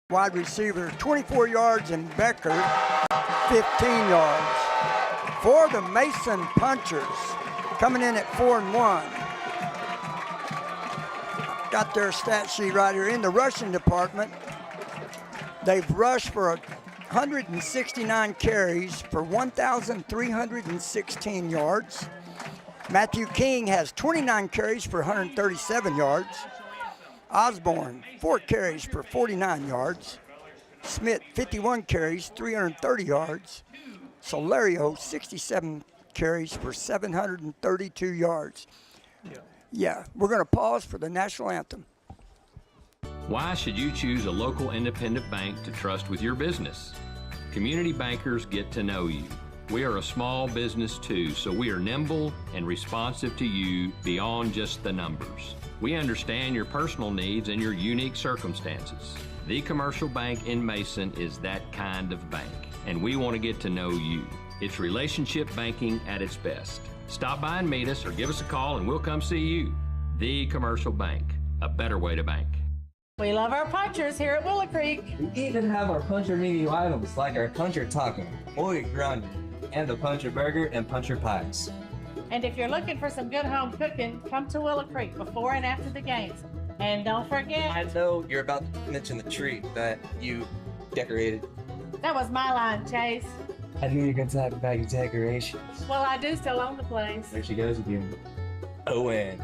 Wide receiver, 24 yards, and Becker, 15 yards. For the Mason Punchers, coming in at 4-1. Got their stat sheet right here. In the rushing department, they've rushed for 169 carries for 1,316 yards. Matthew King has 29 carries for 137 yards. Osborne, 4 carries for 49 yards. Smith, 51 carries, 330 yards. Solario, 67 carries for 732 yards. Yeah, we're going to pause for the national anthem. Why should you choose a local independent bank to trust with your business? Community bankers get to know you. We are a small business too, so we are nimble and responsive to you beyond just the numbers. We understand your personal needs and your unique circumstances. The Commercial Bank in Mason is that kind of bank, and we want to get to know you. It's relationship banking at its best. Stop by and meet us or give us a call and we'll come see you. The Commercial Bank, a better way to bank. We love our punchers here at Willow Creek. We even have our puncher menu items like our puncher taco, boy grinder, and the puncher burger and puncher pies. And if you're looking for some good home cooking, come to Willow Creek before and after the games. And don't forget, I know you're about to mention the tree that you decorated. That was my line, Chase. I knew you were going to talk about your decorations. Well, I do still own the place. There she goes again. ONG.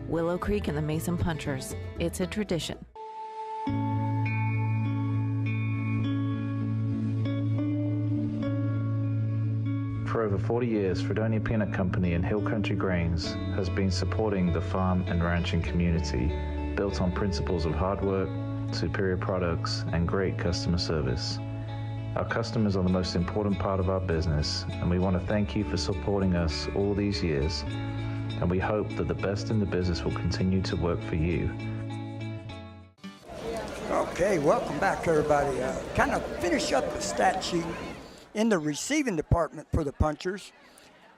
Willow Creek and the Mason Punchers. It's a tradition. For over 40 years, Fredonia Peanut Company and Hill Country Grains has been supporting the farm and ranching community, built on principles of hard work, superior products, and great customer service. Our customers are the most important part of our business, and we want to thank you for supporting us all these years, and we hope that the best in the business will continue to work for you. Okay, welcome back, everybody. Kind of finish up the stat sheet. In the receiving department for the Punchers,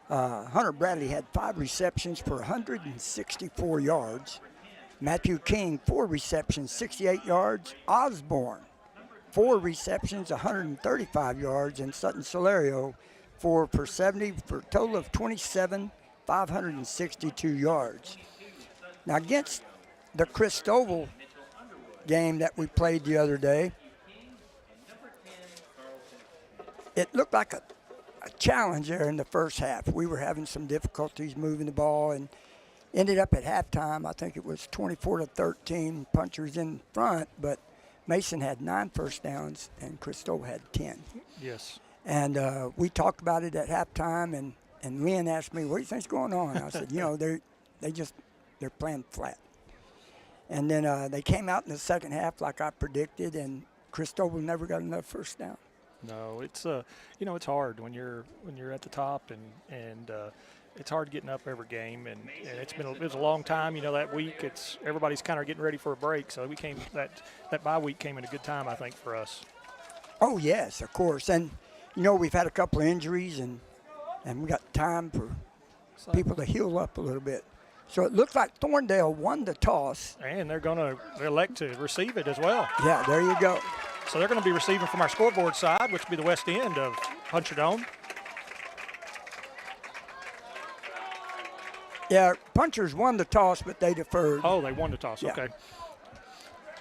Hunter Bradley had 5 receptions for 164 yards. Matthew King, 4 receptions, 68 yards. Osborne, 4 receptions, 135 yards. And Sutton Solario, 4 for 70 for a total of 27, 562 yards. Now, against the Christoval game that we played the other day, it looked like a challenge there in the first half. We were having some difficulties moving the ball and ended up at halftime. I think it was 24-13, Punchers in front, but Mason had 9 first downs and Christoval had 10. Yes. And we talked about it at halftime, and Lynn asked me, what do you think's going on? I said, they're playing flat. And then they came out in the second half like I predicted, and Christoval never got enough first down. No, it's it's hard when you're at the top, and it's hard getting up every game, and it was a long time. That week everybody's kind of getting ready for a break, so that bye week came at a good time, I think, for us. Oh yes, of course, and we've had a couple of injuries, and we got time for people to heal up a little bit. So it looks like Thorndale won the toss, and they're going to elect to receive it as well. Yeah, there you go. So they're going to be receiving from our scoreboard side, which will be the west end of Puncher Dome. Yeah, Punchers won the toss, but they deferred. Oh, they won the toss, yeah. Okay.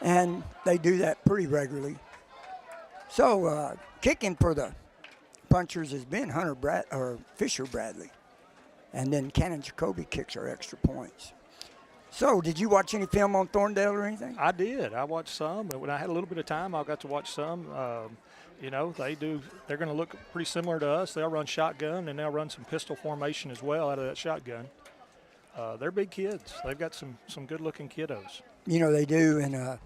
And they do that pretty regularly. So kicking for the Punchers has been Fisher Bradley. And then Cannon Jacoby kicks our extra points. So, did you watch any film on Thorndale or anything? I did. I watched some. When I had a little bit of time, I got to watch some. They're going to look pretty similar to us. They'll run shotgun, and they'll run some pistol formation as well out of that shotgun. They're big kids. They've got some good-looking kiddos. They do, and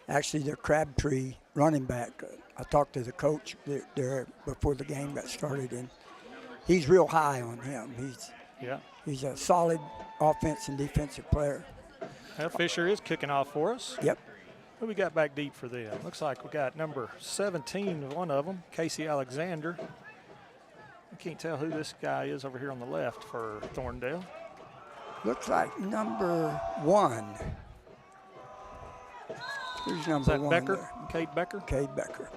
actually their Crabtree running back, I talked to the coach there before the game got started, and he's real high on him. He's a solid offense and defensive player. Now Fisher is kicking off for us. Yep. Who we got back deep for them? Looks like we got number 17, one of them, Casey Alexander. I can't tell who this guy is over here on the left for Thorndale. Looks like number 1. Who's number Is that one Becker? there? Cade Becker? Cade Becker.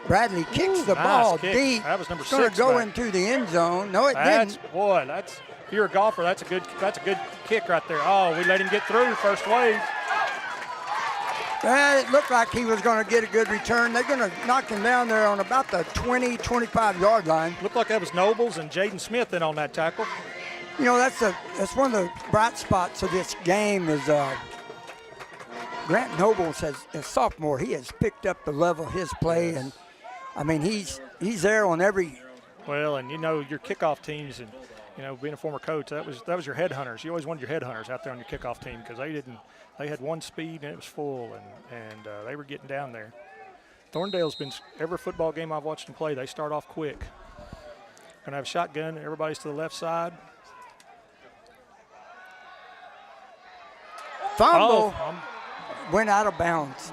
Bradley kicks the nice ball kick. deep. That was number It's going 6 to go back. into the end zone. No, it That's didn't. boy. That's if you're a golfer. That's a good kick right there. Oh, we let him get through first wave. It looked like he was going to get a good return. They're going to knock him down there on about the 20, 25-yard line. Looked like that was Nobles and Jaden Smith in on that tackle. You know, that's one of the bright spots of this game is Grant Nobles has, as sophomore, he has picked up the level of his play, and I mean he's there on every. Well, and you know your kickoff teams, and you know being a former coach, that was your headhunters. You always wanted your headhunters out there on your kickoff team because they had one speed and it was full, and they were getting down there. Thorndale's been every football game I've watched them play. They start off quick. Gonna have a shotgun. Everybody's to the left side. Fumble Oh, went out of bounds.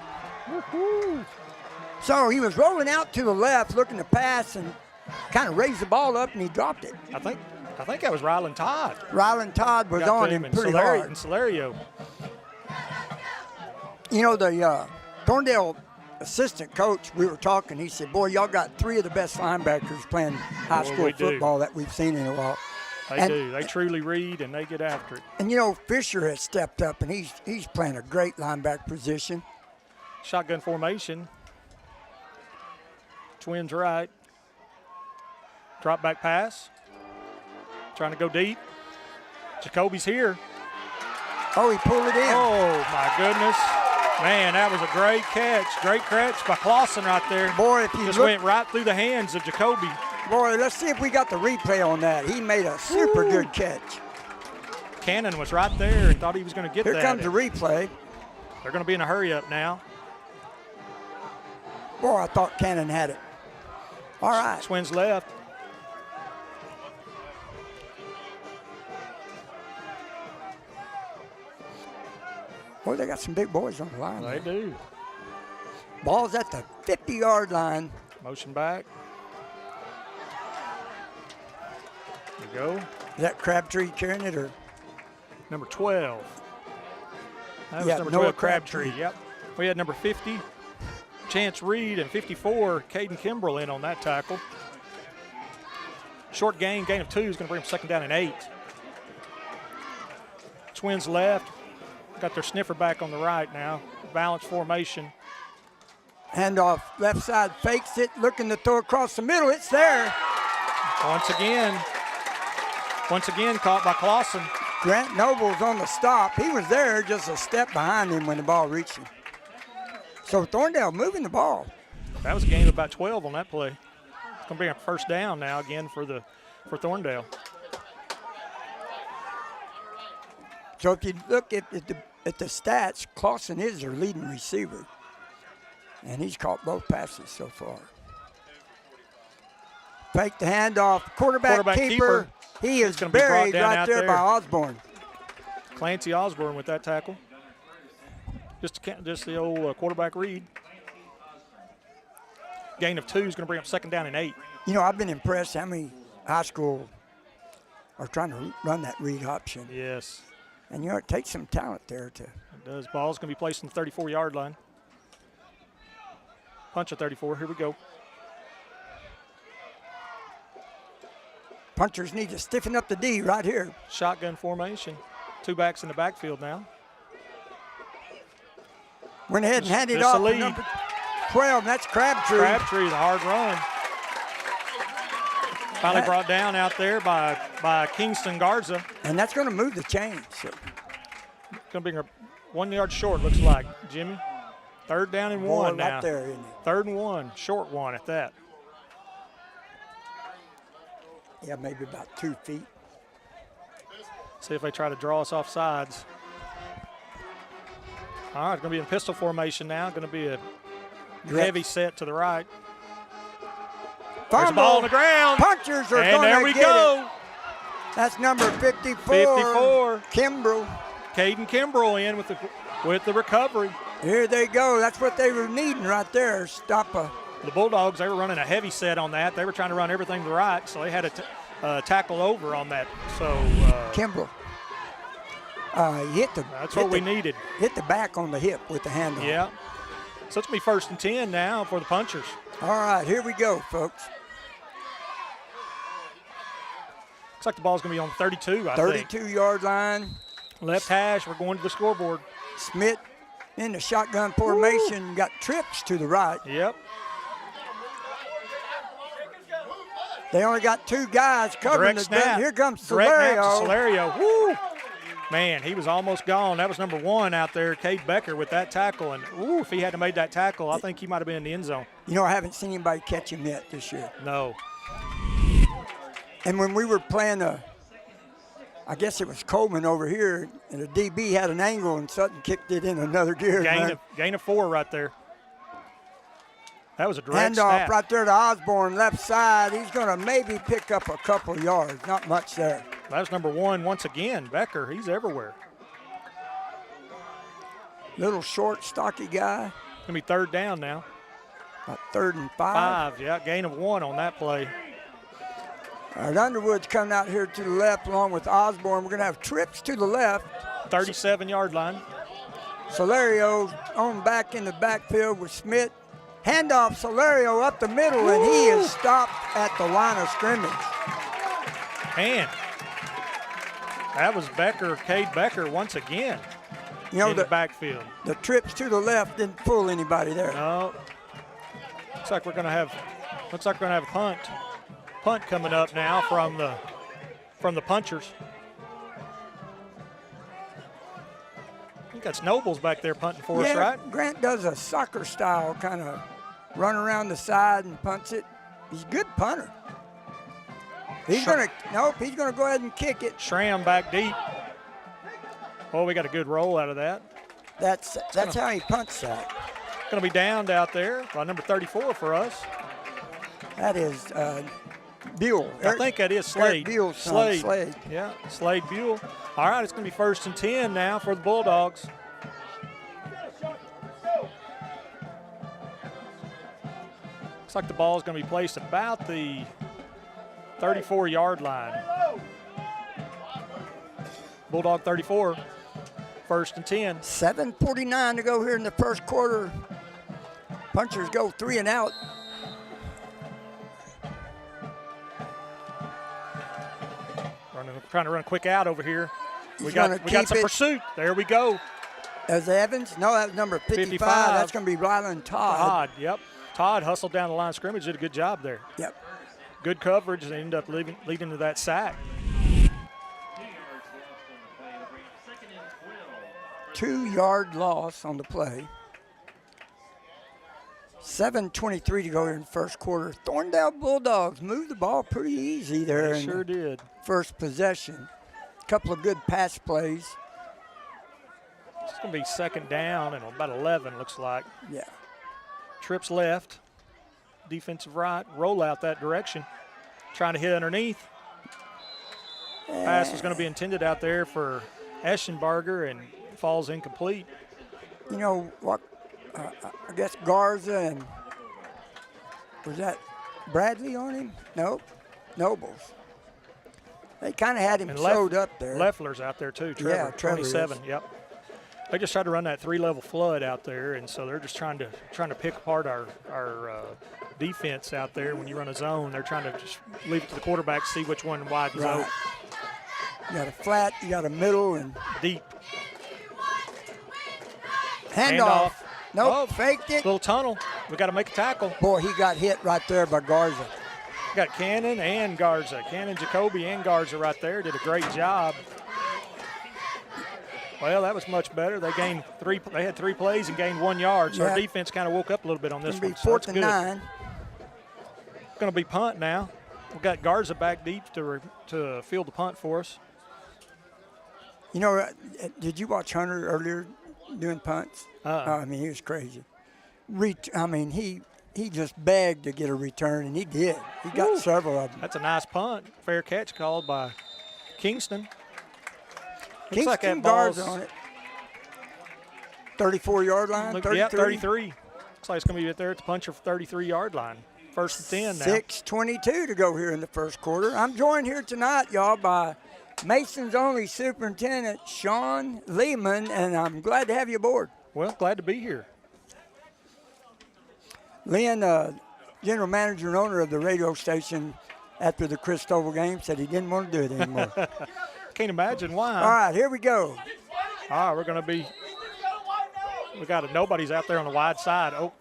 So he was rolling out to the left, looking to pass, and kind of raised the ball up, and he dropped it. I think that was Ryland Todd. Ryland Todd was Got on to him and pretty Solario, hard. And Solario. You know, the Thorndale assistant coach, we were talking, he said, boy, y'all got 3 of the best linebackers playing high Boy, school we do. football that we've seen in a while. They do. They truly read and they get after it. And, you know, Fisher has stepped up, and he's playing a great linebacker position. Shotgun formation. Twins right. Drop back pass. Trying to go deep. Jacoby's here. Oh, he pulled it in. Oh, my goodness. Man, that was a great catch. Great catch by Clausen right there. Boy, if you Just look, went right through the hands of Jacoby. boy, let's see if we got the replay on that. He made a super good catch. Cannon was right there and thought he was going to get Here that. comes the replay. They're going to be in a hurry up now. Boy, I thought Cannon had it. All right. Twins left. Boy, they got some big boys on the line. They do. Ball's at the 50-yard line. Motion back. There you go. Is that Crabtree carrying it, or? Number 12. That was Yeah, number Noah 12, Crabtree. Yep. We had number 50, Chance Reed, and 54, Caden Kimbrell in on that tackle. Short gain of 2 is going to bring them second down and 8. Twins left. Got their sniffer back on the right now. Balanced formation. Handoff, left side, fakes it, looking to throw across the middle. It's there. Once again caught by Clausen. Grant Noble's on the stop. He was there, just a step behind him when the ball reached him. So Thorndale moving the ball. That was a gain of about 12 on that play. It's going to be a first down now again for Thorndale. So if you look at the stats, Clausen is their leading receiver. And he's caught both passes so far. Fake the handoff. Quarterback keeper. He is gonna be brought buried down right out there there. by Osborne. Clancy Osborne with that tackle. Just the old quarterback read. Gain of 2 is going to bring up second down and 8. You know, I've been impressed how many high school are trying to run that read option. Yes, And, you know, it takes some talent there to. it does. Ball's going to be placed on the 34-yard line. Punch at 34. Here we go. Punchers need to stiffen up the D right here. Shotgun formation. 2 backs in the backfield now. Went ahead and handed Just off the to lead. number 12. That's Crabtree. Crabtree, the hard run. Finally brought down out there by Kingston Garza. And that's going to move the chains. So, Going to bring her 1 yard short, looks like, Jimmy. Third down and 1 now. right there, isn't he? 3rd and 1, short 1 at that. Yeah, maybe about 2 feet. See if they try to draw us off sides. All right, going to be in pistol formation now. Going to be a heavy set to the right. There's a ball on the ground. Punchers are And going there to we get go. it. That's number 54. 54. Kimbrell. Caden Kimbrell in with the recovery. Here they go. That's what they were needing right there. Stop a. The Bulldogs, they were running a heavy set on that. They were trying to run everything to the right, so they had to tackle over on that. So Kimbrell. He hit the. That's hit what we the- needed. Hit the back on the hip with the handoff. Yeah. So it's going to be 1st and 10 now for the punchers. All right, here we go, folks. Looks like the ball's going to be on 32, I think. 32-yard line. Left hash, we're going to the scoreboard. Smith in the shotgun formation. Got trips to the right. Yep. They only got 2 guys covering Direct the snap. Here comes Direct snap to Solario. Solario. Woo! Man, he was almost gone. That was number 1 out there, Cade Becker, with that tackle. And, ooh, if he hadn't made that tackle, I think he might have been in the end zone. You know, I haven't seen anybody catch him yet this year. No. And when we were playing I guess it was Coleman over here, and the DB had an angle, and Sutton kicked it in another gear. Gain of 4 right there. That was a direct Handoff snap. right there to Osborne, left side. He's going to maybe pick up a couple yards. Not much there. That was number 1 once again. Becker, he's everywhere. Little short, stocky guy. It's going to be 3rd down now. About 3rd and 5. 5, yeah. Gain of 1 on that play. All right, Underwood's coming out here to the left along with Osborne. We're going to have trips to the left. 37-yard line. Solario on back in the backfield with Smith. Handoff Solario up the middle, and he is stopped at the line of scrimmage. Man, that was Becker, Cade Becker once again You know, in the backfield. The trips to the left didn't fool anybody there. No. Looks like we're going to have a punt coming up now from the punchers. I think that's Nobles back there punting for us, right? Grant does a soccer style kind of run around the side and punts it. He's a good punter. He's going to go ahead and kick it. Schramm back deep. Oh, we got a good roll out of that. That's how he punts that. Going to be downed out there by number 34 for us. That is Buell. I think that is Slade. Buell's son, Slade. Yeah, Slade Buell. All right, it's going to be 1st and 10 now for the Bulldogs. Looks like the ball is going to be placed about the 34-yard line. Bulldog 34, 1st and 10. 7:49 to go here in the first quarter. Punchers go 3 and out. Trying to run a quick out over here. We He's got gonna some keep it. pursuit. There we go. As Evans? No, that was number 55. That's going to be Ryland Todd. Todd, yep. Todd hustled down the line of scrimmage, did a good job there. Yep. Good coverage, and ended up leading to that sack. 2-yard loss on the play. 7:23 to go here in the first quarter. Thorndale Bulldogs moved the ball pretty easy there. They in sure the did. First possession. Couple of good pass plays. It's going to be 2nd down and about 11, looks like. Yeah. Trips left, defensive right, roll out that direction. Trying to hit underneath. Pass was going to be intended out there for Eschenberger and falls incomplete. You know what? I guess Garza and was that Bradley on him? Nope. Nobles. They kind of had him sewed up there. Leffler's out there too. Trevor, Yeah, Trevor 27. is. Yep. They just tried to run that 3-level flood out there, and so they're just trying to pick apart our defense out there. When you run a zone, they're trying to just leave it to the quarterback to see which one widens Right. out. You got a flat, you got a middle, and Deep. handoff. Nope, Oh, faked it. Little tunnel. We got to make a tackle. Boy, he got hit right there by Garza. We got Cannon and Garza. Cannon, Jacoby, and Garza right there did a great job. Well, that was much better. They gained 3. They had 3 plays and gained 1 yard. So Yeah. our defense kind of woke up a little bit on this It's going one. to be So 4th that's and good. 9. Going to be punt now. We've got Garza back deep to field the punt for us. You know, did you watch Hunter earlier doing punts? I mean, he was crazy. He just begged to get a return, and he did. He got several of them. That's a nice punt. Fair catch called by Kingston. Looks Kingston like that guards ball's on it. 34-yard line, 33. Yeah, 33. Looks like it's going to be right there at the puncher for 33-yard line. 1st and 10 now. 6:22 to go here in the first quarter. I'm joined here tonight, y'all, by Mason's only superintendent, Sean Lehman, and I'm glad to have you aboard. Well, glad to be here. Lynn, general manager and owner of the radio station, after the Christoval game, said he didn't want to do it anymore. Can't imagine why. All right, here we go. All right, we're going to be. We got a nobody's out there on the wide side. Oh,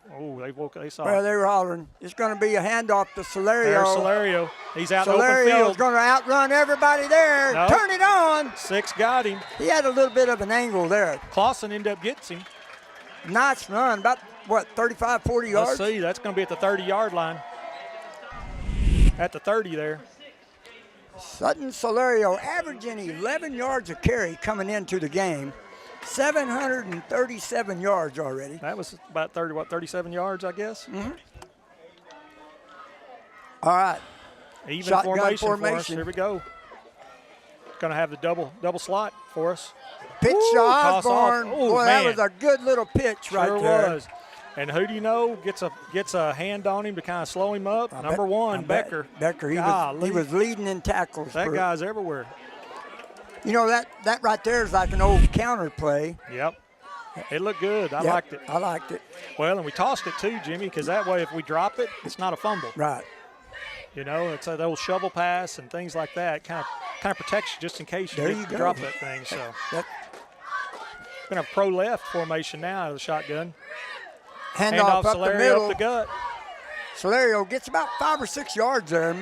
they saw. Well, they were hollering. It's going to be a handoff to Solario. There's Solario. He's out in the open Solario's field. going to outrun everybody there. Nope. Turn it on. 6 got him. He had a little bit of an angle there. Clausen ended up getting him. Nice run, about, 35, 40 yards? Let's see. That's going to be at the 30-yard line. At the 30 there. Sutton Solario averaging 11 yards a carry coming into the game. 737 yards already. That was about 37 yards, I guess. Mm-hmm. All right. Even Shotgun formation for us. Here we go. Going to have the double slot for us. Pitch to Osborne. Ooh, boy, man. that was a good little pitch right Sure there. was. And who do you know gets a hand on him to kind of slow him up? Number 1, Becker. Becker, he was leading in tackles. That guy's everywhere. You know, that right there is like an old counter play. Yep. It looked good. I liked it. I liked it. Well, and we tossed it too, Jimmy, because that way if we drop it, it's not a fumble. Right. You know, it's an old shovel pass and things like that. Kind of protects you just in case you drop that thing. So we're going to pro left formation now out of the shotgun. Handoff up the middle. Up the gut. Solario gets about 5 or 6 yards there.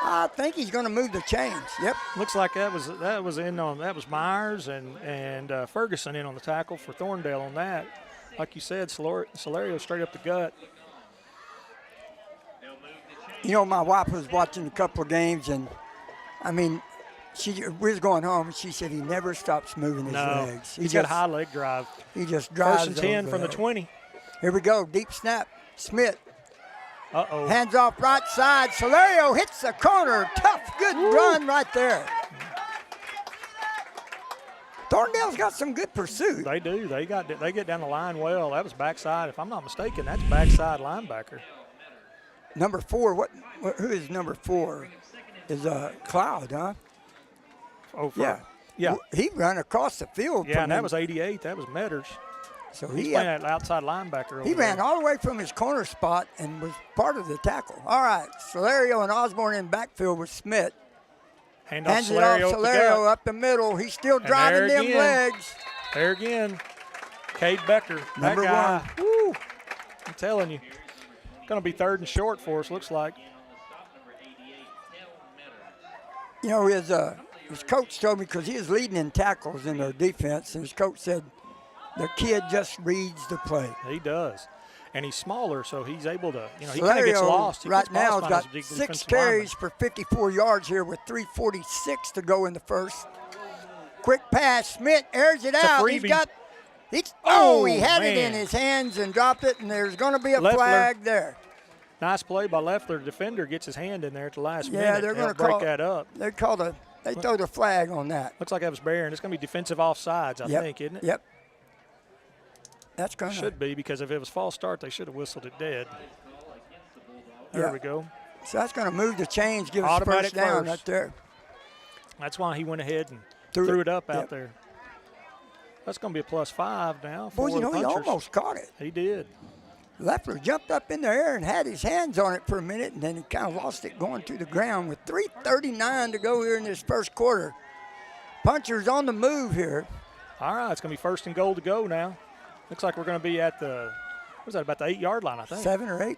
I think he's going to move the chains. Yep. Looks like that was Myers and Ferguson in on the tackle for Thorndale on that. Like you said, Solario straight up the gut. You know, my wife was watching a couple of games, and I mean, we was going home, and she said he never stops moving his legs. He's got a high leg drive. He just drives. 1st and 10 from the 20. Here we go. Deep snap. Smith. Uh-oh. Hands off right side. Solario hits the corner. Tough, good run right there. Thorndale's got some good pursuit. They do. They get down the line well. That was backside. If I'm not mistaken, that's backside linebacker. Number 4. Who is number 4? Is Cloud, huh? Oh, yeah. Yeah. He ran across the field. Yeah, and that was 88. That was Metters. So he's playing that outside linebacker. He ran all the way from his corner spot and was part of the tackle. All right, Solario and Osborne in backfield with Smith. Hands it off Solario up the middle. He's still driving them legs. There again, Cade Becker. Number that guy. 1. Woo, I'm telling you. Going to be 3rd and short for us, looks like. You know, his coach told me, because he was leading in tackles in their defense, and his coach said, the kid just reads the play. He does. And he's smaller, so he's able to, he kind of gets lost. He right now has got 6 carries lineman. for 54 yards here with 3:46 to go in the first. Quick pass. Smith airs it out. He had it in his hands and dropped it, and there's going to be a flag there. Nice play by Leffler. The defender gets his hand in there at the last minute. Yeah, they're going to break that up. They throw the flag on that. Looks like that was Barron. It's going to be defensive offsides, I think, isn't it? Yep. That's going to. Should be, because if it was false start, they should have whistled it dead. There we go. So that's going to move the chains, give us first down right there. That's why he went ahead and threw it up out there. That's going to be a +5 now. Boy, he almost caught it. He did. Leffler jumped up in the air and had his hands on it for a minute, and then he kind of lost it going to the ground with 3:39 to go here in this first quarter. Punchers on the move here. All right, it's going to be 1st and goal to go now. Looks like we're going to be at about the 8-yard line, I think. 7 or 8.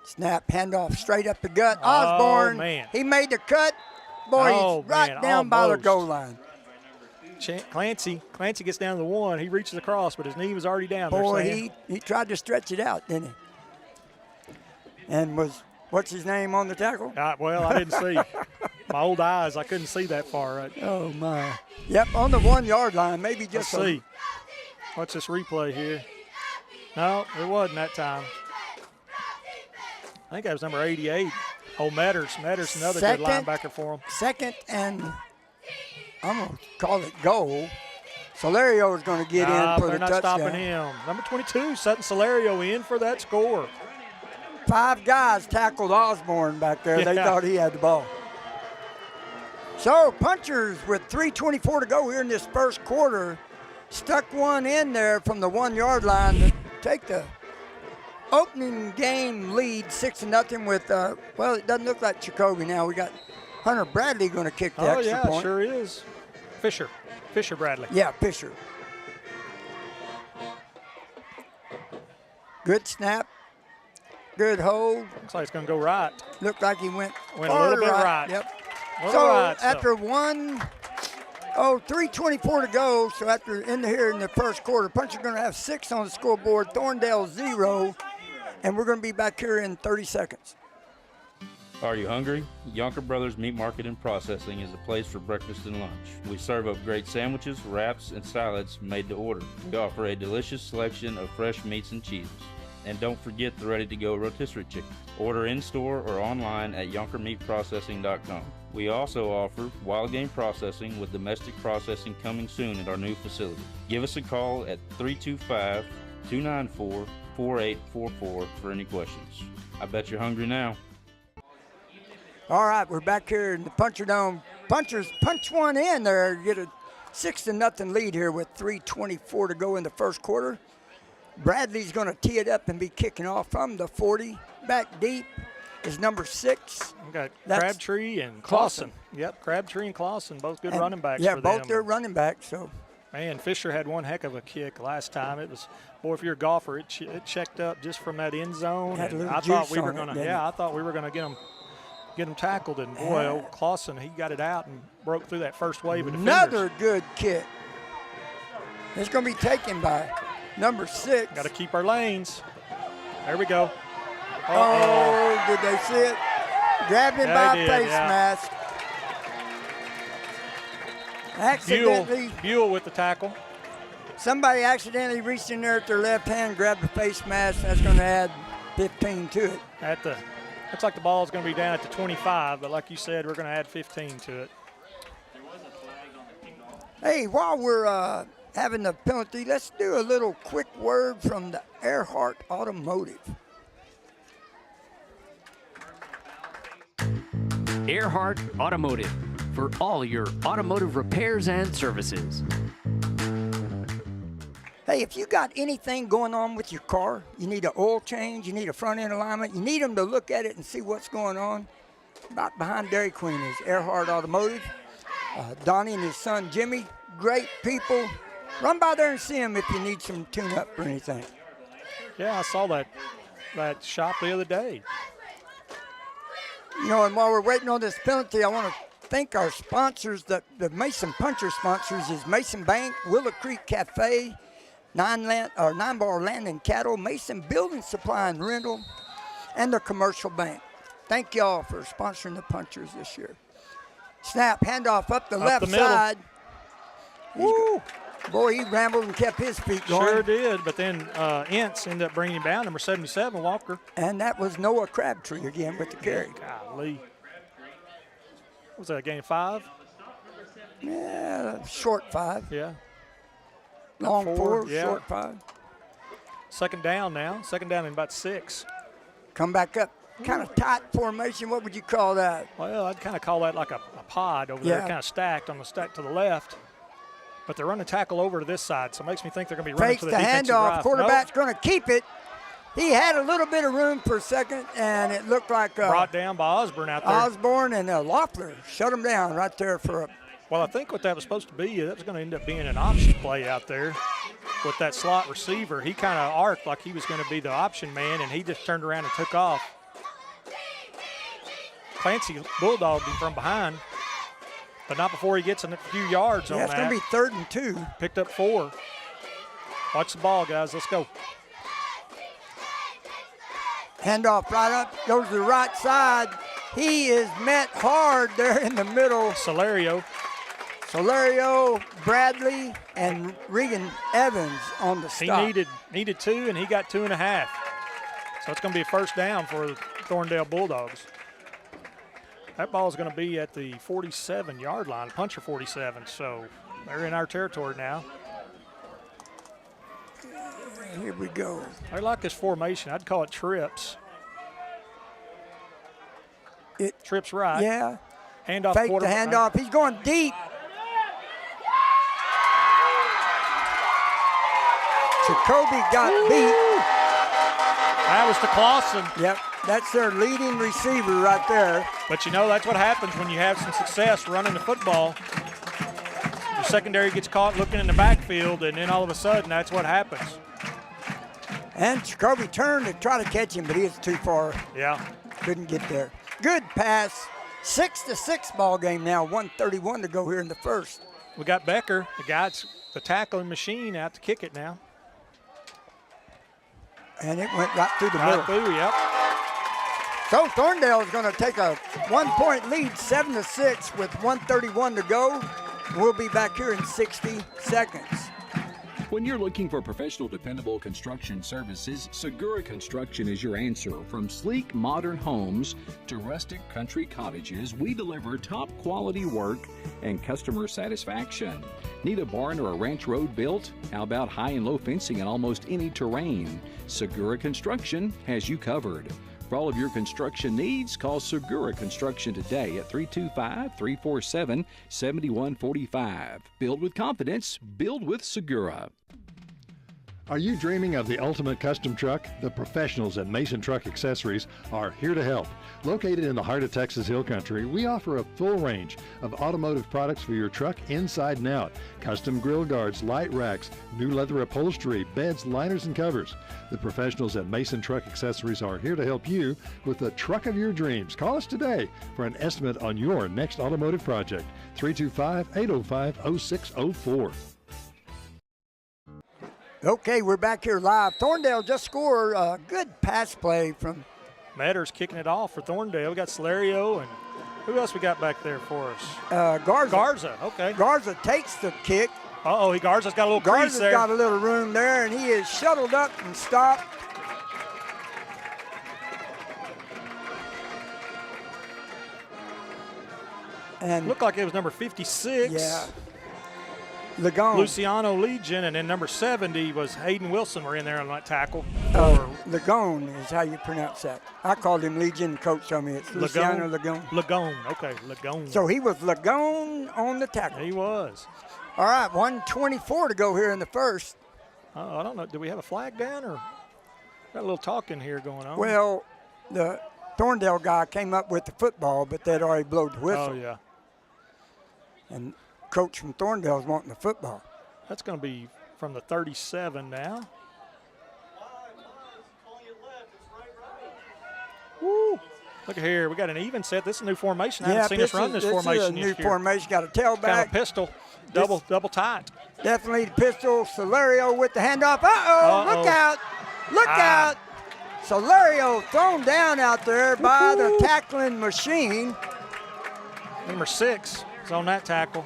Snap, handoff straight up the gut. Osborne, man. He made the cut. Boy, he's right down by the goal line. Clancy gets down to the 1. He reaches across, but his knee was already down there. Boy, he tried to stretch it out, didn't he? And what's his name on the tackle? Well, I didn't see. My old eyes, I couldn't see that far. Right? Oh, my. Yep, on the 1-yard line, maybe just Let's see. What's this replay here? No, it wasn't that time. I think that was number 88. Oh, Metters. Another good linebacker for him. 2nd and I'm going to call it goal. Solario is going to get in for the touchdown. They're not stopping him. Number 22, Sutton Solario in for that score. 5 guys tackled Osborne back there. Yeah. They thought he had the ball. So punchers with 3:24 to go here in this first quarter stuck one in there from the 1 yard line to take the opening game lead 6-0 with, well, it doesn't look like Jacoby now. We got Hunter Bradley going to kick the extra point. Oh, yeah, sure is. Fisher Bradley. Yeah, Fisher. Good snap. Good hold. Looks like it's going to go right. Looked like he went a little bit right. Yep. So after 3:24 to go, so after here in the first quarter, Puncher's going to have 6 on the scoreboard, Thorndale 0, and we're going to be back here in 30 seconds. Are you hungry? Yonker Brothers Meat Market and Processing is a place for breakfast and lunch. We serve up great sandwiches, wraps, and salads made to order. We offer a delicious selection of fresh meats and cheeses. And don't forget the ready-to-go rotisserie chicken. Order in-store or online at yonkermeatprocessing.com. We also offer wild game processing with domestic processing coming soon at our new facility. Give us a call at 325-294-4844 for any questions. I bet you're hungry now. All right, we're back here in the Puncher Dome. Punchers punch one in there, get a 6-0 lead here with 3:24 to go in the first quarter. Bradley's going to tee it up and be kicking off from the 40. Back deep is number 6. We got Crabtree and Clausen. Yep, Crabtree and Clausen, both good running backs for them. Yeah, both their running backs. So, man, Fisher had one heck of a kick last time. It was, boy, if you're a golfer, it checked up just from that end zone. Had a little I thought we juice were on going it, to, didn't it? I thought we were going to get him tackled, and boy, old Clausen, he got it out and broke through that first wave of defenders. Another good kick. It's going to be taken by number 6. Got to keep our lanes. There we go. Oh, did they see it? Grabbed him by face mask. Accidentally. Buell with the tackle. Somebody accidentally reached in there at their left hand, grabbed the face mask. That's going to add 15 to it. Looks like the ball is going to be down at the 25, but like you said, we're going to add 15 to it. Hey, while we're having the penalty, let's do a little quick word from the Earhart Automotive. Earhart Automotive, for all your automotive repairs and services. Hey, if you got anything going on with your car, you need an oil change, you need a front end alignment, you need them to look at it and see what's going on. Right behind Dairy Queen is Earhart Automotive. Donnie and his son Jimmy, great people. Run by there and see them if you need some tune-up or anything. Yeah, I saw that shop the other day. You know, and while we're waiting on this penalty, I want to thank our sponsors. The Mason Puncher sponsors is Mason Bank, Willow Creek Cafe, Nine Bar Land and Cattle, Mason Building Supply and Rental, and the Commercial Bank. Thank y'all for sponsoring the Punchers this year. Snap, handoff up the left side. Woo! Boy, he rambled and kept his feet going. Sure did, but then Ince ended up bringing him down, number 77, Walker. And that was Noah Crabtree again with the carry. Golly. What was that, a gain 5? Yeah, short 5. Yeah. Long 4, yeah. short 5. Second down now. Second down in about 6. Come back up. Kind of tight formation. What would you call that? Well, I'd kind of call that like a pod over there, kind of stacked on the stack to the left. But they're running tackle over to this side, so it makes me think they're going to be running Fakes for the the defensive handoff. right. Quarterback's going to keep it. He had a little bit of room for a second, and it looked like brought down by Osborne out there. Osborne and Loeffler shut him down right there for a. Well, I think what that was supposed to be, that was going to end up being an option play out there with that slot receiver. He kind of arced like he was going to be the option man, and he just turned around and took off. Clancy bulldogged him from behind, but not before he gets a few yards on that. Yeah, it's going to be 3rd and 2. Picked up 4. Watch the ball, guys. Let's go. Handoff right up, goes to the right side. He is met hard there in the middle. Solario, Bradley, and Regan Evans on the stop. He needed 2, and he got 2.5. So it's going to be a first down for the Thorndale Bulldogs. That ball is going to be at the 47-yard line, puncher 47. So they're in our territory now. Here we go. I like this formation. I'd call it trips. Trips right. Yeah. Handoff. Fake the handoff. He's going deep. Jacoby got beat. That was to Clausen. Yep, that's their leading receiver right there. But you know, that's what happens when you have some success running the football. Your secondary gets caught looking in the backfield, and then all of a sudden, that's what happens. And Jacoby turned to try to catch him, but he was too far. Yeah. Couldn't get there. Good pass. 6-6 ball game now. 1:31 to go here in the first. We got Becker, the guy's the tackling machine, out to kick it now. And it went right through the middle. Through, yep. So Thorndale is going to take a 1-point lead, 7-6, with 1:31 to go. We'll be back here in 60 seconds. When you're looking for professional, dependable construction services, Segura Construction is your answer. From sleek, modern homes to rustic country cottages, we deliver top quality work and customer satisfaction. Need a barn or a ranch road built? How about high and low fencing in almost any terrain? Segura Construction has you covered. For all of your construction needs, call Segura Construction today at 325-347-7145. Build with confidence. Build with Segura. Are you dreaming of the ultimate custom truck? The professionals at Mason Truck Accessories are here to help. Located in the heart of Texas Hill Country, we offer a full range of automotive products for your truck inside and out. Custom grill guards, light racks, new leather upholstery, beds, liners, and covers. The professionals at Mason Truck Accessories are here to help you with the truck of your dreams. Call us today for an estimate on your next automotive project. 325-805-0604. Okay, we're back here live. Thorndale just scored a good pass play from Matter's kicking it off for Thorndale. We got Celerio, and who else we got back there for us? Garza. Okay. Garza takes the kick. Uh-oh, Garza's got a little crease there. Garza's got a little room there, and he is shuttled up and stopped. And looked like it was number 56. Yeah. Legone. Luciano Legion, and then number 70 was Hayden Wilson were in there on that tackle. Legone is how you pronounce that. I called him Legion. Coach told me it's Luciano Legone. Legone, okay, Legone. So he was Legone on the tackle. He was. All right, 1:24 to go here in the first. I don't know. Do we have a flag down or got a little talking here going on? Well, the Thorndale guy came up with the football, but they'd already blown the whistle. Oh, yeah. And coach from Thorndale is wanting the football. That's going to be from the 37 now. Woo! Look at here. We got an even set. This is a new formation. I haven't seen us run this formation This is a new this year. formation. Got a tailback. Kind of pistol. Double tight. Definitely the pistol. Celerio with the handoff. Uh-oh. Look out. Look out. Celerio thrown down out there by the tackling machine. Number 6 is on that tackle.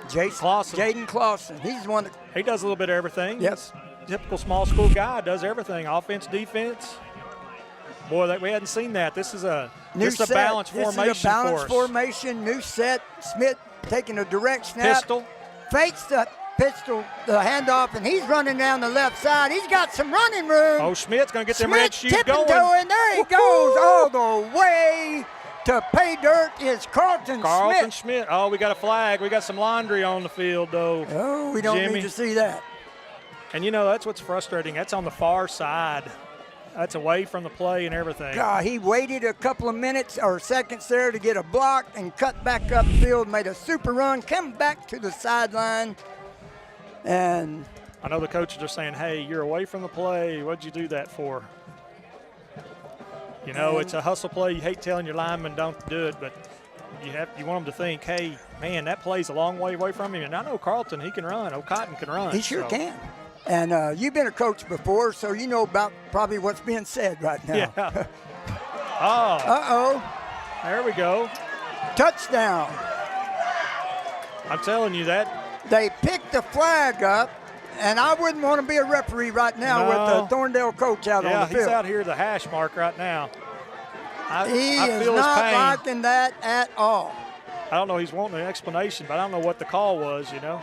Jaden Clausen. He's the one that he does a little bit of everything. Yes. Typical small school guy, does everything. Offense, defense. Boy, we hadn't seen that. This is a balanced formation This is a balanced for us. formation, new set. Smith taking a direct snap. Pistol. Fakes the pistol, the handoff, and he's running down the left side. He's got some running room. Oh, Schmidt's going to get them red shoes going. And there he goes all the way to pay dirt is Carlton Schmidt. Oh, we got a flag. We got some laundry on the field, though. Oh, we don't need to see that. And, you know, that's what's frustrating. That's on the far side. That's away from the play and everything. God, he waited a couple of minutes or seconds there to get a block and cut back upfield, made a super run, come back to the sideline. And I know the coaches are saying, hey, you're away from the play. What'd you do that for? You know, it's a hustle play. You hate telling your linemen don't do it, but you want them to think, hey, man, that play's a long way away from him. And I know Carlton, he can run. Cotton can run. He sure can. And you've been a coach before, so you know about probably what's being said right now. Yeah. Uh-oh. There we go. Touchdown. I'm telling you that. They picked the flag up, and I wouldn't want to be a referee right now with the Thorndale coach out on the field. Yeah, he's out here at the hash mark right now. He I is feel not his pain. liking that at all. I don't know. He's wanting an explanation, but I don't know what the call was, you know.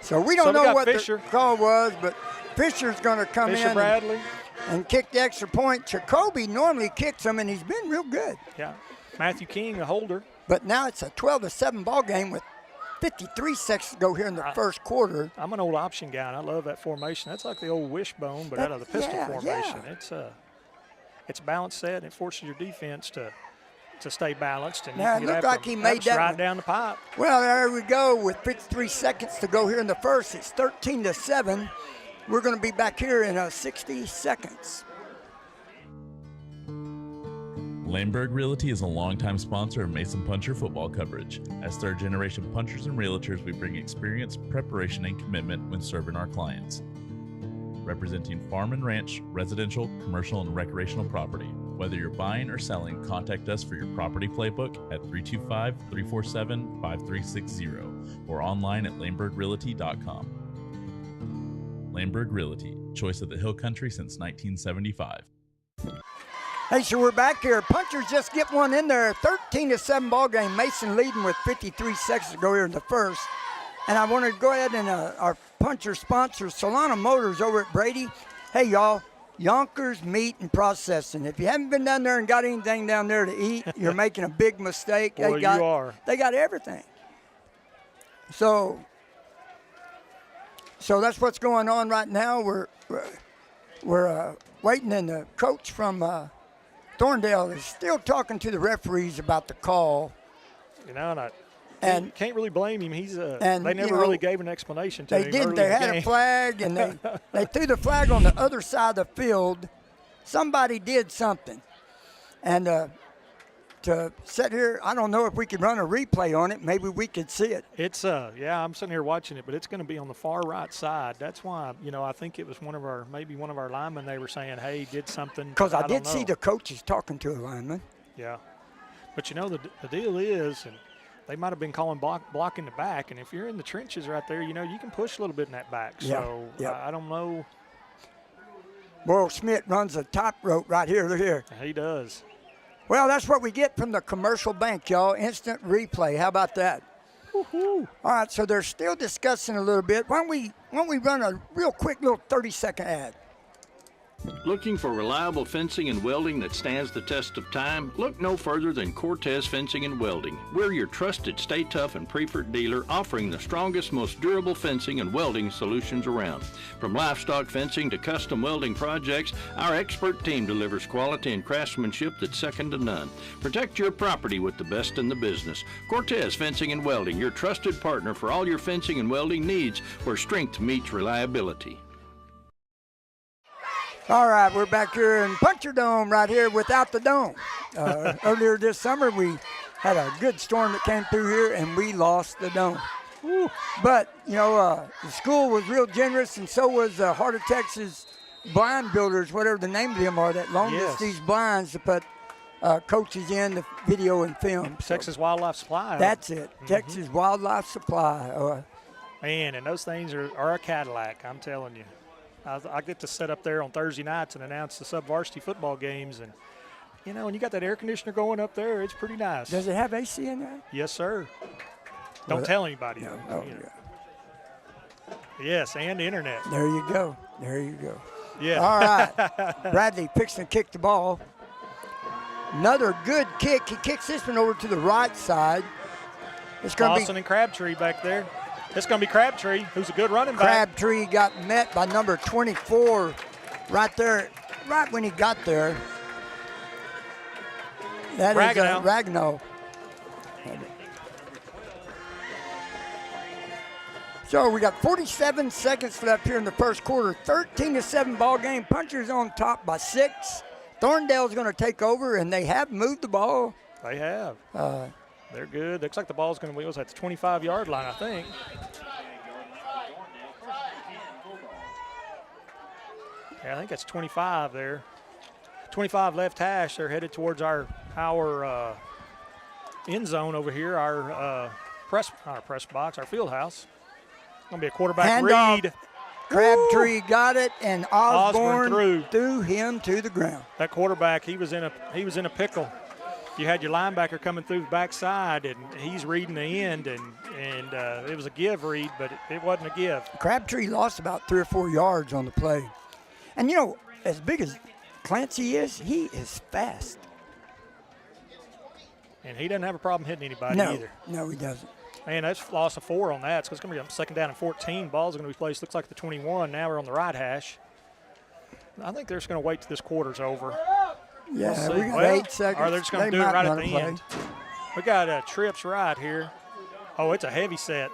So we don't know what the call was, but Fisher's going to come in. Bradley. and kicked the extra point. Jacoby normally kicks them, and he's been real good. Yeah. Matthew King, the holder. But now it's a 12-7 ball game with 53 seconds to go here in the first quarter. I'm an old option guy, and I love that formation. That's like the old wishbone, but out of the pistol formation. Yeah. It's a balanced set, and it forces your defense to stay balanced. And now, it looked like he made that right down the pipe. Well, there we go with 53 seconds to go here in the first. It's 13-7. We're going to be back here in 60 seconds. Laneburg Realty is a longtime sponsor of Mason Puncher football coverage. As third-generation punchers and realtors, we bring experience, preparation, and commitment when serving our clients. Representing farm and ranch, residential, commercial, and recreational property. Whether you're buying or selling, contact us for your property playbook at 325-347-5360 or online at laneburgrealty.com. Laneburg Realty, choice of the Hill Country since 1975. Hey, so we're back here. Punchers just get one in there. 13-7 ball game. Mason leading with 53 seconds to go here in the first. And I want to go ahead and our puncher sponsor, Solana Motors over at Brady. Hey, y'all, Yonkers Meat and Processing. If you haven't been down there and got anything down there to eat, you're making a big mistake. Boy, you are. They got everything. So that's what's going on right now. We're waiting, and the coach from Thorndale is still talking to the referees about the call. You know, and you can't really blame him. They never really gave an explanation to him. They didn't. They had a flag, and they threw the flag on the other side of the field. Somebody did something. And to sit here, I don't know if we could run a replay on it. Maybe we could see it. It's I'm sitting here watching it, but it's going to be on the far right side. That's why, I think it was maybe one of our linemen. They were saying, hey, did something. Because I did see the coaches talking to a lineman. Yeah. But, the deal is, and they might have been calling blocking the back, and if you're in the trenches right there, you can push a little bit in that back. So I don't know. Boyle Schmidt runs a top rope right here. Look here. He does. Well, that's what we get from the commercial bank, y'all. Instant replay. How about that? Woo-hoo. All right, so they're still discussing a little bit. Why don't we run a real quick little 30-second ad? Looking for reliable fencing and welding that stands the test of time? Look no further than Cortez Fencing and Welding. We're your trusted Stay Tough and Preferred dealer, offering the strongest, most durable fencing and welding solutions around. From livestock fencing to custom welding projects, our expert team delivers quality and craftsmanship that's second to none. Protect your property with the best in the business. Cortez Fencing and Welding, your trusted partner for all your fencing and welding needs, where strength meets reliability. All right, we're back here in Puncher Dome right here without the dome. Earlier this summer, we had a good storm that came through here, and we lost the dome. Woo. But, the school was real generous, and so was Heart of Texas Blind Builders, whatever the name of them are, that loaned us these blinds to put coaches in the video and film. So Texas Wildlife Supply. That's it, Texas Wildlife Supply. Man, and those things are a Cadillac, I'm telling you. I get to sit up there on Thursday nights and announce the sub-varsity football games. And, when you got that air conditioner going up there, it's pretty nice. Does it have AC in there? Yes, sir. Don't tell anybody. No. Oh, yeah. Yes, and the internet. There you go. Yeah. All right. Bradley picks and kick the ball. Another good kick. He kicks this one over to the right side. It's going to be and Crabtree back there. It's going to be Crabtree, who's a good running back. Crabtree got met by number 24 right there, right when he got there. That is Ragnow. So we got 47 seconds left here in the first quarter. 13-7 ball game. Punchers on top by 6. Thorndale's going to take over, and they have moved the ball. They have. They're good. Looks like the ball's going to be at the 25-yard line, I think. Yeah, I think that's 25 there. 25 left hash. They're headed towards our end zone over here, our press box, our field house. Going to be a quarterback read. Crabtree got it, and Osborne threw him to the ground. That quarterback, he was in a pickle. You had your linebacker coming through the backside, and he's reading the end, and it was a give read, but it wasn't a give. Crabtree lost about 3 or 4 yards on the play. And, as big as Clancy is, he is fast. And he doesn't have a problem hitting anybody either. No, he doesn't. Man, that's loss of 4 on that. So it's going to be a second down and 14. Ball's going to be placed, looks like the 21. Now we're on the right hash. I think they're just going to wait till this quarter's over. Yeah, we'll we got 8 seconds. Or they're just going to do it right at the end. We got trips right here. Oh, it's a heavy set.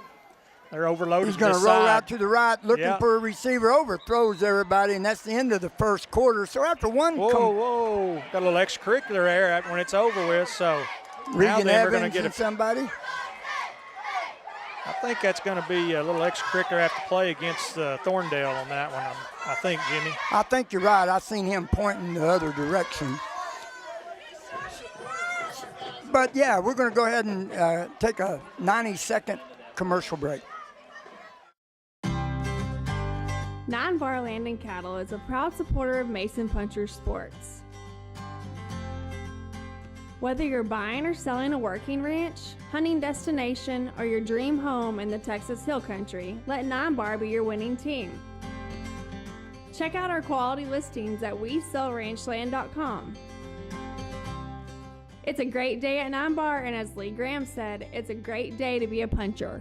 They're overloaded. He's going to roll out to the right, looking for a receiver, overthrows everybody, and that's the end of the first quarter. So after one, whoa, got a little extracurricular there when it's over with. So now they're going to get somebody. I think that's going to be a little extracurricular after play against Thorndale on that one. I think, Jimmy. I think you're right. I seen him pointing the other direction. But yeah, we're going to go ahead and take a 90-second commercial break. 9 Bar Land and Cattle is a proud supporter of Mason Puncher Sports. Whether you're buying or selling a working ranch, hunting destination, or your dream home in the Texas Hill Country, let 9 Bar be your winning team. Check out our quality listings at WeSellRanchland.com. It's a great day at 9 Bar, and as Lee Graham said, it's a great day to be a puncher.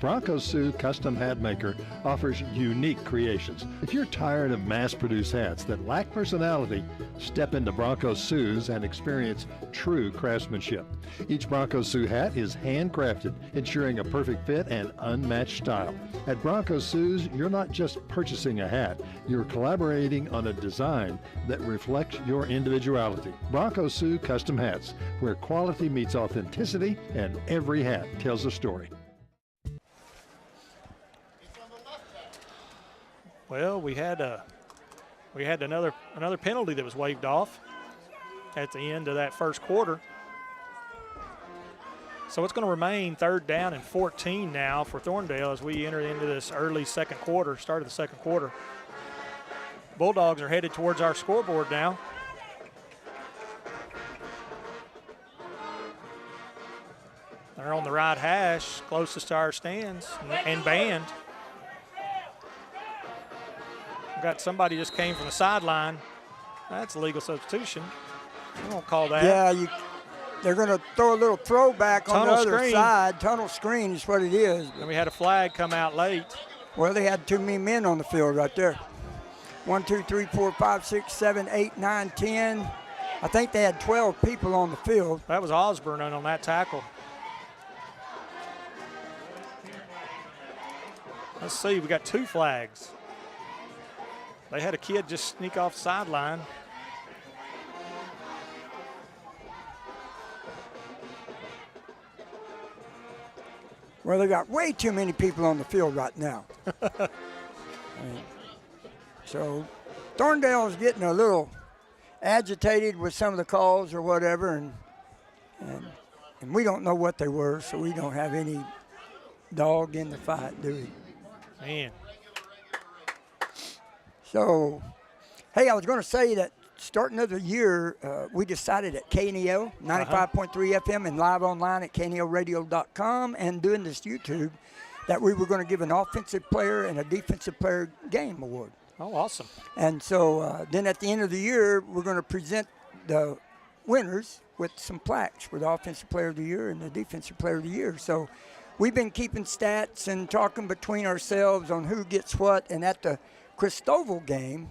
Bronco Sioux Custom Hat Maker offers unique creations. If you're tired of mass-produced hats that lack personality, step into Bronco Sioux's and experience true craftsmanship. Each Bronco Sioux hat is handcrafted, ensuring a perfect fit and unmatched style. At Bronco Sioux's, you're not just purchasing a hat, you're collaborating on a design that reflects your individuality. Bronco Sioux Custom Hats, where quality meets authenticity and every hat tells a story. Well, we had another penalty that was waved off at the end of that first quarter. So it's going to remain 3rd down and 14 now for Thorndale as we enter into this early second quarter, start of the second quarter. Bulldogs are headed towards our scoreboard now. They're on the right hash, closest to our stands and band. Got somebody just came from the sideline. That's a legal substitution. I won't call that. Yeah, they're going to throw a little throwback on the other side. Tunnel screen is what it is. And we had a flag come out late. Well, they had too many men on the field right there. 1, 2, 3, 4, 5, 6, 7, 8, 9, 10. I think they had 12 people on the field. That was Osborne on that tackle. Let's see, we got 2 flags. They had a kid just sneak off the sideline. Well, they got way too many people on the field right now. So Thorndale is getting a little agitated with some of the calls or whatever, and we don't know what they were, so we don't have any dog in the fight, do we? Man. So, hey, I was going to say that starting of the year, we decided at KNEL 95.3 FM and live online at KNELradio.com and doing this YouTube that we were going to give an offensive player and a defensive player game award. Oh, awesome. And so then at the end of the year, we're going to present the winners with some plaques for the offensive player of the year and the defensive player of the year. So we've been keeping stats and talking between ourselves on who gets what, and at the Cristobal game,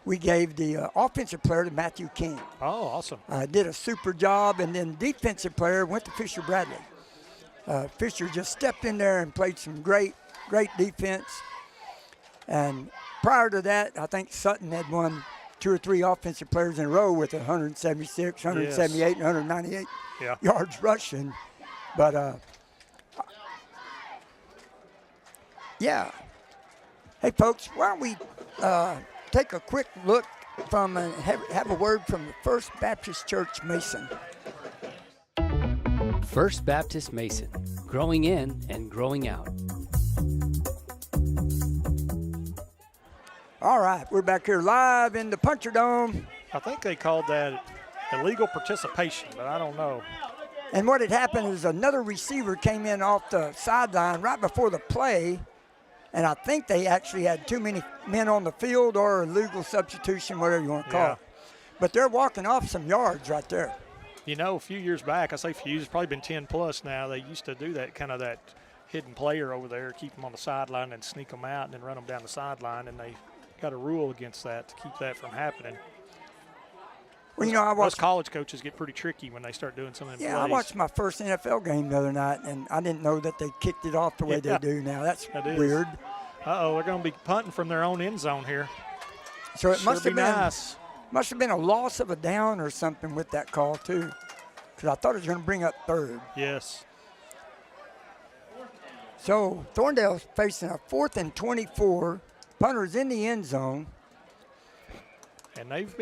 we gave the offensive player to Matthew King. Oh, awesome. Did a super job, and then defensive player went to Fisher Bradley. Fisher just stepped in there and played some great defense. And prior to that, I think Sutton had won 2 or 3 offensive players in a row with 176, 178, and 198 yards rushing. But, yeah. Hey, folks, why don't we take a quick look from and have a word from the First Baptist Church Mason. First Baptist Mason, growing in and growing out. All right, we're back here live in the Puncher Dome. I think they called that illegal participation, but I don't know. And what had happened is another receiver came in off the sideline right before the play, And I think they actually had too many men on the field or illegal substitution, whatever you want to call it. But they're walking off some yards right there. You know, a few years back, I say few, it's probably been 10 plus now, they used to do that kind of that hidden player over there, keep them on the sideline and sneak them out and then run them down the sideline, and they got a rule against that to keep that from happening. Well, you know, I watched college coaches get pretty tricky when they start doing some of them plays. I watched my first NFL game the other night, and I didn't know that they kicked it off the way they do now. That's weird. Uh-oh, they're going to be punting from their own end zone here. So it must have been nice. Must have been a loss of a down or something with that call too, because I thought it was going to bring up third. Yes. So Thorndale's facing a 4th and 24. Punter's in the end zone. And I've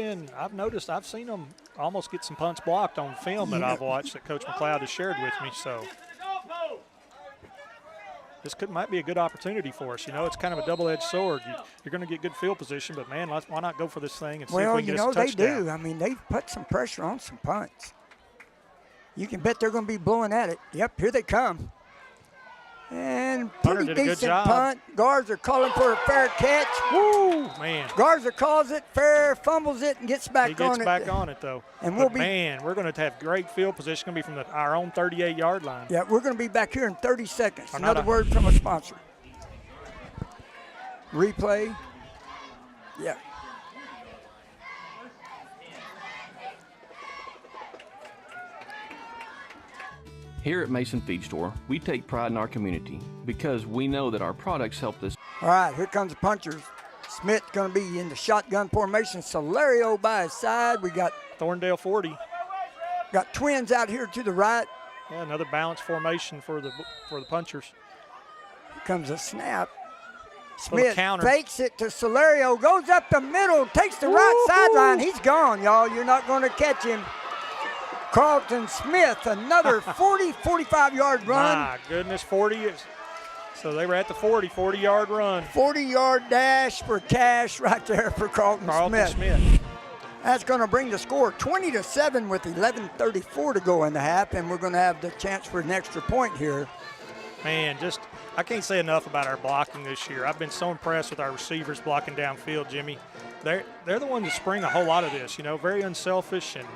seen them almost get some punts blocked on film that I've watched that Coach McLeod has shared with me. So this might be a good opportunity for us. You know, it's kind of a double-edged sword. You're going to get good field position, but, man, why not go for this thing and see if we can get us a touchdown? Well, you know, they do. I mean, they've put some pressure on some punts. You can bet they're going to be blowing at it. Yep, here they come. And pretty decent punt. Garza calling for a fair catch. Woo, man. Garza calls it fair, fumbles it, and gets back on it. He gets back on it, though. And we're going to have great field position. Going to be from our own 38-yard line. Yeah, we're going to be back here in 30 seconds. Another word from a sponsor. Replay. Yeah. Here at Mason Feed Store, we take pride in our community because we know that our products help this. All right, here comes the punchers. Smith going to be in the shotgun formation. Solario by his side. We got Thorndale 40. Got twins out here to the right. Yeah, another balanced formation for the punchers. Here comes a snap. Smith fakes it to Solario, goes up the middle, takes the right sideline. He's gone, y'all. You're not going to catch him. Carlton Smith, another 45-yard run. My goodness, 40. So they were at the 40-yard run. 40-yard dash for cash right there for Carlton Smith. That's going to bring the score 20-7 with 11:34 to go in the half, and we're going to have the chance for an extra point here. Man, I can't say enough about our blocking this year. I've been so impressed with our receivers blocking downfield, Jimmy. They're the ones that spring a whole lot of this, you know, very unselfish and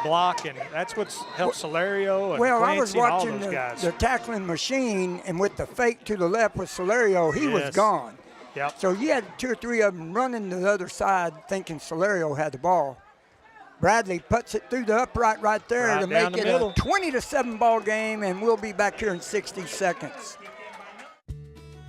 block, and that's what's helped Solario and Clancy and all those guys. The tackling machine, and with the fake to the left with Solario, he was gone. Yep. So you had 2 or 3 of them running to the other side thinking Solario had the ball. Bradley puts it through the upright right there to make it a 20-7 ball game, and we'll be back here in 60 seconds.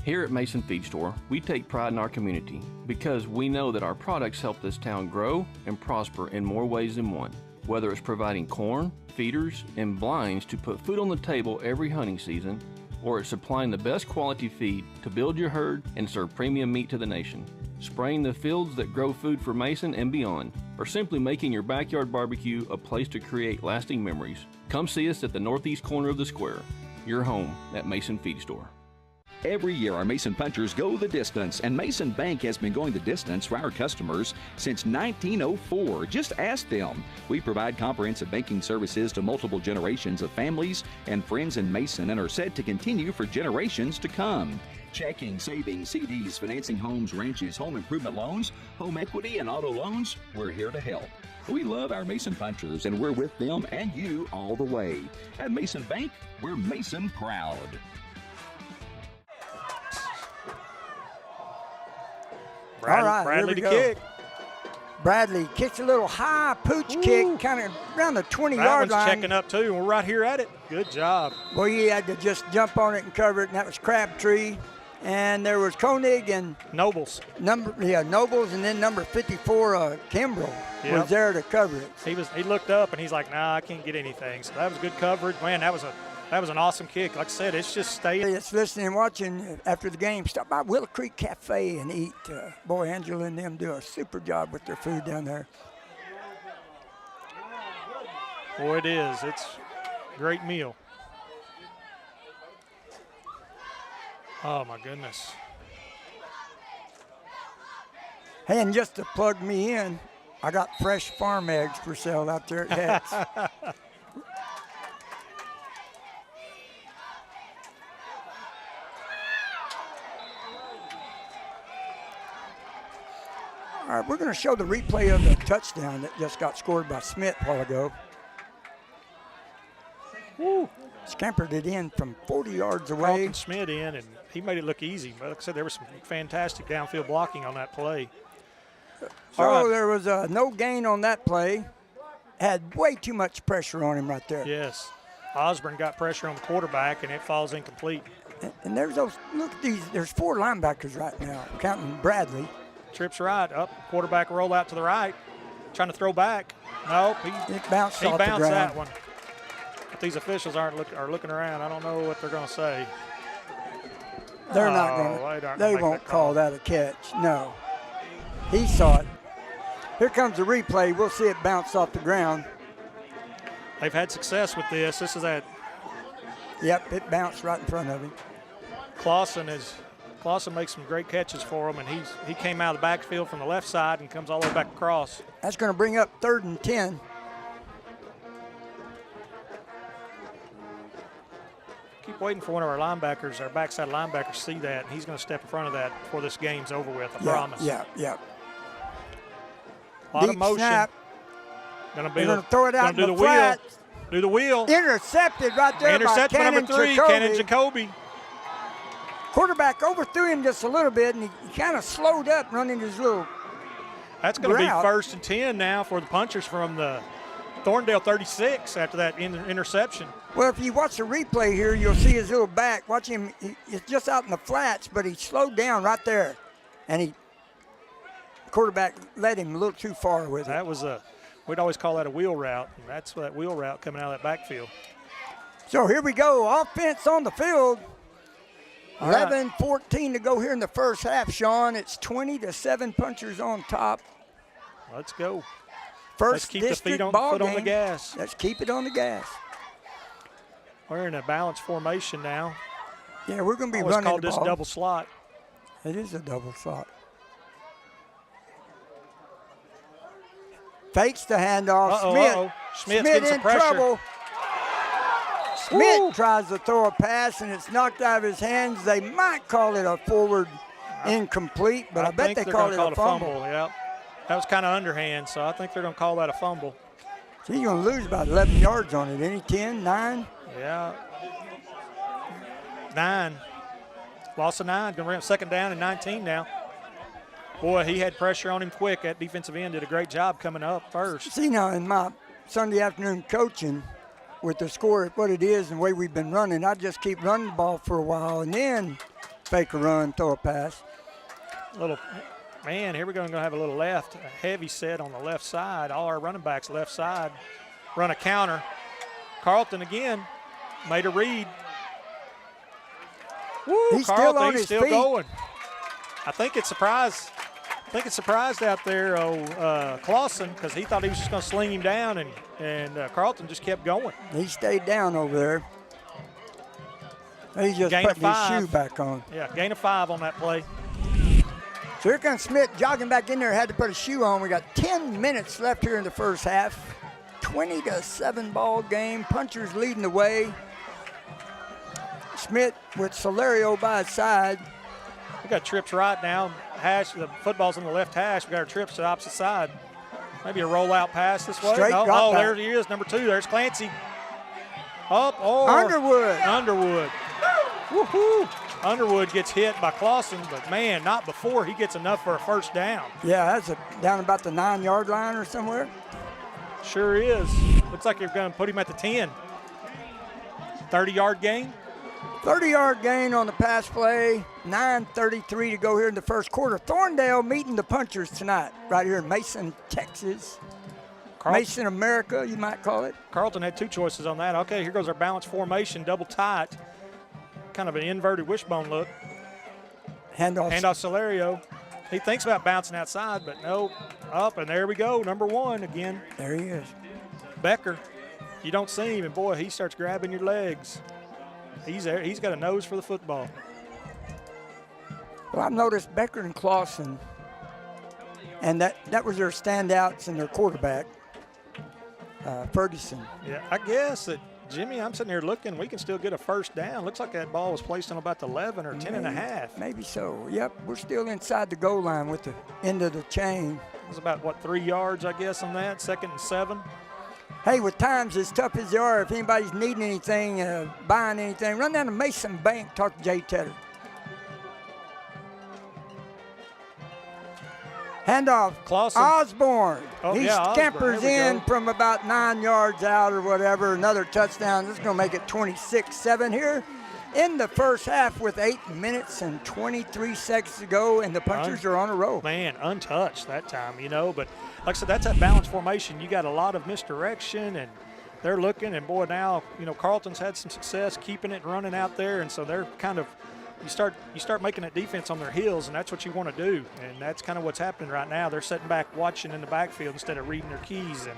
Here at Mason Feed Store, we take pride in our community because we know that our products help this town grow and prosper in more ways than one. Whether it's providing corn, feeders, and blinds to put food on the table every hunting season, or it's supplying the best quality feed to build your herd and serve premium meat to the nation, spraying the fields that grow food for Mason and beyond, or simply making your backyard barbecue a place to create lasting memories, come see us at the northeast corner of the square, your home at Mason Feed Store. Every year, our Mason Punchers go the distance, and Mason Bank has been going the distance for our customers since 1904. Just ask them. We provide comprehensive banking services to multiple generations of families and friends in Mason and are set to continue for generations to come. Checking, savings, CDs, financing homes, ranches, home improvement loans, home equity, and auto loans, we're here to help. We love our Mason Punchers, and we're with them and you all the way. At Mason Bank, we're Mason proud. Bradley to kick. Bradley kicks a little high pooch kick, kind of around the 20-yard line. Checking up, too, and we're right here at it. Good job. Well, he had to just jump on it and cover it, and that was Crabtree. And there was Koenig and Nobles. Nobles, and then number 54, Kimbrell, was there to cover it. He looked up, and he's like, nah, I can't get anything. So that was good coverage. Man, that was an awesome kick. Like I said, it's just staying. It's listening and watching after the game. Stop by Willow Creek Cafe and eat. Boy, Angela and them do a super job with their food down there. Boy, it is. It's a great meal. Oh, my goodness. Hey, and just to plug me in, I got fresh farm eggs for sale out there at Hecht's. All right, we're going to show the replay of the touchdown that just got scored by Smith a while ago. Woo. Scampered it in from 40 yards away. Carlton Smith in, and he made it look easy. But like I said, there was some fantastic downfield blocking on that play. So there was no gain on that play. Had way too much pressure on him right there. Yes. Osborne got pressure on the quarterback, and it falls incomplete. And there's those, look at these, there's 4 linebackers right now, counting Bradley. Trips right, up, quarterback roll out to the right, trying to throw back. Nope, he bounced off the ground. that one. But these officials are looking around. I don't know what they're going to say. They're not going to. They won't call that a catch. No. He saw it. Here comes the replay. We'll see it bounce off the ground. They've had success with this. This is that. Yep, it bounced right in front of him. Clausen makes some great catches for him, and he came out of the backfield from the left side and comes all the way back across. That's going to bring up 3rd and 10. Keep waiting for one of our linebackers, our backside linebackers, to see that, and he's going to step in front of that before this game's over with, I promise. Yeah. A lot of motion. Snap. Going to throw it out in the flat. Do the wheel. Intercepted right there by number 3, Cannon Jacoby. Quarterback overthrew him just a little bit, and he kind of slowed up running his little That's going to be 1st and 10 now for the punchers from the Thorndale 36 after that interception. Well, if you watch the replay here, you'll see his little back. Watch him. He's just out in the flats, but he slowed down right there. And quarterback led him a little too far with it. That was we'd always call that a wheel route. And that's that wheel route coming out of that backfield. So here we go. Offense on the field. 11-14 to go here in the first half, Sean. It's 20-7 punchers on top. Let's go. Let's keep the foot on the gas. Let's keep it on the gas. We're in a balanced formation now. Yeah, we're going to be running the ball. This double slot. It is a double slot. Fakes the handoff. Smith getting in some pressure. Trouble. Smith tries to throw a pass, and it's knocked out of his hands. They might call it a forward incomplete, but I bet they call it a fumble. Yeah, that was kind of underhand, so I think they're going to call that a fumble. So you're going to lose about 11 yards on it. Any 10, 9? Yeah. 9. Loss of 9. Going to bring up 2nd down and 19 now. Boy, he had pressure on him quick. That defensive end did a great job coming up first. See, now in my Sunday afternoon coaching, with the score what it is and the way we've been running, I just keep running the ball for a while and then fake a run, throw a pass. Man, here we're going to have a little left, a heavy set on the left side. All our running backs left side run a counter. Carlton again made a read. Woo, he's Carlton, still on his feet. Going. I think it's surprised out there, Clausen, because he thought he was just going to sling him down, and Carlton just kept going. He stayed down over there. He's just putting his shoe back on. Yeah, gain of 5 on that play. So here comes Smith jogging back in there, had to put a shoe on. We got 10 minutes left here in the first half. 20-7 ball game. Punchers leading the way. Smith with Solario by his side. We got trips right now. The football's on the left hash. We got our trips to the opposite side. Maybe a rollout pass this way. Straight drop back. There he is, number 2. There's Clancy. Underwood. Woohoo! Underwood gets hit by Clausen, but man, not before he gets enough for a first down. Yeah, that's down about the 9-yard line or somewhere. Sure is. Looks like you're going to put him at the 10. 30-yard gain. 30-yard gain on the pass play. 9:33 to go here in the first quarter. Thorndale meeting the punchers tonight right here in Mason, Texas. Mason, America, you might call it. Carlton had 2 choices on that. Okay, here goes our balanced formation, double tight. Kind of an inverted wishbone look. Handoff Solario. He thinks about bouncing outside, but no. Up, and there we go. Number 1 again. There he is. Becker. You don't see him, and boy, he starts grabbing your legs. He's there. He's got a nose for the football. Well, I've noticed Becker and Clausen, and that was their standouts and their quarterback, Ferguson. Yeah, I guess that Jimmy, I'm sitting here looking. We can still get a first down. Looks like that ball was placed on about the 11 or 10 and a half. Maybe so. Yep, we're still inside the goal line with the end of the chain. It was about, 3 yards, I guess, on that, 2nd and 7. Hey, with times as tough as they are, if anybody's needing anything, buying anything, run down to Mason Bank, talk to Jay Tedder. Handoff, Clausen. Osborne. Oh, He yeah, scampers Osborne. There we in go. from about 9 yards out or whatever. Another touchdown. This is going to make it 26-7 here in the first half with 8 minutes and 23 seconds to go, and the Punchers are on a roll. Man, untouched that time, but like I said, that's that balanced formation. You got a lot of misdirection, and they're looking, and boy, now, Carlton's had some success keeping it and running out there, and so they're kind of, you start making that defense on their heels, and that's what you want to do, and that's kind of what's happening right now. They're sitting back watching in the backfield instead of reading their keys, and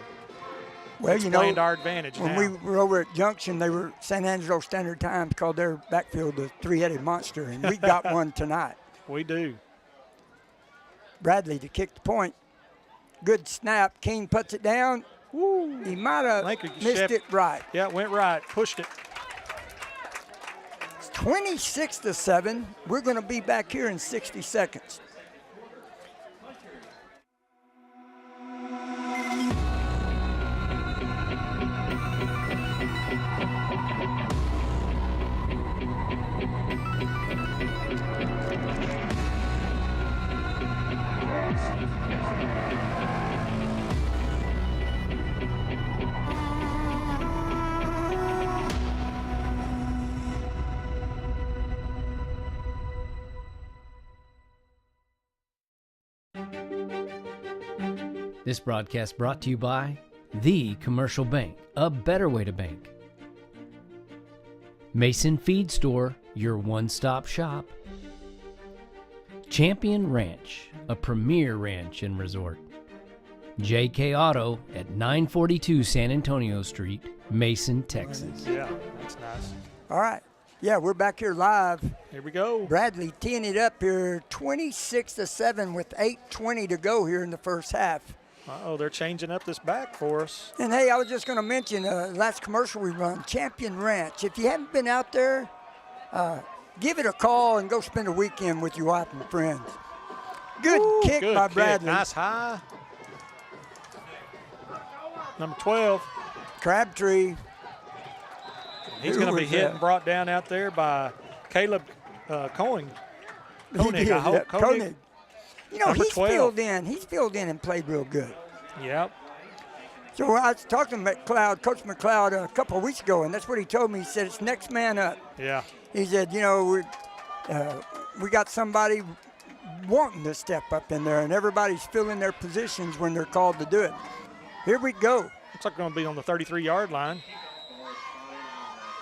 it's playing to our advantage when now. we were over at Junction, they were San Angelo Standard Times called their backfield the three-headed monster, and we got one tonight. We do. Bradley to kick the point. Good snap. King puts it down. Woo. He might have missed it right. Yeah, it went right. Pushed it. 26-7. We're going to be back here in 60 seconds. This broadcast brought to you by The Commercial Bank, a better way to bank. Mason Feed Store, your one-stop shop. Champion Ranch, a premier ranch and resort. JK Auto at 942 San Antonio Street, Mason, Texas. Yeah, that's nice. All right. Yeah, we're back here live. Here we go. Bradley teeing it up here, 26-7 with 8:20 to go here in the first half. Uh-oh, they're changing up this back for us. And, hey, I was just going to mention last commercial we run, Champion Ranch. If you haven't been out there, give it a call and go spend a weekend with your wife and friends. Good kick by Bradley. Nice high. Number 12. Crabtree. He's going to be hit and brought down out there by Caleb Koenig. Koenig. You know, Number he's 12. filled in. He's filled in and played real good. Yep. So I was talking to Coach McLeod a couple of weeks ago, and that's what he told me. He said, it's next man up. Yeah. He said, we got somebody wanting to step up in there, and everybody's filling their positions when they're called to do it. Here we go. Looks like going to be on the 33-yard line.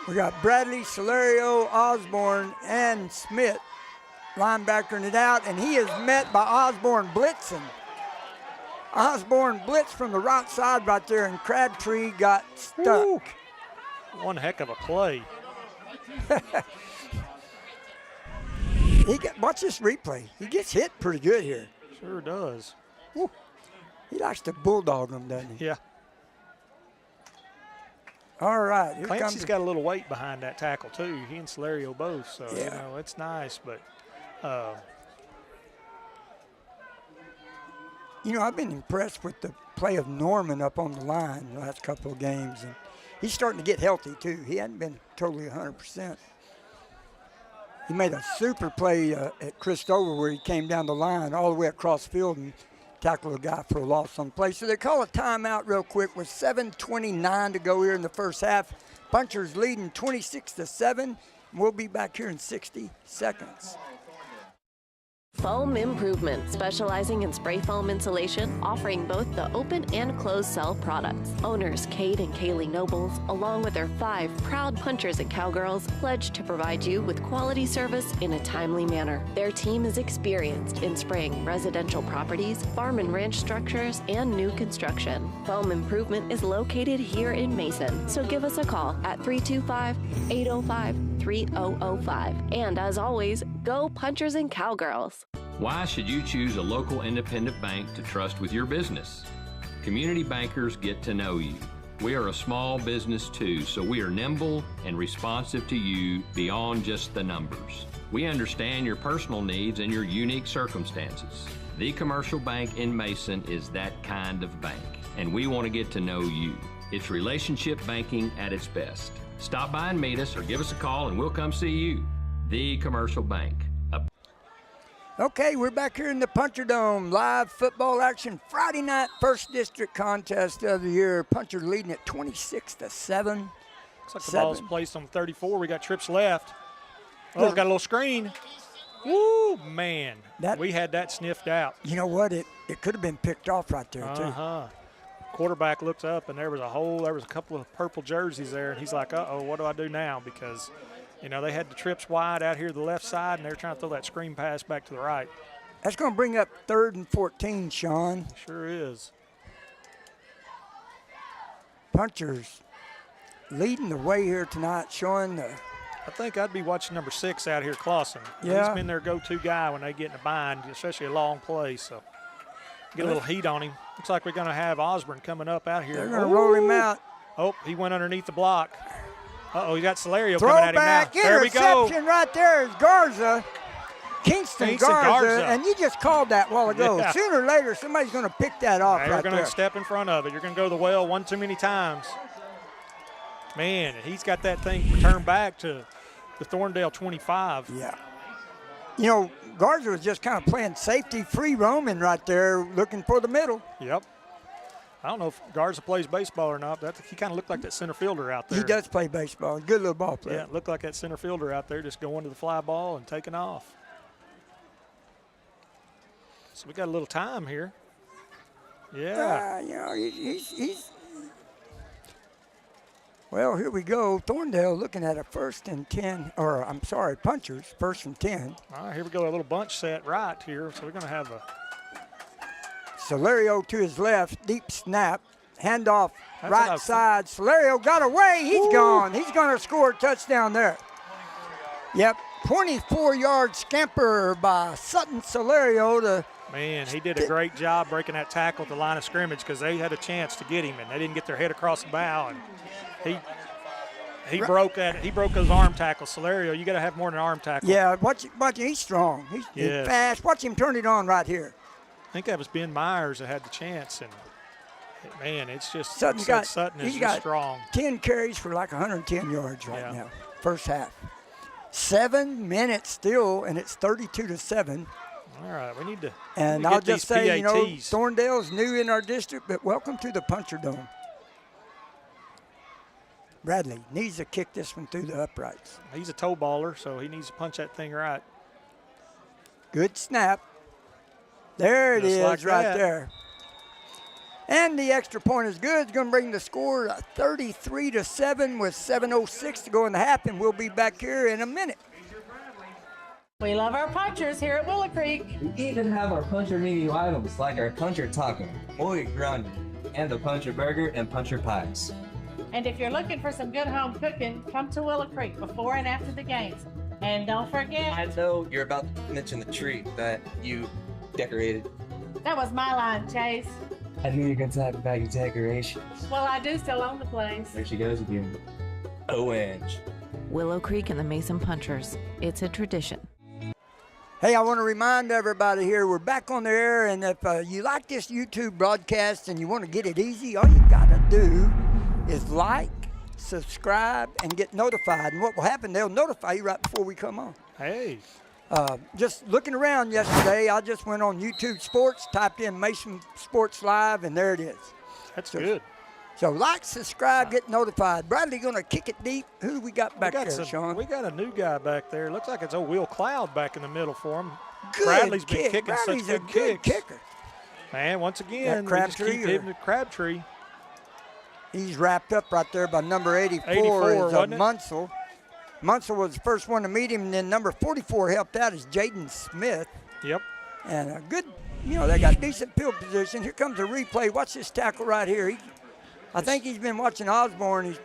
We got Bradley, Solario, Osborne, and Smith linebackering it out, and he is met by Osborne blitzing. Osborne blitz from the right side right there, and Crabtree got stuck. Woo. One heck of a play. Watch this replay. He gets hit pretty good here. Sure does. Woo. He likes to bulldog him, doesn't he? Yeah. All right. Here Clancy's got a little weight behind that tackle, too. He and Solario both, so, yeah. It's nice, but I've been impressed with the play of Norman up on the line the last couple of games, and he's starting to get healthy too. He hadn't been totally 100%. He made a super play at Christover where he came down the line all the way across the field and tackled a guy for a loss on play. So they call a timeout real quick with 7:29 to go here in the first half. Punchers leading 26-7. We'll be back here in 60 seconds. Foam Improvement, specializing in spray foam insulation, offering both the open and closed cell products. Owners Kate and Kaylee Nobles, along with their 5 proud punchers and cowgirls, pledge to provide you with quality service in a timely manner. Their team is experienced in spraying residential properties, farm and ranch structures, and new construction. Foam Improvement is located here in Mason, so give us a call at 325-805-3005. And as always, go punchers and cowgirls. Why should you choose a local independent bank to trust with your business? Community bankers get to know you. We are a small business too, so we are nimble and responsive to you beyond just the numbers. We understand your personal needs and your unique circumstances. The Commercial Bank in Mason is that kind of bank, and we want to get to know you. It's relationship banking at its best. Stop by and meet us or give us a call and we'll come see you. The Commercial Bank. Okay, we're back here in the Puncher Dome. Live football action. Friday night, first district contest of the year. Puncher leading at 26-7. Looks like the ball's placed on 34. We got trips left. Oh, got a little screen. Woo, man. We had that sniffed out. You know what? It could have been picked off right there, too. Quarterback looks up, and there was a couple of purple jerseys there, and he's like, uh-oh, what do I do now? Because, you know, they had the trips wide out here to the left side, and they're trying to throw that screen pass back to the right. That's going to bring up 3rd and 14, Sean. Sure is. Punchers leading the way here tonight, showing the... I think I'd be watching number 6 out here, Clausen. Yeah. He's been their go-to guy when they get in a bind, especially a long play, so get a little heat on him. Looks like we're going to have Osborne coming up out here. They're going to roll him out. Oh, he went underneath the block. Uh-oh, he got Solario coming at him now. There we go. Interception right there is Garza. Kingston Garza. And you just called that a while ago. Yeah. Sooner or later, somebody's going to pick that off They're right going there. to step in front of it. You're going to go to the well one too many times. Man, he's got that thing returned back to the Thorndale 25. Yeah. You know, Garza was just kind of playing safety, free roaming right there, looking for the middle. Yep. I don't know if Garza plays baseball or not, but he kind of looked like that center fielder out there. He does play baseball. Good little ball player. Yeah, looked like that center fielder out there just going to the fly ball and taking off. So we got a little time here. Yeah. You know, he's well, here we go. Thorndale looking at a 1st and 10, or I'm sorry, Punchers, 1st and 10. All right, here we go. A little bunch set right here. So we're going to have a Solario to his left, deep snap, handoff right side. Solario got away. He's gone. He's going to score a touchdown there. Yep, 24-yard scamper by Sutton Solario to. Man, he did a great job breaking that tackle at the line of scrimmage because they had a chance to get him, and they didn't get their head across the bow. And he broke that. He broke his arm tackle. Solario, you got to have more than an arm tackle. Yeah, watch he's strong. He's fast. Watch him turn it on right here. I think that was Ben Myers that had the chance, and man, it's just Sutton is he's got strong. 10 carries for like 110 yards right now. First half. 7 minutes still, and it's 32-7. All right, we need to. And I'll just say, you know, Thorndale's new in our district, but welcome to the Puncher Dome. Bradley needs to kick this one through the uprights. He's a toe baller, so he needs to punch that thing right. Good snap. There it Just is like right that. there. And the extra point is good. It's going to bring the score 33-7 with 7:06 to go in the half, and we'll be back here in a minute. We love our punchers here at Willow Creek. We even have our puncher menu items like our puncher taco, boy grande, and the puncher burger and puncher pies. And if you're looking for some good home cooking, come to Willow Creek before and after the games. And don't forget. I know you're about to mention the tree that you decorated. That was my line, Chase. I knew you were going to talk about your decorations. Well, I do still own the place. There she goes again. ONG. Willow Creek and the Mason Punchers. It's a tradition. Hey, I want to remind everybody here, we're back on the air, and if you like this YouTube broadcast and you want to get it easy, all you got to do is like, subscribe, and get notified. And what will happen, they'll notify you right before we come on. Hey. Just looking around yesterday, I just went on YouTube Sports, typed in Mason Sports Live, and there it is. That's good. So like, subscribe, get notified. Bradley going to kick it deep. Who do we got back there, Sean? We got a new guy back there. Looks like it's old Will Cloud back in the middle for him. Good Bradley's been kick. kicking Bradley's such a good good kicks. kicker. Man, once again, That we just Crabtree, keep hitting the Crabtree. He's wrapped up right there by number 84 is wasn't it? Munsell. Munsell was the first one to meet him, and then number 44 helped out is Jaden Smith. Yep. And a good, you know, they got decent field position. Here comes a replay. Watch this tackle right here. I think he's been watching Osborne. He's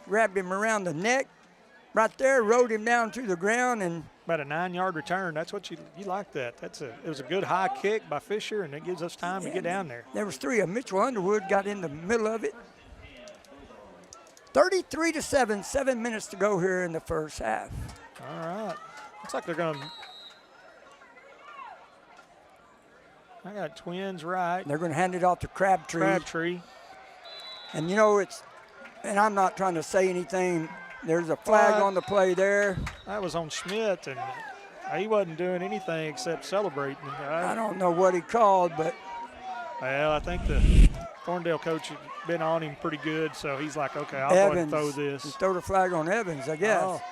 grabbed him around the neck right there, rode him down to the ground, and about a 9-yard return. That's what you like that. It was a good high kick by Fisher, and it gives us time to get down there. There was three. Mitchell Underwood got in the middle of it. 33-7, 7 minutes to go here in the first half. All right. Looks like they're going to. I got Twins right. They're going to hand it off to Crabtree. And you know, and I'm not trying to say anything. There's a flag on the play there. That was on Schmidt, and he wasn't doing anything except celebrating. I don't know what he called, but. Well, I think the Thorndale coach had been on him pretty good, so he's like, okay, I'll go ahead and throw this. Just throw the flag on Evans, I guess. Oh.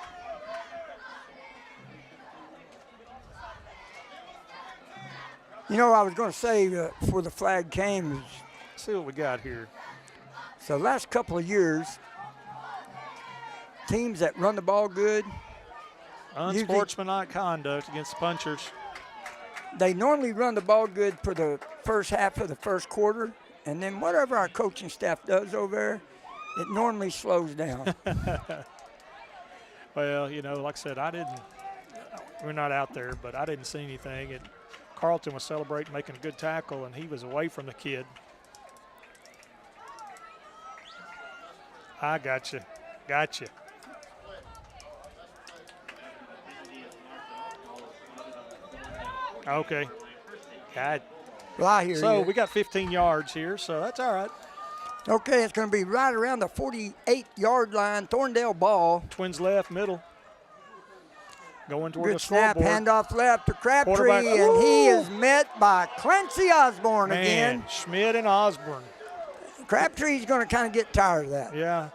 You know, I was going to say before the flag came. Let's see what we got here. So last couple of years, teams that run the ball good. Unsportsmanlike conduct against the punchers. They normally run the ball good for the first half of the first quarter, and then whatever our coaching staff does over there, it normally slows down. Well, you know, like I said, we're not out there, but I didn't see anything. Carlton was celebrating, making a good tackle, and he was away from the kid. I got you. Okay. God. Well, I hear you. So we got 15 yards here, so that's all right. Okay, it's going to be right around the 48-yard line. Thorndale ball. Twins left, middle. Going toward Good the snap, scoreboard. handoff left to Crabtree, and he is met by Clancy Osborne again. Schmidt and Osborne. Crabtree's going to kind of get tired of that. Yeah.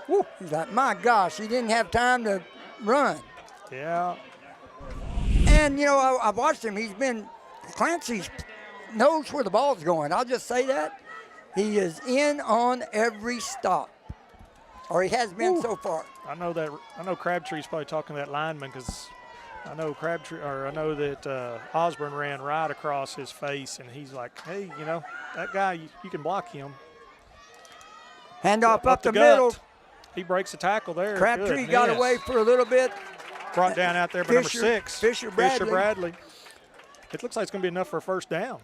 Woo. He's like, my gosh, he didn't have time to run. Yeah. And, you know, I've watched him. Clancy knows where the ball's going. I'll just say that. He is in on every stop, or he has been so far. I know Crabtree's probably talking to that lineman because I know that Osborne ran right across his face, and he's like, hey, you know, that guy, you can block him. Handoff up the middle. He breaks the tackle there. Crabtree got away for a little bit. Brought down out there by number 6. Fisher Bradley. It looks like it's going to be enough for a first down.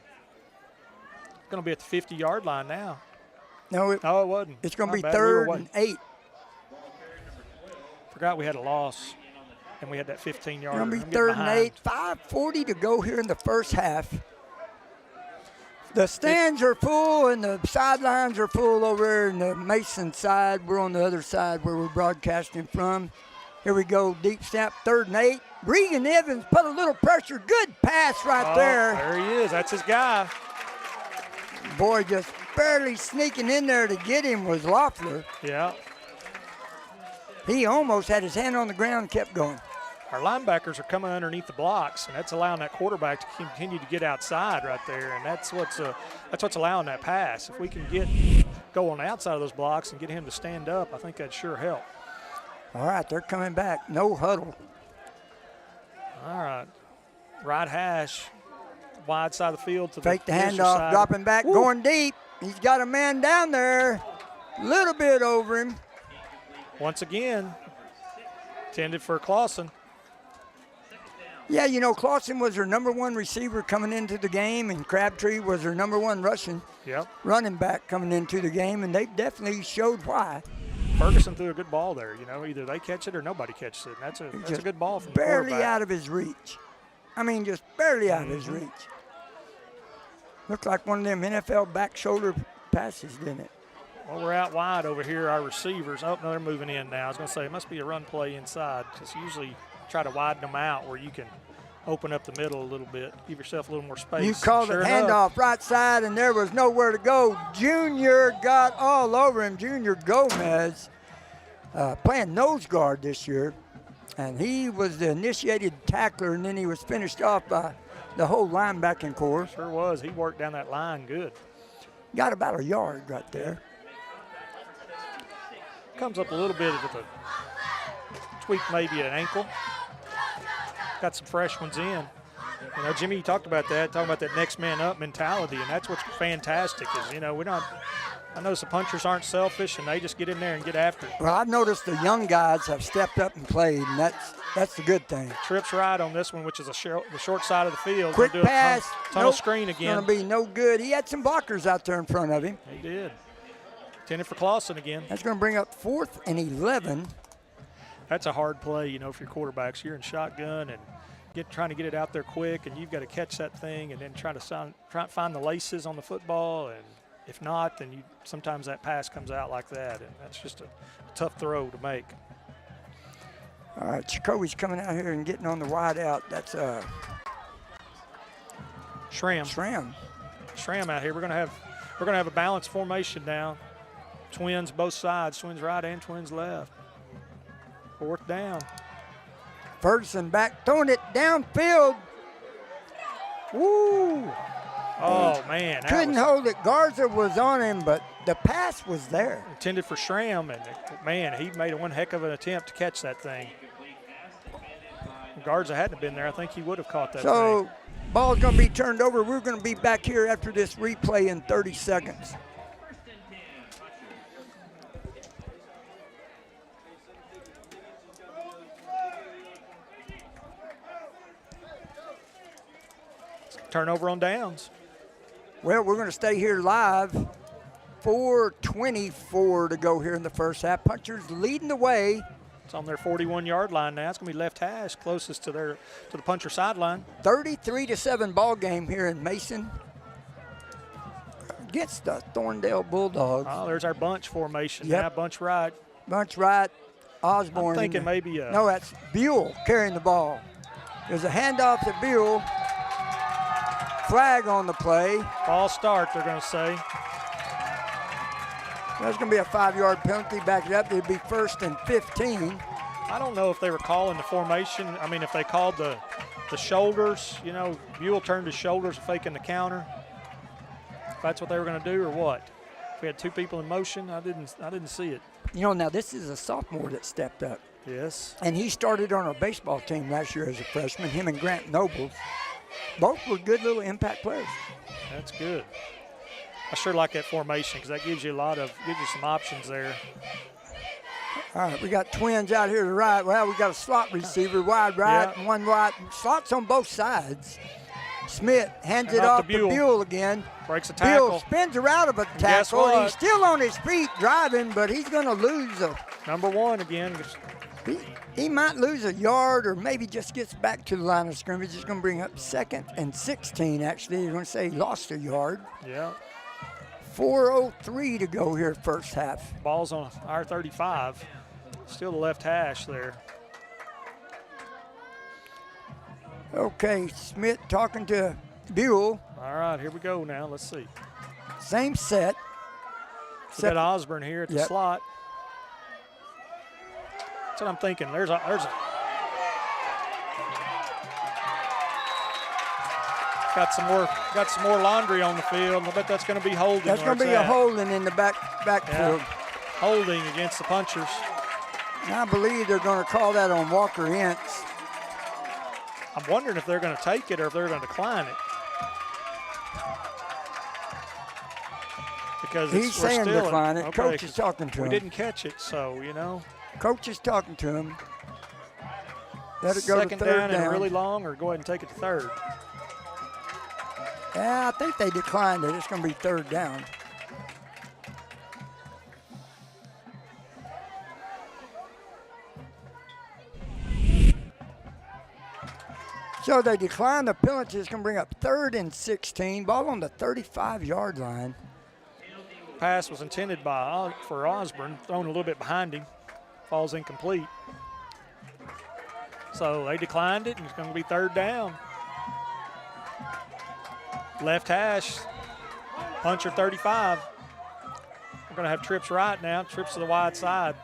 It's going to be at the 50-yard line now. No, it wasn't. It's going to be 3rd and 8. Forgot we had a loss, and we had that 15-yard. It's going to be 3rd and 8. 5:40 to go here in the first half. The stands are full and the sidelines are full over in the Mason side. We're on the other side where we're broadcasting from. Here we go, deep snap, 3rd and 8. Regan Evans put a little pressure. Good pass right there. There he is. That's his guy. Boy, just barely sneaking in there to get him was Loeffler. Yeah. He almost had his hand on the ground, kept going. Our linebackers are coming underneath the blocks, and that's allowing that quarterback to continue to get outside right there, and that's what's allowing that pass. If we can go on the outside of those blocks and get him to stand up, I think that'd sure help. All right, they're coming back. No huddle. All right. Right hash, wide side of the field to Fake the Fisher handoff, side. dropping back, going deep. He's got a man down there, a little bit over him. Once again, intended for Clausen. Yeah, you know, Clausen was their number 1 receiver coming into the game, and Crabtree was their number 1 running back coming into the game, and they definitely showed why. Ferguson threw a good ball there. You know, either they catch it or nobody catches it. And that's a good ball from the barely quarterback. out of his reach. I mean, just barely out of his reach. Looked like one of them NFL back shoulder passes, didn't it? Well, we're out wide over here, our receivers. Oh, no, they're moving in now. I was going to say, it must be a run play inside. Just usually try to widen them out where you can open up the middle a little bit, give yourself a little more space. You called sure it enough, handoff right side, and there was nowhere to go. Junior got all over him. Junior Gomez playing nose guard this year, and he was the initiated tackler, and then he was finished off by the whole linebacking core. Sure was. He worked down that line good. Got about a yard right there. Comes up a little bit with a tweak, maybe an ankle. Got some fresh ones in. You know, Jimmy, you talked about that, talking about that next man up mentality, and that's what's fantastic is, you know, I notice the punchers aren't selfish, and they just get in there and get after it. Well, I've noticed the young guys have stepped up and played, and that's the good thing. Trips right on this one, which is the short side of the field. Quick do pass. Tunnel screen again. Going to be no good. He had some blockers out there in front of him. He did. Intended for Clausen again. That's going to bring up 4th and 11. That's a hard play, you know, for your quarterbacks. You're in shotgun and trying to get it out there quick, and you've got to catch that thing and then try to find the laces on the football. And if not, then sometimes that pass comes out like that, and that's just a tough throw to make. All right, Jacoby's coming out here and getting on the wide out. That's Schramm. Schramm out here. We're gonna have a balanced formation now. Twins both sides, twins right and twins left. 4th down. Ferguson back, throwing it downfield. Woo! Oh, man. Couldn't hold it. Garza was on him, but the pass was there. Intended for Schramm, and, man, he made one heck of an attempt to catch that thing. If Garza hadn't been there, I think he would have caught that thing. So, ball's going to be turned over. We're going to be back here after this replay in 30 seconds. Turnover on downs. Well, we're going to stay here live. 4:24 to go here in the first half. Punchers leading the way. It's on their 41-yard line now. It's going to be left hash, closest to the puncher sideline. 33-7 ball game here in Mason against the Thorndale Bulldogs. Oh, there's our bunch formation. Yep. Now, bunch right. Bunch right. Osborne. I'm thinking maybe no, that's Buell carrying the ball. There's a handoff to Buell. Flag on the play. Ball start, they're going to say. That's going to be a 5-yard penalty. Back it up. It'd be 1st and 15. I don't know if they were calling the formation. I mean, if they called the shoulders, you know, Buell turned his shoulders faking the counter. If that's what they were going to do or what. If we had 2 people in motion, I didn't see it. You know, now this is a sophomore that stepped up. Yes. And he started on our baseball team last year as a freshman, him and Grant Nobles. Both were good little impact players. That's good. I sure like that formation because that gives you some options there. All right, we got twins out here to the right. Well, we got a slot receiver, wide right and one wide. Slots on both sides. Smith hands it off to Buell again. Breaks a tackle. Buell spins around of a tackle. He's still on his feet driving, but he's going to lose a number 1 again. He might lose a yard or maybe just gets back to the line of scrimmage. It's going to bring up 2nd and 16, actually. You're going to say he lost a yard. Yeah. 4:03 to go here first half. Ball's on our 35. Still the left hash there. Okay, Smith talking to Buell. All right, here we go now. Let's see. Same set. We got Osborne here at the slot. That's what I'm thinking. There's a got some more laundry on the field. I bet that's going to be holding. That's going to be a holding in the backfield. Holding against the punchers. And I believe they're going to call that on Walker Ince. I'm wondering if they're going to take it or if they're going to decline it. Because he's saying decline it. Coach is talking to him. We didn't catch it, so, you know. Coach is talking to him. Let it go Second to third down and really long, or go ahead and take it to third. Yeah, I think they declined it. It's going to be 3rd down. So they declined the penalty. It's going to bring up 3rd and 16. Ball on the 35-yard line. Pass was intended for Osborne, thrown a little bit behind him. Falls incomplete. So they declined it, and it's going to be 3rd down. Left hash, puncher 35. We're going to have trips right now, trips to the wide side.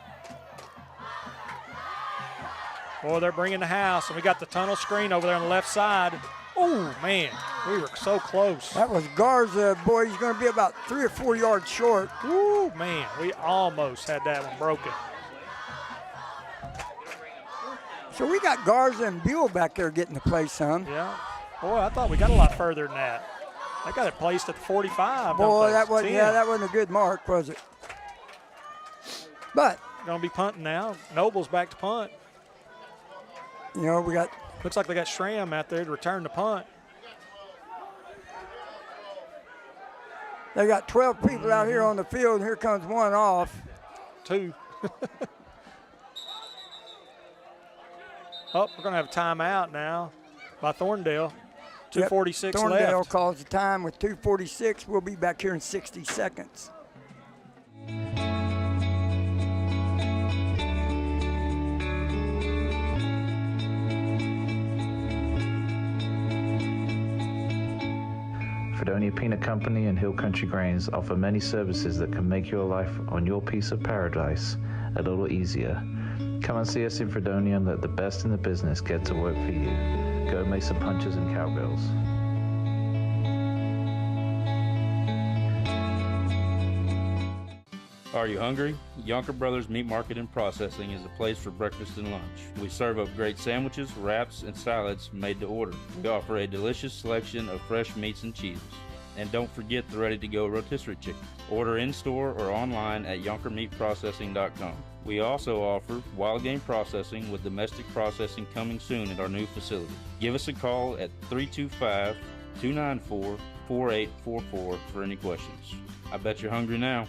Boy, they're bringing the house, and we got the tunnel screen over there on the left side. Oh, man, we were so close. That was Garza. Boy, he's going to be about 3 or 4 yards short. Ooh, man, we almost had that one broken. So we got Garza and Buell back there getting to play some. Yeah. Boy, I thought we got a lot further than that. They got it placed at 45. Boy, that wasn't a good mark, was it? But going to be punting now. Noble's back to punt. You know, we got. Looks like they got Schramm out there to return the punt. They got 12 people out here on the field, and here comes one off. 2. Oh, we're going to have a timeout now by Thorndale. 2:46 left. Thorndale calls the time with 2:46. We'll be back here in 60 seconds. Fredonia Peanut Company and Hill Country Grains offer many services that can make your life on your piece of paradise a little easier. Come and see us in Fredonia and let the best in the business get to work for you. Go Mason Punchers and Cowgirls. Are you hungry? Yonker Brothers Meat Market and Processing is a place for breakfast and lunch. We serve up great sandwiches, wraps, and salads made to order. We offer a delicious selection of fresh meats and cheeses. And don't forget the ready-to-go rotisserie chicken. Order in-store or online at yonkermeatprocessing.com. We also offer wild game processing with domestic processing coming soon at our new facility. Give us a call at 325-294-4844 for any questions. I bet you're hungry now.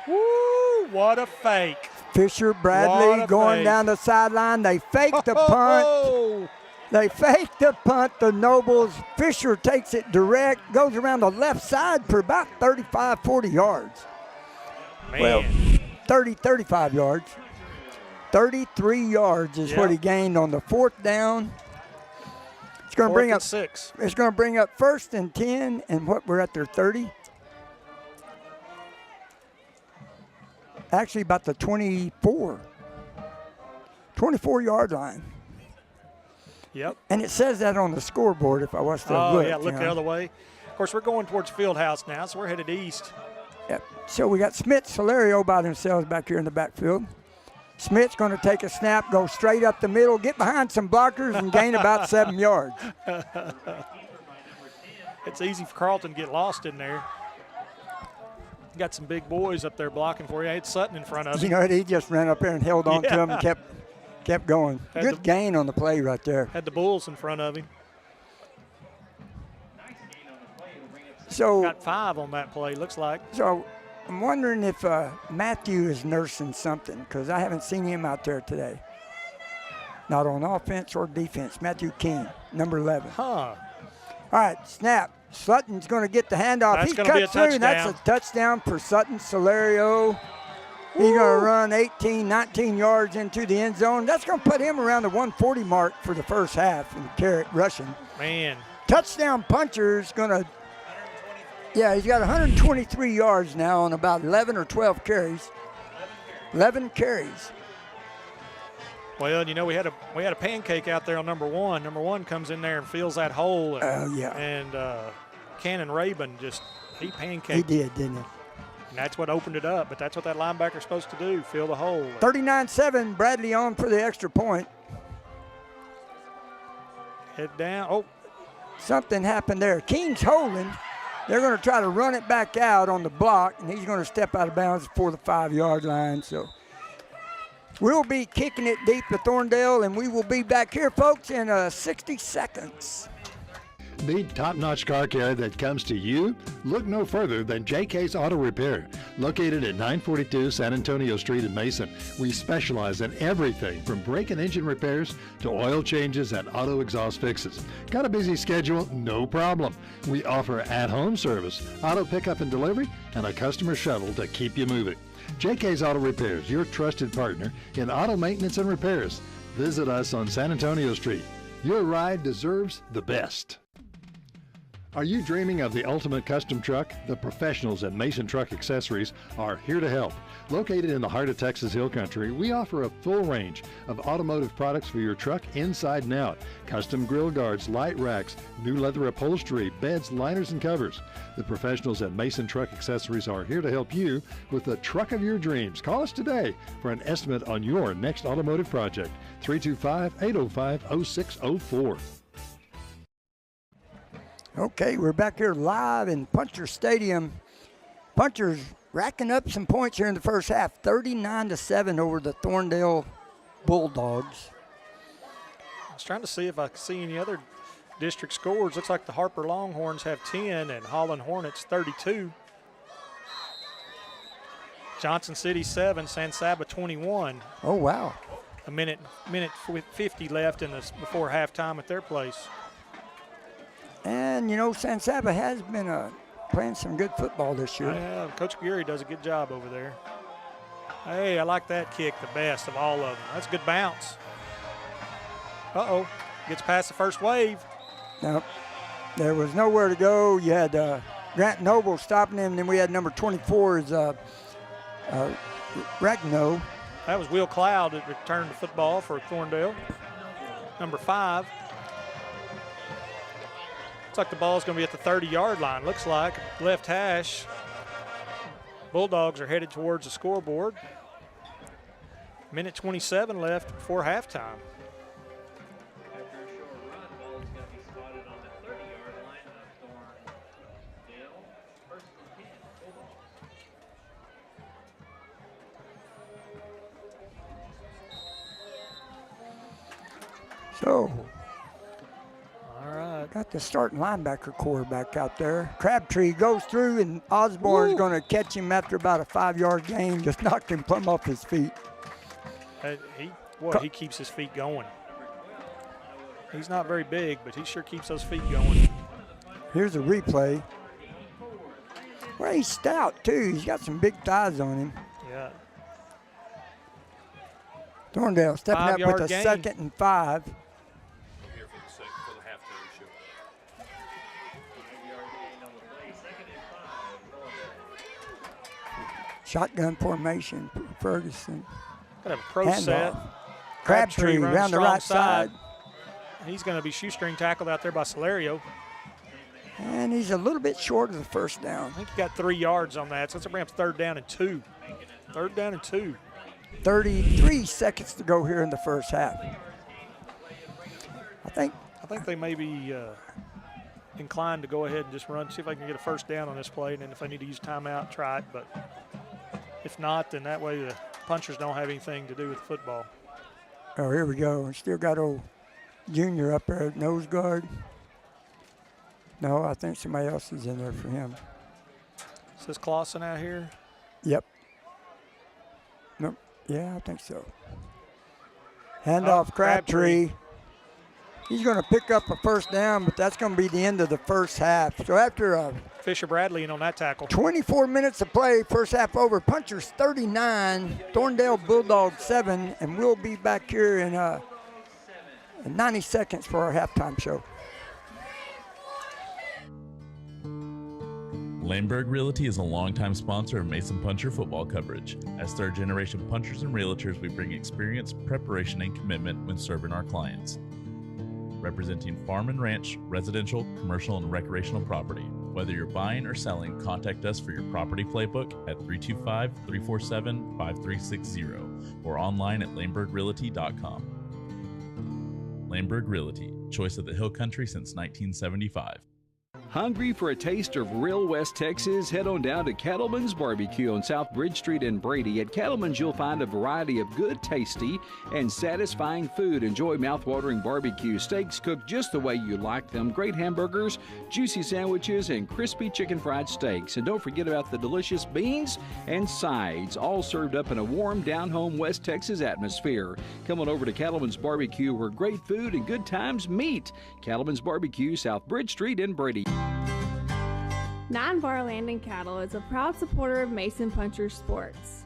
Woo, what a fake. Fisher Bradley going down the sideline. They fake the punt. They fake the punt. The Nobles. Fisher takes it direct, goes around the left side for about 35, 40 yards. Man. Well, 30, 35 yards. 33 yards is what he gained on the 4th down. It's going to bring up 6. It's going to bring up 1st and 10, and what, we're at their 30. Actually, about the 24-yard line. Yep. And it says that on the scoreboard if I was to look. Oh, yeah, look the other way. Of course, we're going towards Fieldhouse now, so we're headed east. Yep. So we got Smith, Solario by themselves back here in the backfield. Smith's going to take a snap, go straight up the middle, get behind some blockers, and gain about 7 yards. It's easy for Carlton to get lost in there. Got some big boys up there blocking for you. I had Sutton in front of him. You know, he just ran up there and held on to him and kept going. Good gain on the play right there. Had the Bulls in front of him. So got 5 on that play, looks like. So I'm wondering if Matthew is nursing something, because I haven't seen him out there today. Not on offense or defense. Matthew King, number 11. Huh. All right, snap. Sutton's going to get the handoff. That's He going to be a cuts through, and touchdown. that's a touchdown for Sutton. Solario, he's going to run 18, 19 yards into the end zone. That's going to put him around the 140 mark for the first half in rushing. Man. Touchdown puncher's going to, he's got 123 yards now on about 11 or 12 carries. 11 carries. Well, you know, we had a pancake out there on number 1. Number 1 comes in there and fills that hole. And Cannon Rabin he pancaked. He did, didn't he? And that's what opened it up. But that's what that linebacker's supposed to do, fill the hole. 39-7, Bradley on for the extra point. Head down. Oh. Something happened there. King's holding. They're going to try to run it back out on the block, and he's going to step out of bounds before the 5-yard line. So we'll be kicking it deep to Thorndale, and we will be back here, folks, in 60 seconds. Need top-notch car care that comes to you? Look no further than JK's Auto Repair. Located at 942 San Antonio Street in Mason, we specialize in everything from brake and engine repairs to oil changes and auto exhaust fixes. Got a busy schedule? No problem. We offer at-home service, auto pickup and delivery, and a customer shuttle to keep you moving. JK's Auto Repairs, your trusted partner in auto maintenance and repairs. Visit us on San Antonio Street. Your ride deserves the best. Are you dreaming of the ultimate custom truck? The professionals at Mason Truck Accessories are here to help. Located in the heart of Texas Hill Country, we offer a full range of automotive products for your truck inside and out. Custom grill guards, light racks, new leather upholstery, beds, liners, and covers. The professionals at Mason Truck Accessories are here to help you with the truck of your dreams. Call us today for an estimate on your next automotive project. 325-805-0604. Okay, we're back here live in Puncher Stadium. Puncher's racking up some points here in the first half, 39-7 over the Thorndale Bulldogs. I was trying to see if I could see any other district scores. Looks like the Harper Longhorns have 10 and Holland Hornets 32. Johnson City 7, San Saba 21. Oh, wow. A minute 50 left before halftime at their place. And, you know, San Saba has been playing some good football this year. Yeah, Coach Geary does a good job over there. Hey, I like that kick the best of all of them. That's a good bounce. Uh-oh, gets past the first wave. No, there was nowhere to go. You had Grant Noble stopping him, and then we had number 24 is Ragno. That was Will Cloud that returned the football for Thorndale. Number 5. Looks like the ball's going to be at the 30-yard line. Looks like left hash. Bulldogs are headed towards the scoreboard. Minute 27 left before halftime. So, all right, got the starting linebacker quarterback out there. Crabtree goes through, and Osborne's going to catch him after about a 5-yard gain. Just knocked him plumb off his feet. He keeps his feet going. He's not very big, but he sure keeps those feet going. Here's a replay. Well, he's stout, too. He's got some big thighs on him. Yeah. Thorndale stepping up with a gain. 2nd and 5. Shotgun formation, Ferguson. Gotta have a pro Handoff. set. Crabtree runs around the strong right side. He's going to be shoestring tackled out there by Solario. And he's a little bit short of the first down. I think he got 3 yards on that. So it's a 3rd down and 2. 3rd down and 2. 33 seconds to go here in the first half. I think they may be inclined to go ahead and just run, see if they can get a 1st down on this play, and then if they need to use timeout, try it. But if not, then that way the punchers don't have anything to do with the football. Oh, here we go. Still got old Junior up there at nose guard. No, I think somebody else is in there for him. Is this Clausen out here? Yep. Nope. Yeah, I think so. Handoff Crabtree. He's going to pick up a 1st down, but that's going to be the end of the first half. So after Fisher Bradley in on that tackle. 24 minutes of play, first half over. Punchers 39, Thorndale Bulldogs 7, and we'll be back here in 90 seconds for our halftime show. Laneburg Realty is a longtime sponsor of Mason Puncher football coverage. As third-generation punchers and realtors, we bring experience, preparation, and commitment when serving our clients. Representing farm and ranch, residential, commercial, and recreational property. Whether you're buying or selling, contact us for your property playbook at 325-347-5360 or online at laneburgrealty.com. Laneburg Realty, choice of the Hill Country since 1975. Hungry for a taste of real West Texas? Head on down to Cattleman's Barbecue on South Bridge Street in Brady. At Cattleman's, you'll find a variety of good, tasty, and satisfying food. Enjoy mouth-watering barbecue, steaks cooked just the way you like them, great hamburgers, juicy sandwiches, and crispy chicken fried steaks. And don't forget about the delicious beans and sides, all served up in a warm, down-home West Texas atmosphere. Come on over to Cattleman's Barbecue, where great food and good times meet. Cattleman's Barbecue, South Bridge Street in Brady. 9 Bar Land and Cattle is a proud supporter of Mason Puncher Sports.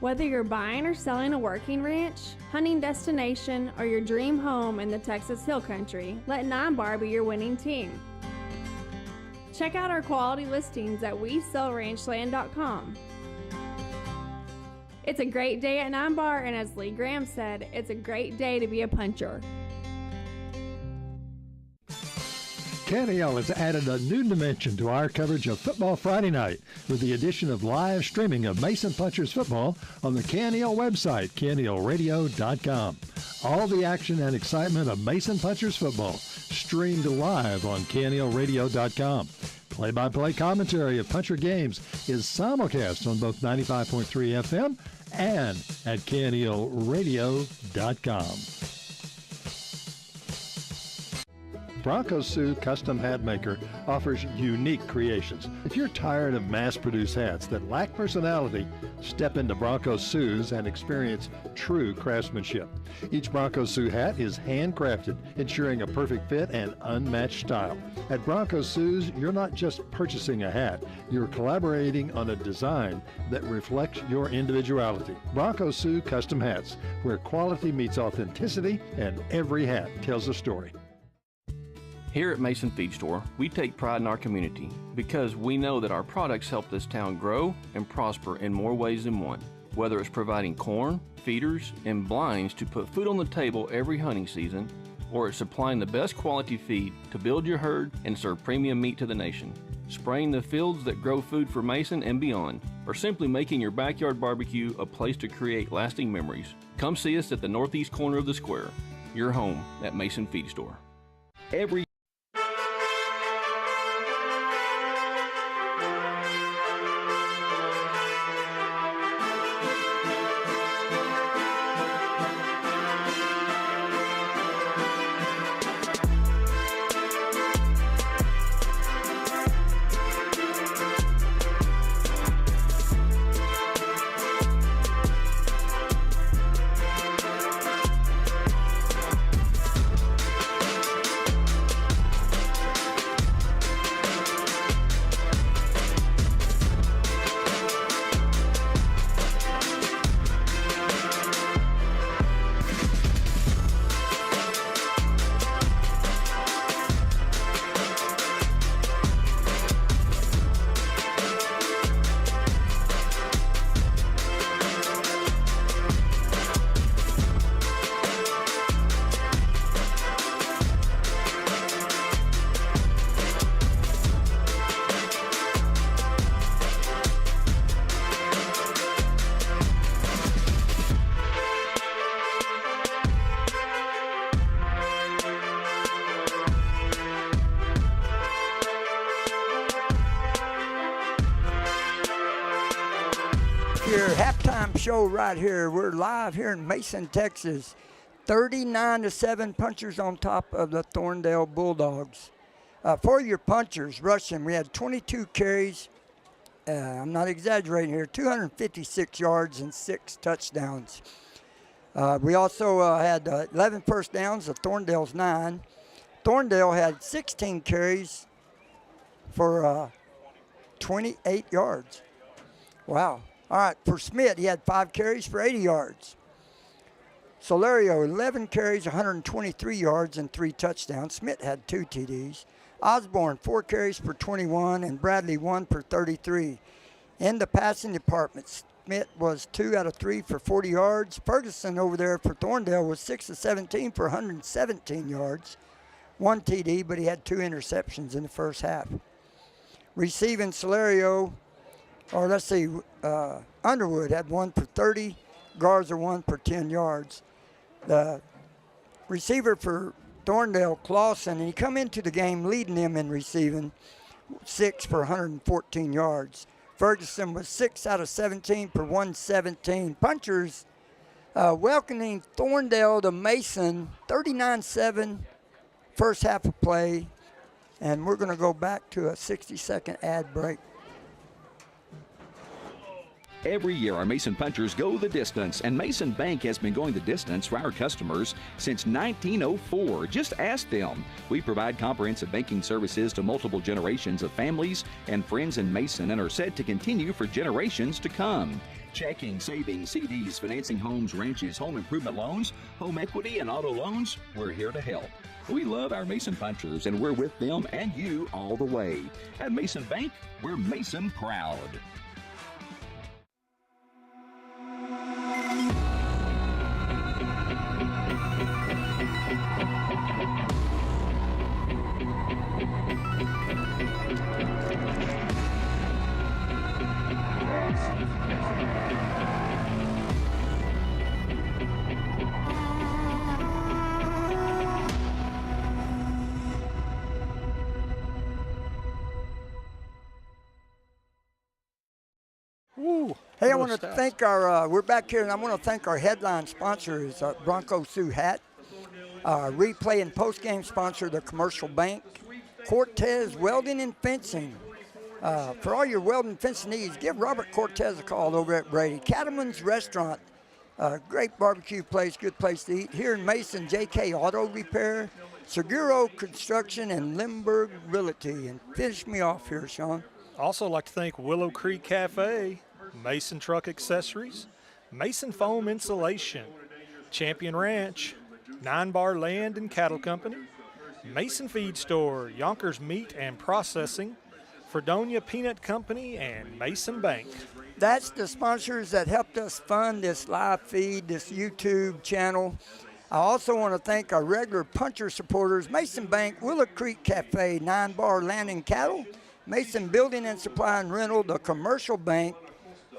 Whether you're buying or selling a working ranch, hunting destination, or your dream home in the Texas Hill Country, let 9 Bar be your winning team. Check out our quality listings at WeSellRanchland.com. It's a great day at 9 Bar, and as Lee Graham said, it's a great day to be a puncher. KNEL has added a new dimension to our coverage of Football Friday night with the addition of live streaming of Mason Punchers football on the KNEL website, KNELradio.com. All the action and excitement of Mason Punchers football streamed live on KNELradio.com. Play-by-play commentary of Puncher games is simulcast on both 95.3 FM and at KNELradio.com. Bronco Sioux Custom Hat Maker offers unique creations. If you're tired of mass-produced hats that lack personality, step into Bronco Sioux's and experience true craftsmanship. Each Bronco Sioux hat is handcrafted, ensuring a perfect fit and unmatched style. At Bronco Sioux's, you're not just purchasing a hat, you're collaborating on a design that reflects your individuality. Bronco Sioux Custom Hats, where quality meets authenticity and every hat tells a story. Here at Mason Feed Store, we take pride in our community because we know that our products help this town grow and prosper in more ways than one. Whether it's providing corn, feeders, and blinds to put food on the table every hunting season, or it's supplying the best quality feed to build your herd and serve premium meat to the nation, spraying the fields that grow food for Mason and beyond, or simply making your backyard barbecue a place to create lasting memories. Come see us at the northeast corner of the square, your home at Mason Feed Store. Every Your halftime show right here. We're live here in Mason, Texas. 39-7 punchers on top of the Thorndale Bulldogs. For your punchers rushing, we had 22 carries. I'm not exaggerating here. 256 yards and 6 touchdowns. We also had 11 first downs of Thorndale's 9. Thorndale had 16 carries for 28 yards. Wow. All right, for Smith, he had 5 carries for 80 yards. Solario, 11 carries, 123 yards, and 3 touchdowns. Smith had 2 TDs. Osborne, 4 carries for 21, and Bradley, 1 for 33. In the passing department, Smith was 2 out of 3 for 40 yards. Ferguson over there for Thorndale was 6 of 17 for 117 yards. 1 TD, but he had 2 interceptions in the first half. Receiving, Solario, or let's see, Underwood had 1 for 30, Garza 1 for 10 yards. The receiver for Thorndale, Clausen, and he come into the game leading them in receiving, 6 for 114 yards. Ferguson was 6 out of 17 for 117. Punchers welcoming Thorndale to Mason, 39-7, first half of play, and we're going to go back to a 60-second ad break. Every year, our Mason Punchers go the distance, and Mason Bank has been going the distance for our customers since 1904. Just ask them. We provide comprehensive banking services to multiple generations of families and friends in Mason and are said to continue for generations to come. Checking, savings, CDs, financing homes, ranches, home improvement loans, home equity, and auto loans, we're here to help. We love our Mason Punchers, and we're with them and you all the way. At Mason Bank, we're Mason proud. Hey, I want to thank our, we're back here, and I want to thank our headline sponsor, is Bronco Sioux Hat. Replay and post-game sponsor, the Commercial Bank. Cortez Welding and Fencing. For all your welding fencing needs, give Robert Cortez a call over at Brady. Cattleman's Restaurant, great barbecue place, good place to eat. Here in Mason, JK Auto Repair, Seguro Construction, and Limburg Realty. And finish me off here, Sean. Also like to thank Willow Creek Cafe, Mason Truck Accessories, Mason Foam Insulation, Champion Ranch, 9 Bar Land and Cattle Company, Mason Feed Store, Yonkers Meat and Processing, Fredonia Peanut Company, and Mason Bank. That's the sponsors that helped us fund this live feed, this YouTube channel. I also want to thank our regular puncher supporters, Mason Bank, Willow Creek Cafe, 9 Bar Land and Cattle, Mason Building and Supply and Rental, the Commercial Bank,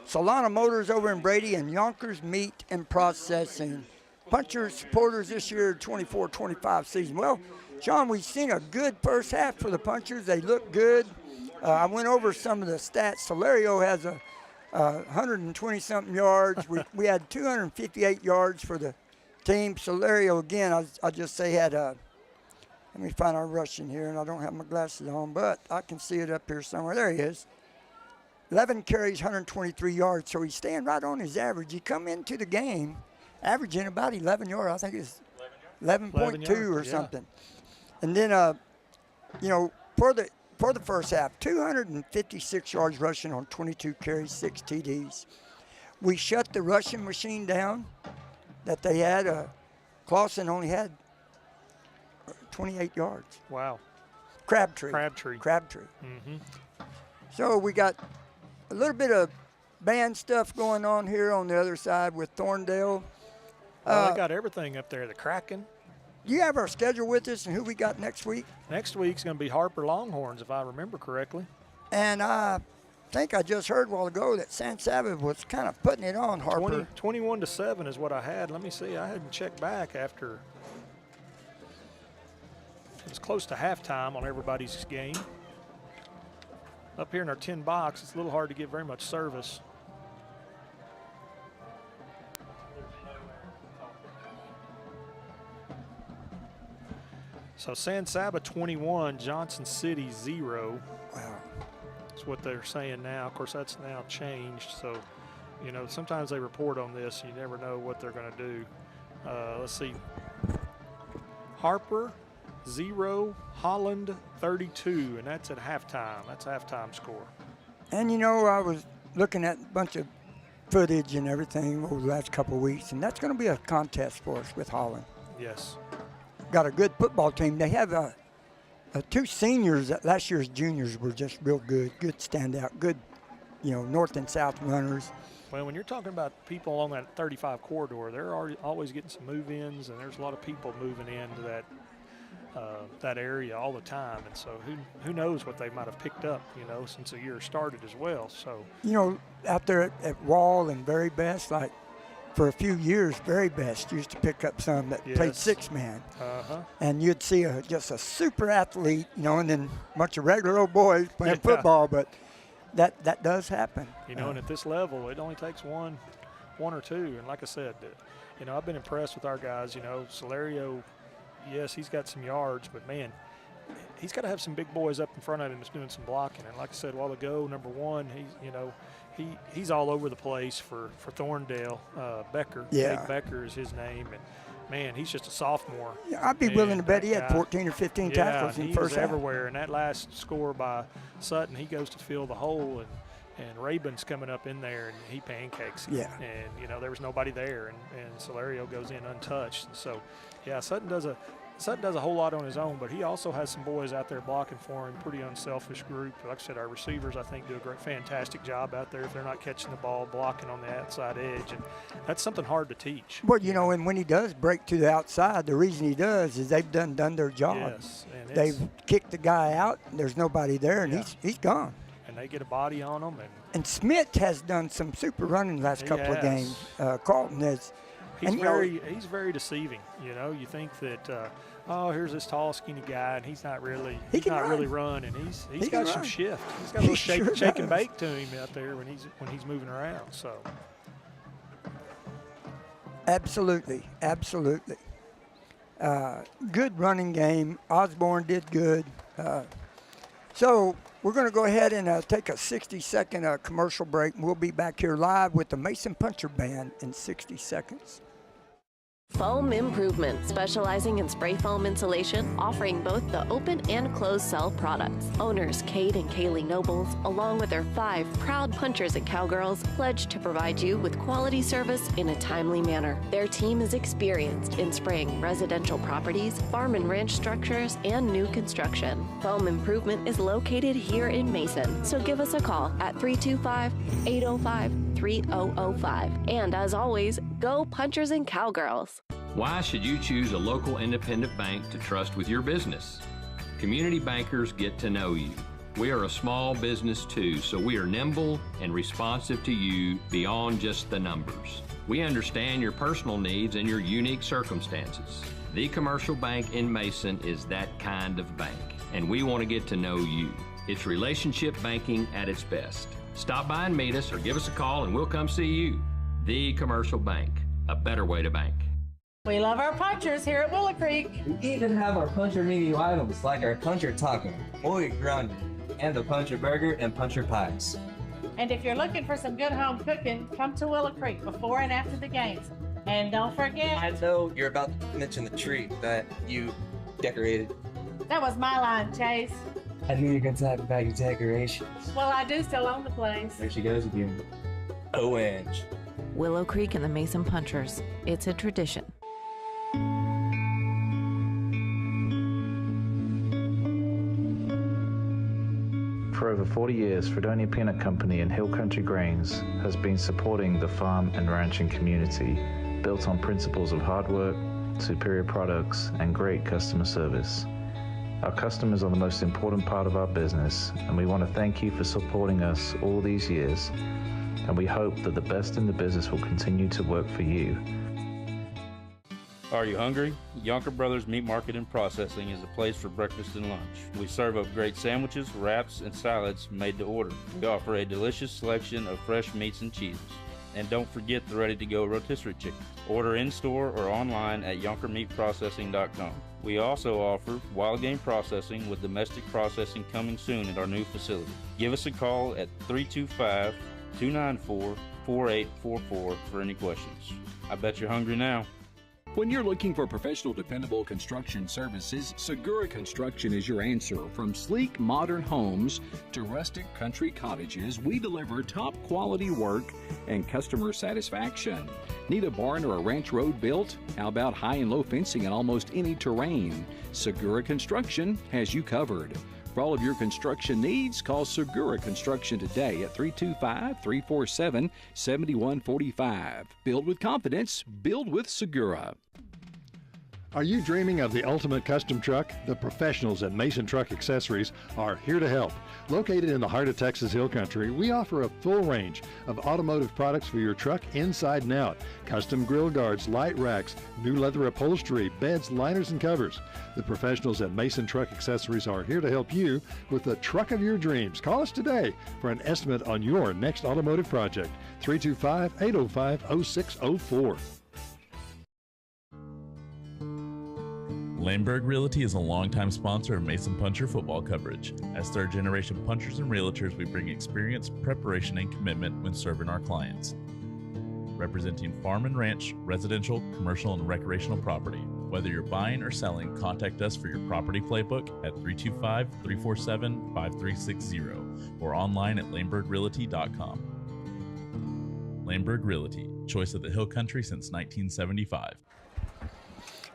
Solana Motors over in Brady, and Yonkers Meat and Processing. Puncher supporters this year, 24-25 season. Well, Sean, we've seen a good first half for the punchers. They look good. I went over some of the stats. Solario has a 120-something yards. We had 258 yards for the team. Solario, again, I'll just say had a, let me find our rushing here, and I don't have my glasses on, but I can see it up here somewhere. There he is. 11 carries, 123 yards, so he's staying right on his average. He come into the game averaging about 11 yards. I think it's 11.2 or something. And then, you know, for the first half, 256 yards rushing on 22 carries, 6 TDs. We shut the rushing machine down that they had. Clausen only had 28 yards. Wow. Crabtree. Mm-hmm. So we got a little bit of band stuff going on here on the other side with Thorndale. Well, they got everything up there. The Kraken. Do you have our schedule with us and who we got next week? Next week's going to be Harper Longhorns, if I remember correctly. And I think I just heard a while ago that San Saba was kind of putting it on Harper. 21-7 is what I had. Let me see. I hadn't checked back after. It was close to halftime on everybody's game. Up here in our 10 box, it's a little hard to get very much service. So San Saba 21, Johnson City 0. Wow. That's what they're saying now. Of course, that's now changed. So, you know, sometimes they report on this. You never know what they're going to do. Let's see. Harper 0, Holland 32, and that's at halftime. That's a halftime score. And, you know, I was looking at a bunch of footage and everything over the last couple of weeks, and that's going to be a contest for us with Holland. Yes. Got a good football team. They have 2 seniors that last year's juniors were just real good standout, good, you know, north and south runners. Well, when you're talking about people along that 35 corridor, they're always getting some move-ins, and there's a lot of people moving into that area all the time. And so who knows what they might have picked up, you know, since the year started as well. So, you know, out there at Wall and Very Best, like, for a few years, Very Best used to pick up some that played 6-man. And you'd see just a super athlete, you know, and then a bunch of regular old boys playing football, but that does happen. You know, and at this level, it only takes one or two. And like I said, you know, I've been impressed with our guys. You know, Solario, yes, he's got some yards, but, man, he's got to have some big boys up in front of him that's doing some blocking. And like I said a while ago, number one, he's all over the place for Thorndale. Becker. Yeah. Jake Becker is his name. And, man, he's just a sophomore. Yeah, I'd be willing to bet he had 14 or 15 tackles in the first half. Everywhere. And that last score by Sutton, he goes to fill the hole. And Rabin's coming up in there, and he pancakes him. Yeah. And, you know, there was nobody there, and Solario goes in untouched. And so, yeah, Sutton does a whole lot on his own, but he also has some boys out there blocking for him, pretty unselfish group. Like I said, our receivers, I think, do a fantastic job out there if they're not catching the ball, blocking on the outside edge, and that's something hard to teach. Well, you know, and when he does break to the outside, the reason he does is they've done their job. Yes. And they've kicked the guy out, and there's nobody there, and he's gone. And they get a body on them. And Smith has done some super running the last couple of games. Carlton has. He's very deceiving. You know, you think that here's this tall, skinny guy, and he's not really run, and he's got some shift. He's got a little shake and bake to him out there when he's moving around. So absolutely. Good running game. Osborne did good. So we're going to go ahead and take a 60-second commercial break, and we'll be back here live with the Mason Puncher Band in 60 seconds. Foam Improvement, specializing in spray foam insulation, offering both the open and closed cell products. Owners Kate and Kaylee Nobles, along with their 5 proud punchers and cowgirls, pledge to provide you with quality service in a timely manner. Their team is experienced in spraying residential properties, farm and ranch structures, and new construction. Foam Improvement is located here in Mason, so give us a call at 325-805-3005. And as always, go Punchers and Cowgirls. Why should you choose a local independent bank to trust with your business? Community bankers get to know you. We are a small business too, so we are nimble and responsive to you beyond just the numbers. We understand your personal needs and your unique circumstances. The Commercial Bank in Mason is that kind of bank, and we want to get to know you. It's relationship banking at its best. Stop by and meet us or give us a call and we'll come see you. The Commercial Bank, a better way to bank. We love our punchers here at Willow Creek. We even have our puncher menu items like our puncher taco, boy grande, and the puncher burger and puncher pies. And if you're looking for some good home cooking, come to Willow Creek before and after the games. And don't forget... I know you're about to mention the tree that you decorated. That was my line, Chase. I knew you were going to talk about your decorations. Well, I do still own the place. There she goes again. ONG. Willow Creek and the Mason Punchers. It's a tradition. For over 40 years, Fredonia Peanut Company and Hill Country Grains has been supporting the farm and ranching community, built on principles of hard work, superior products, and great customer service. Our customers are the most important part of our business, and we want to thank you for supporting us all these years, and we hope that the best in the business will continue to work for you. Are you hungry? Yonker Brothers Meat Market and Processing is a place for breakfast and lunch. We serve up great sandwiches, wraps, and salads made to order. We offer a delicious selection of fresh meats and cheeses. And don't forget the ready-to-go rotisserie chicken. Order in-store or online at yonkermeatprocessing.com. We also offer wild game processing with domestic processing coming soon at our new facility. Give us a call at 325-294-4844 for any questions. I bet you're hungry now. When you're looking for professional, dependable construction services, Segura Construction is your answer. From sleek, modern homes to rustic country cottages, we deliver top quality work and customer satisfaction. Need a barn or a ranch road built? How about high and low fencing in almost any terrain? Segura Construction has you covered. For all of your construction needs, call Segura Construction today at 325-347-7145. Build with confidence. Build with Segura. Are you dreaming of the ultimate custom truck? The professionals at Mason Truck Accessories are here to help. Located in the heart of Texas Hill Country, we offer a full range of automotive products for your truck inside and out. Custom grill guards, light racks, new leather upholstery, beds, liners, and covers. The professionals at Mason Truck Accessories are here to help you with the truck of your dreams. Call us today for an estimate on your next automotive project. 325-805-0604. Lamberg Realty is a longtime sponsor of Mason Puncher football coverage. As third-generation punchers and realtors, we bring experience, preparation, and commitment when serving our clients. Representing farm and ranch, residential, commercial, and recreational property. Whether you're buying or selling, contact us for your property playbook at 325-347-5360 or online at lambergrealty.com. Lamberg Realty, choice of the Hill Country since 1975.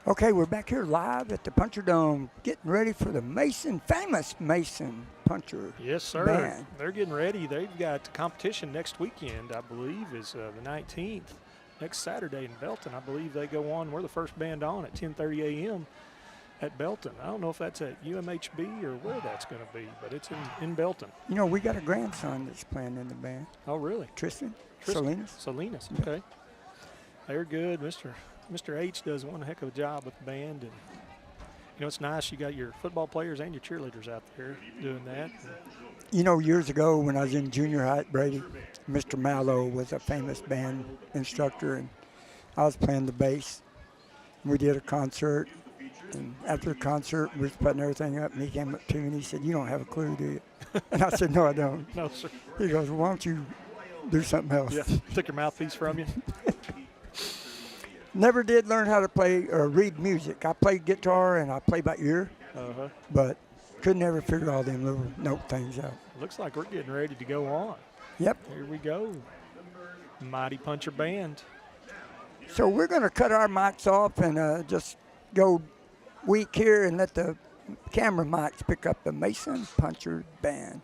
Okay, we're back here live at the Puncher Dome, getting ready for the famous Mason Puncher Yes, sir. Band. They're getting ready. They've got competition next weekend, I believe, is the 19th. Next Saturday in Belton, I believe they go on. We're the first band on at 10:30 a.m. at Belton. I don't know if that's at UMHB or where that's going to be, but it's in Belton. You know, we got a grandson that's playing in the band. Oh, really? Tristan Salinas. Salinas, okay. They're good. Mr. H does one heck of a job with the band, and you know it's nice. You got your football players and your cheerleaders out there doing that. You know, years ago when I was in junior high at Brady, Mr. Mallow was a famous band instructor, and I was playing the bass. We did a concert. And after the concert, we was putting everything up, and he came up to me and he said, "You don't have a clue, do you?" And I said, "No, I don't." No, sir. He goes, "Why don't you do something else?" Yeah, took your mouthpiece from you. Never did learn how to play or read music. I played guitar and I play by ear, but could never figure all them little note things out. Looks like we're getting ready to go on. Yep. Here we go. Mighty Puncher Band. So we're going to cut our mics off and just go weak here and let the camera mics pick up the Mason Puncher Band.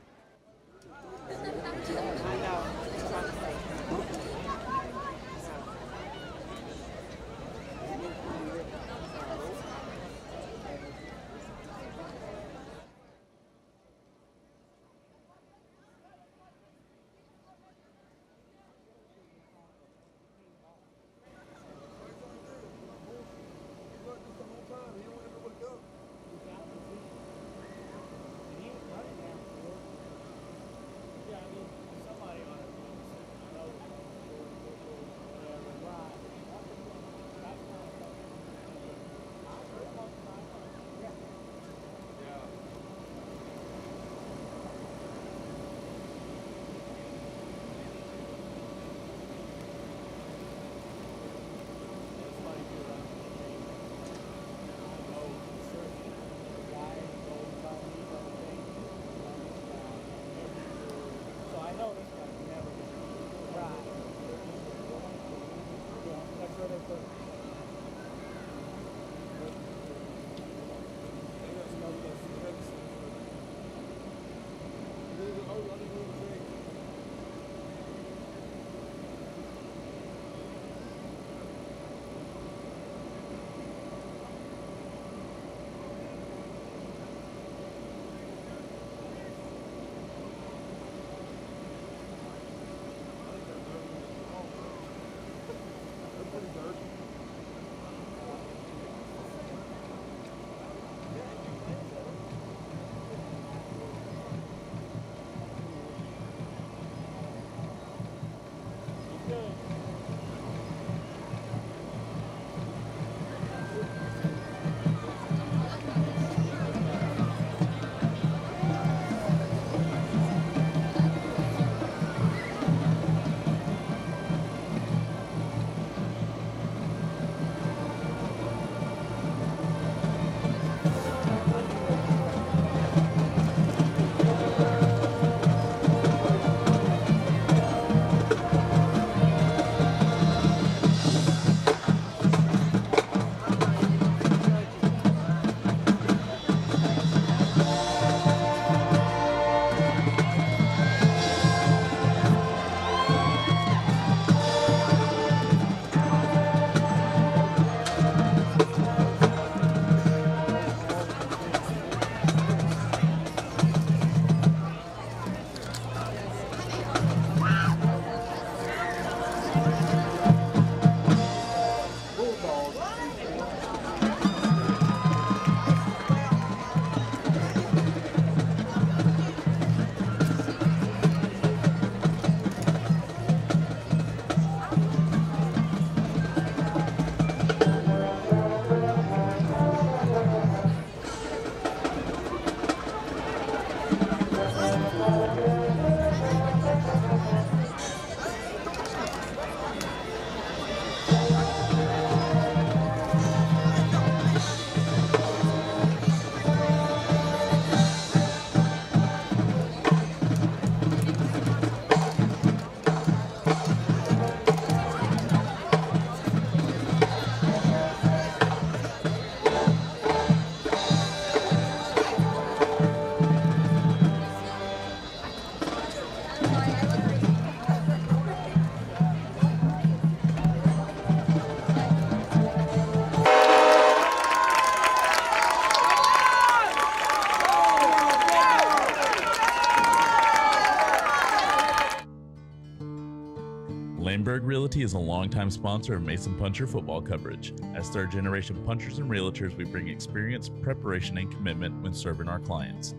Laneburg Realty is a longtime sponsor of Mason Puncher football coverage. As third-generation punchers and realtors, we bring experience, preparation, and commitment when serving our clients.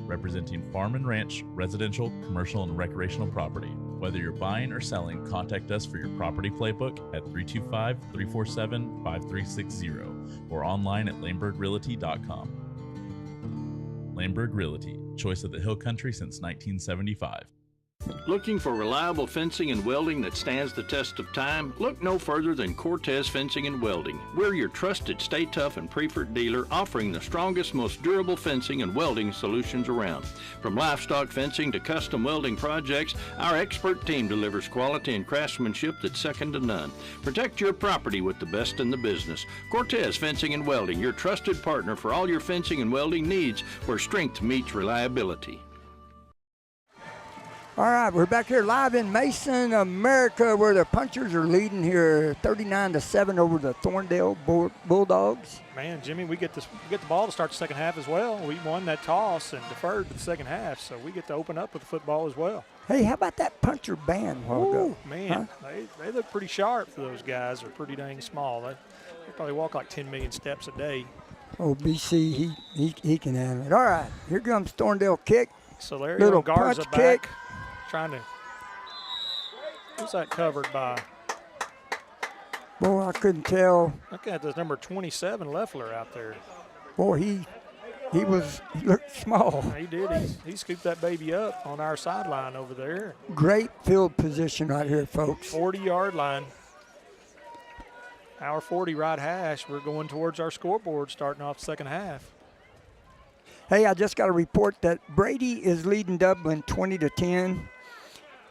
Representing farm and ranch, residential, commercial, and recreational property. Whether you're buying or selling, contact us for your property playbook at 325-347-5360 or online at laneburgrealty.com. Laneburg Realty, choice of the Hill Country since 1975. Looking for reliable fencing and welding that stands the test of time? Look no further than Cortez Fencing and Welding. We're your trusted Stay Tough and Preferred dealer, offering the strongest, most durable fencing and welding solutions around. From livestock fencing to custom welding projects, our expert team delivers quality and craftsmanship that's second to none. Protect your property with the best in the business. Cortez Fencing and Welding, your trusted partner for all your fencing and welding needs, where strength meets reliability. All right, we're back here live in Mason, America, where the Punchers are leading here 39-7 over the Thorndale Bulldogs. Man, Jimmy, we get the ball to start the second half as well. We won that toss and deferred to the second half, so we get to open up with the football as well. Hey, how about that Puncher band a while ago? Man, they look pretty sharp for those guys. They're pretty dang small. They probably walk like 10 million steps a day. Oh, BC, he can handle it. All right, here comes Thorndale kick. Solario little guards punch it back. kick. Trying to, who's that covered by? Boy, I couldn't tell. Look at this number 27 Leffler out there. Boy, he looked small. He did. He scooped that baby up on our sideline over there. Great field position right here, folks. 40-yard line. Our 40 right hash. We're going towards our scoreboard starting off second half. Hey, I just got a report that Brady is leading Dublin 20-10.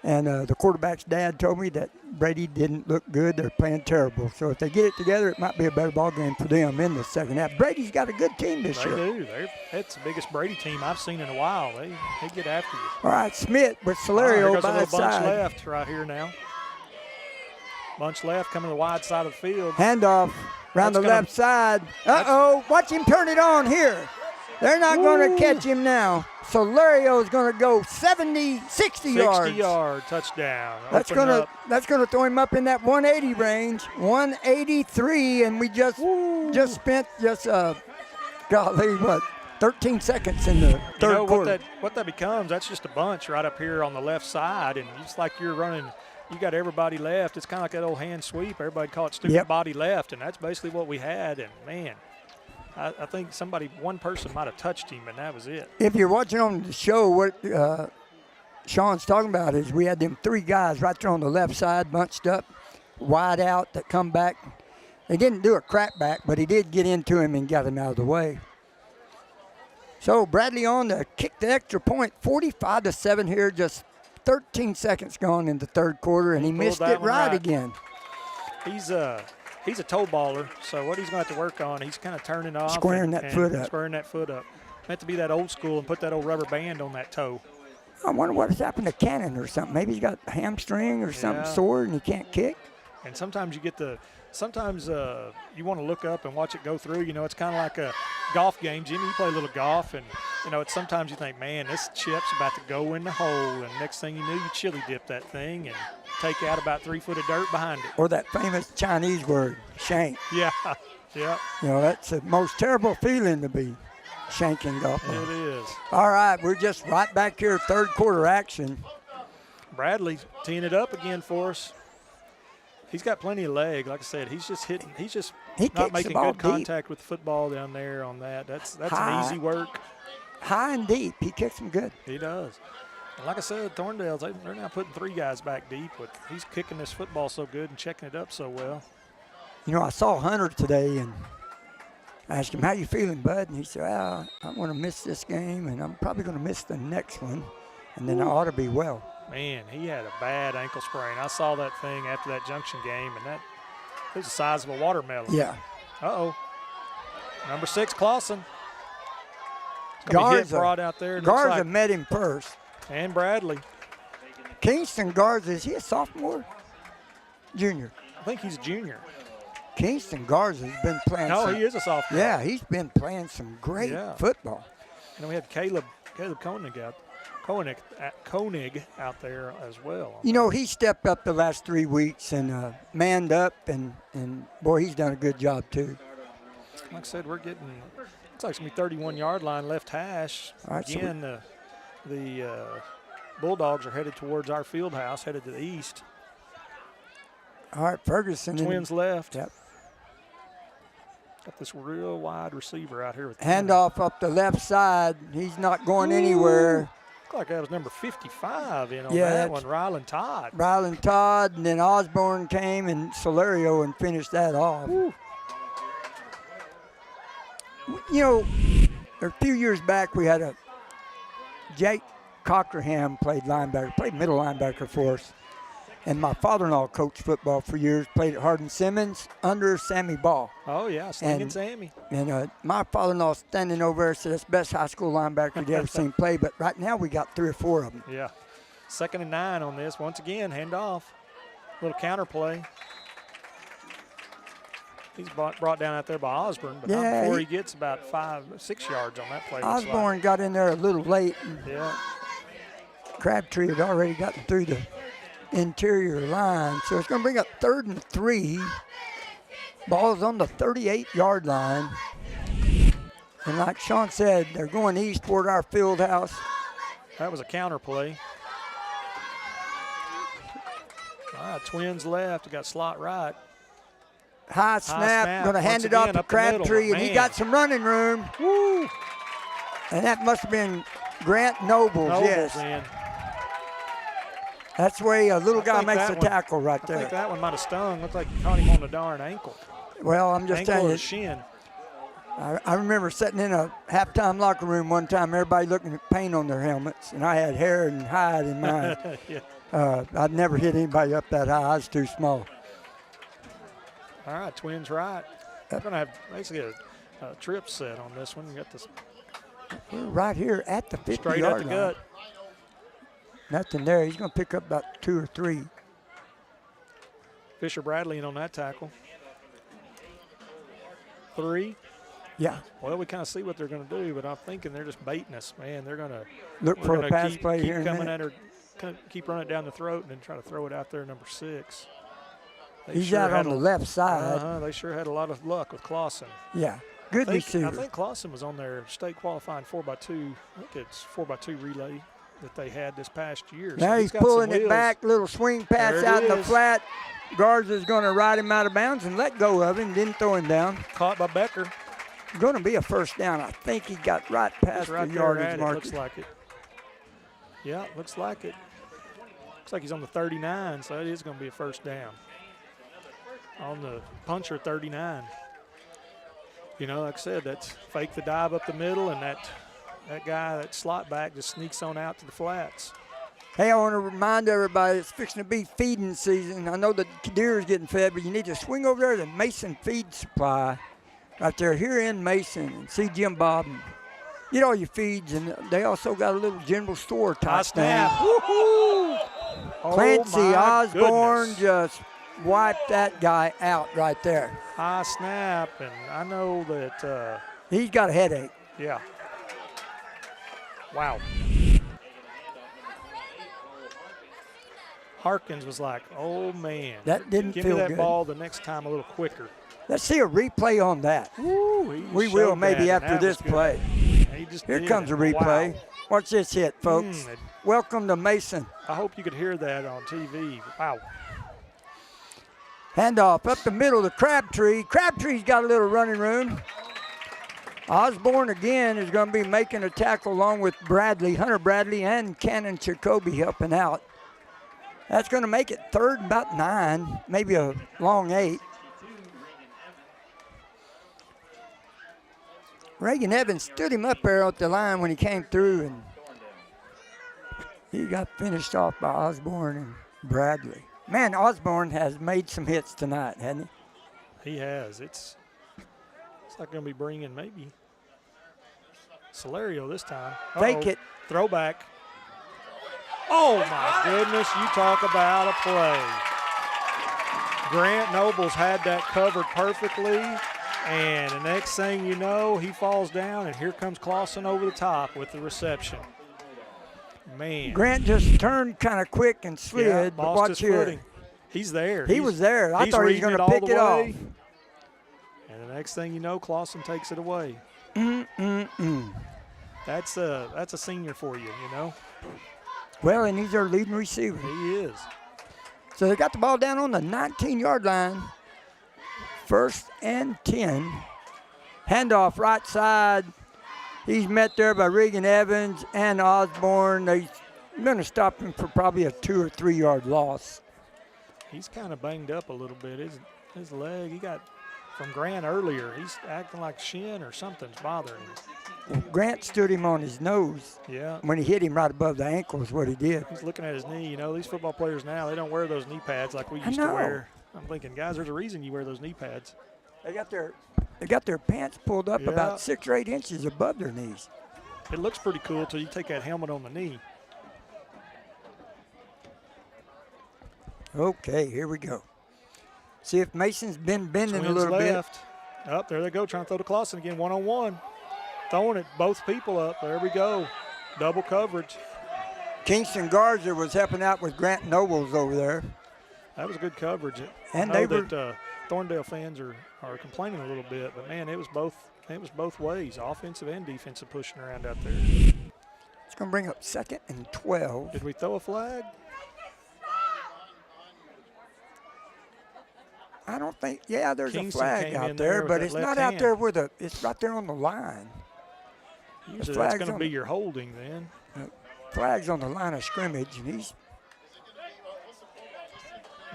And the quarterback's dad told me that Brady didn't look good. They're playing terrible. So if they get it together, it might be a better ball game for them in the second half. Brady's got a good team this year. They do. It's the biggest Brady team I've seen in a while. They get after you. All right, Smith with Solario by his bunch side. left right here now. Bunch left coming to the wide side of the field. Handoff around the left side. Uh-oh, watch him turn it on here. They're not going to catch him now. Solario is going to go 60 yards. 60-yard touchdown. That's going to throw him up in that 180 range. 183, and we just spent golly, what, 13 seconds in the third quarter. What that becomes, that's just a bunch right up here on the left side, and it's like you're running. You got everybody left. It's kind of like that old hand sweep. Everybody call it stupid body left, and that's basically what we had. And man, I think one person might have touched him, and that was it. If you're watching on the show, what Sean's talking about is we had them three guys right there on the left side, bunched up, wide out, that come back. They didn't do a crack back, but he did get into him and got him out of the way. So Bradley on to kick the extra point, 45-7 here, just 13 seconds gone in the third quarter, and he missed it right again. He's a toe baller, so what he's going to have to work on, he's kind of turning off. Squaring that foot up. Meant to be that old school and put that old rubber band on that toe. I wonder what has happened to Cannon or something. Maybe he's got a hamstring or something sore and he can't kick. And sometimes you want to look up and watch it go through. You know, it's kind of like a golf game. Jimmy, you play a little golf, and, you know, sometimes you think, man, this chip's about to go in the hole, and next thing you knew, you chili dip that thing and take out about 3 foot of dirt behind it. Or that famous Chinese word, shank. Yeah. You know, that's the most terrible feeling to be shanking golf. It is. All right, we're just right back here, third quarter action. Bradley teeing it up again for us. He's got plenty of leg. Like I said, he's just not making good contact with the football down there on that. That's an easy work. High and deep. He kicks them good. He does. And like I said, Thorndale's, they're now putting three guys back deep. But he's kicking this football so good and checking it up so well. You know, I saw Hunter today, and I asked him, how you feeling, bud? And he said, well, I'm going to miss this game, and I'm probably going to miss the next one, and then I ought to be well. Man, he had a bad ankle sprain. I saw that thing after that Junction game, and it was the size of a watermelon. Yeah. Uh-oh. Number 6, Clausen. Garza met him first. And Bradley. Kingston Garza, is he a sophomore? Junior? I think he's a junior. Kingston Garza has been playing. No, he is a sophomore. Yeah, he's been playing some great football. And we had Caleb Koenig out there as well. You know, he stepped up the last 3 weeks and manned up, and boy, he's done a good job too. Like I said, we're getting, looks like it's going to be 31-yard line left hash. All right, again, the Bulldogs are headed towards our field house, headed to the east. All right, Ferguson. Twins left. Yep. Got this real wide receiver out here with Handoff up the left side. He's not going anywhere. Looked like that was number 55 in on Yeah, that one, Ryland Todd. Ryland Todd, and then Osborne came and Solario and finished that off. Woo. You know, a few years back we had a Jake Cockerham played middle linebacker for us. And my father-in-law coached football for years, played at Hardin-Simmons under Sammy Ball. Oh, yeah, Slinging Sammy. And my father-in-law standing over there said that's the best high school linebacker you ever seen play. But right now we got 3 or 4 of them. Yeah. 2nd and 9 on this. Once again, handoff. Little counter play. He's brought down out there by Osborne, but not before he gets about 5-6 yards on that play. Osborne got in there a little late. Yeah. Crabtree had already gotten through the interior line. So it's going to bring up 3rd and 3. Ball's on the 38-yard line. And like Sean said, they're going east toward our field house. That was a counter play. All right, Twins left. Got slot right. High snap. Going to hand it off to Crabtree, and he got some running room. Woo! And that must have been Grant Nobles, yes. Man. That's the way a little guy makes a tackle right there. I think that one might have stung. Looked like he caught him on the darn ankle. Well, I'm just ankle telling or you. Shin. I remember sitting in a halftime locker room one time, everybody looking at paint on their helmets, and I had hair and hide in mine. Yeah. I'd never hit anybody up that high. I was too small. All right, Twins right. We're going to have basically a trip set on this one. You got this. We're right here at the 50-yard line. Straight at the gut. Nothing there. He's going to pick up about 2 or 3. Fisher Bradley in on that tackle. 3. Yeah. Well, we kind of see what they're going to do, but I'm thinking they're just baiting us, man. They're going to look for a pass play keep here in a coming minute. at her, keep running it down the throat, and then try to throw it out there, number 6. He's out on the left side. They sure had a lot of luck with Clausen. Yeah, good receiver. I think Clausen was on their state qualifying 4x2. I think it's 4x2 relay that they had this past year. Now so he's pulling it back, little swing pass out in the flat. Garza's going to ride him out of bounds and let go of him, didn't throw him down. Caught by Becker. Going to be a first down. I think he got right past the yardage marker. Looks like it. Yeah, looks like it. Looks like he's on the 39, so it is going to be a first down. On the puncher 39. You know, like I said, that's fake the dive up the middle, and that guy, that slot back, just sneaks on out to the flats. Hey, I want to remind everybody it's fixing to be feeding season. I know the deer is getting fed, but you need to swing over there to Mason Feed Supply right there here in Mason and see Jim Bob and get all your feeds. And they also got a little general store type thing. Woo-hoo! Clancy Osborne goodness. just wiped that guy out right there. High snap, and I know that he's got a headache. Yeah. Wow. Harkins was like, oh, man. That didn't Give feel me that good. ball the next time a little quicker. Let's see a replay on that. Woo, we will maybe after this play. Here comes a replay. Wow. Watch this hit, folks. Welcome to Mason. I hope you could hear that on TV. Wow. Handoff up the middle to Crabtree. Crabtree's got a little running room. Osborne again is going to be making a tackle along with Bradley, Hunter Bradley, and Cannon Jacoby helping out. That's going to make it 3rd and about 9, maybe a long 8. Reagan Evans stood him up there at the line when he came through, and he got finished off by Osborne and Bradley. Man, Osborne has made some hits tonight, hasn't he? He has. It's like going to be bringing maybe Solario this time. Fake it. Throwback. Oh, my goodness. You talk about a play. Grant Nobles had that covered perfectly, and the next thing you know, he falls down, and here comes Clausen over the top with the reception. Man. Grant just turned kind of quick and slid, Yeah, but lost watch his here. footing. He's there. He was there. I thought he was going to pick it off. And the next thing you know, Clausen takes it away. That's a senior for you, you know. Well, and he's their leading receiver. He is. So they got the ball down on the 19-yard line. 1st and 10. Handoff right side. He's met there by Regan Evans and Osborne. They're going to stop him for probably a 2 or 3 yard loss. He's kind of banged up a little bit. His leg, he got from Grant earlier. He's acting like shin or something's bothering him. Well, Grant stood him on his nose. Yeah. When he hit him right above the ankle is what he did. He's looking at his knee. You know, these football players now, they don't wear those knee pads like we used to wear. I'm thinking, guys, there's a reason you wear those knee pads. They got their pants pulled up about 6 or 8 inches above their knees. It looks pretty cool until you take that helmet on the knee. Okay, here we go. See if Mason's been bending Twins a little left. Up there they go, trying to throw to Clausen again, one-on-one. Throwing it, both people up. There we go. Double coverage. bit. Kingston Garza was helping out with Grant Nobles over there. That was good coverage. And I know they were that Thorndale fans are complaining a little bit, but man, it was both ways, offensive and defensive, pushing around out there. It's going to bring up 2nd and 12. Did we throw a flag? I don't think. Yeah, there's Kingston a flag came out in there, with but that it's left not out hand. there where it's right there on the line. Usually that's going to be your holding then. Flag's on the line of scrimmage, and he's.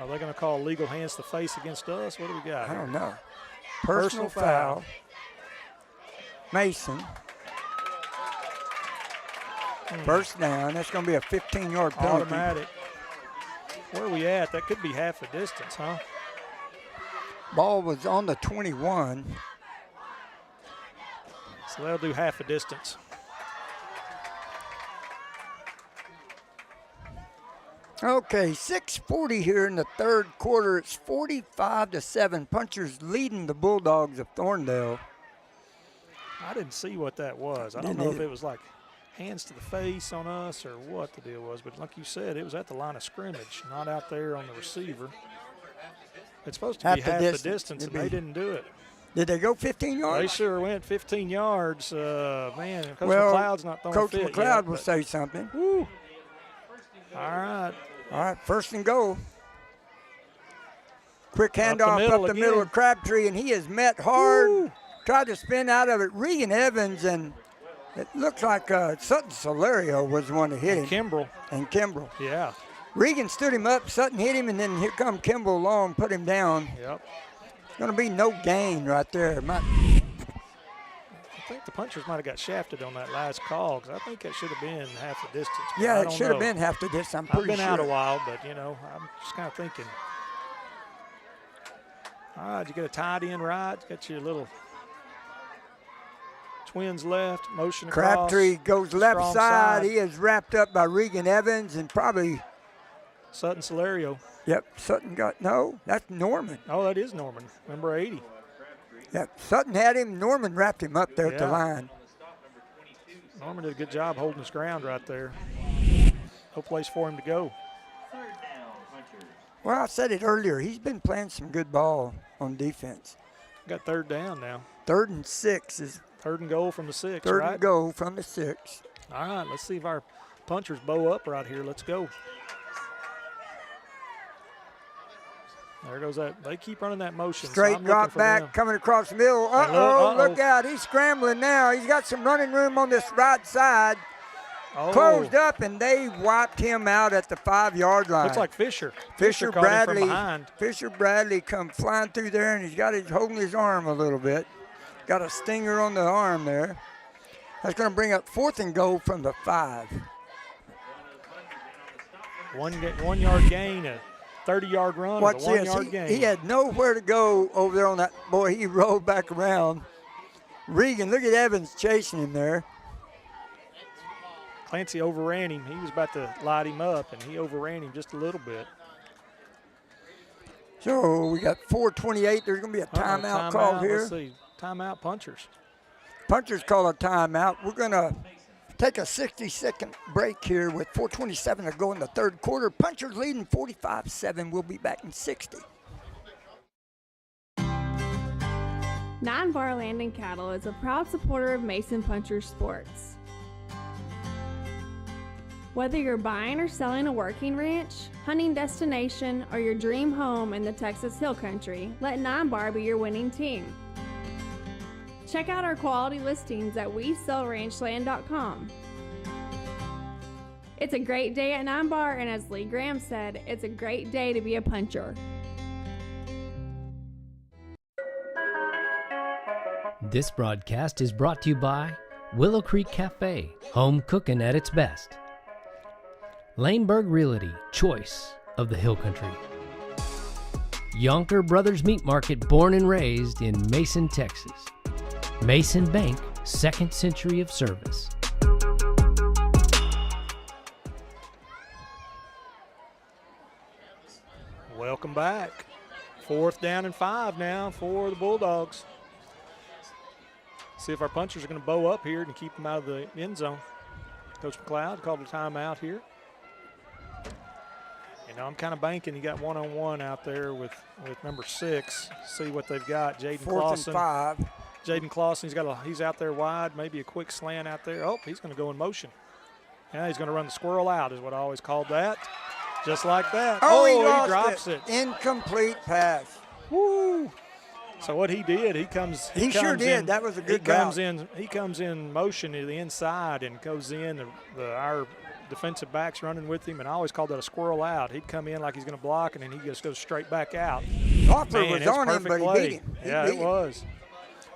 Are they going to call legal hands to face against us? What do we got? I don't know. Personal foul. Mason. First down. That's going to be a 15-yard penalty. Automatic. Where are we at? That could be half the distance, huh? Ball was on the 21. So they'll do half a distance. Okay, 6:40 here in the third quarter. It's 45-7. Punchers leading the Bulldogs of Thorndale. I didn't see what that was. I don't know if it was like hands to the face on us or what the deal was, but like you said, it was at the line of scrimmage, not out there on the receiver. It's supposed to be half the distance, and they didn't do it. Did they go 15 yards? They sure went 15 yards. Man, Coach well, McLeod's not throwing Coach fit McLeod yet, will say something. Woo. All right. All right, 1st and goal. Quick handoff up the middle of Crabtree, and he is met hard. Woo. Tried to spin out of it. Regan Evans, and it looks like Sutton Solario was the one that hit him. Kimbrell. Yeah. Regan stood him up, Sutton hit him, and then here come Kimbrell along, put him down. Yep. It's going to be no gain right there. I think the punchers might have got shafted on that last call, because I think it should have been half the distance. Yeah, it should have been half the distance, I'm pretty sure. I've been out a while, but, you know, I'm just kind of thinking. All right, you get a tight end right, got your little Twins left, motion across. Crabtree goes left side. He is wrapped up by Regan Evans and probably Sutton Solario. Yep, Sutton got, no, that's Norman. Oh, that is Norman, number 80. Yep, Sutton had him. Norman wrapped him up there at the line. Norman did a good job holding his ground right there. No place for him to go. Well, I said it earlier. He's been playing some good ball on defense. Got 3rd down now. 3rd and 6 is 3rd and goal from the 6, 3rd right? and goal from the 6. All right, let's see if our punchers bow up right here. Let's go. There goes that. They keep running that motion. Straight drop back, coming across the middle. Uh-oh, look out. He's scrambling now. He's got some running room on this right side. Closed up, and they wiped him out at the 5-yard line. Looks like Fisher. Fisher caught him from Bradley. behind. Fisher Bradley come flying through there, and he's got his holding his arm a little bit. Got a stinger on the arm there. That's going to bring up 4th and goal from the 5. 1 yard gain, a 30-yard run, Watch a 1 this. yard gain. He had nowhere to go over there on that. Boy, he rolled back around. Regan, look at Evans chasing him there. Clancy overran him. He was about to light him up, and he overran him just a little bit. So we got 4:28. There's going to be a timeout called here. Let's see. Timeout, punchers. Punchers call a timeout. We're going to take a 60-second break here with 4:27 to go in the third quarter. Punchers leading 45-7. We'll be back in 60. 9 Bar Land and Cattle is a proud supporter of Mason Puncher Sports. Whether you're buying or selling a working ranch, hunting destination, or your dream home in the Texas Hill Country, let 9 Bar be your winning team. Check out our quality listings at WeSellRanchland.com. It's a great day at 9 Bar, and as Lee Graham said, it's a great day to be a puncher. This broadcast is brought to you by Willow Creek Cafe, home cooking at its best. Laneburg Realty, choice of the Hill Country. Yonker Brothers Meat Market, born and raised in Mason, Texas. Mason Bank, second century of service. Welcome back. 4th down and 5 now for the Bulldogs. See if our punchers are going to bow up here and keep them out of the end zone. Coach McLeod called a timeout here. You know, I'm kind of banking. You got one-on-one out there with number 6. See what they've got. Jaden 4th Clausen. and 5. Jaden Clausen, he's out there wide. Maybe a quick slant out there. Oh, he's going to go in motion. Yeah, he's going to run the squirrel out is what I always called that. Just like that. Oh, he drops it. Incomplete pass. Woo! So what he did, he sure did. That was a good route. He comes in motion to the inside and goes in. Our defensive back's running with him, and I always called that a squirrel out. He'd come in like he's going to block, and then he just goes straight back out. Loeffler was on him, but he beat him. It was.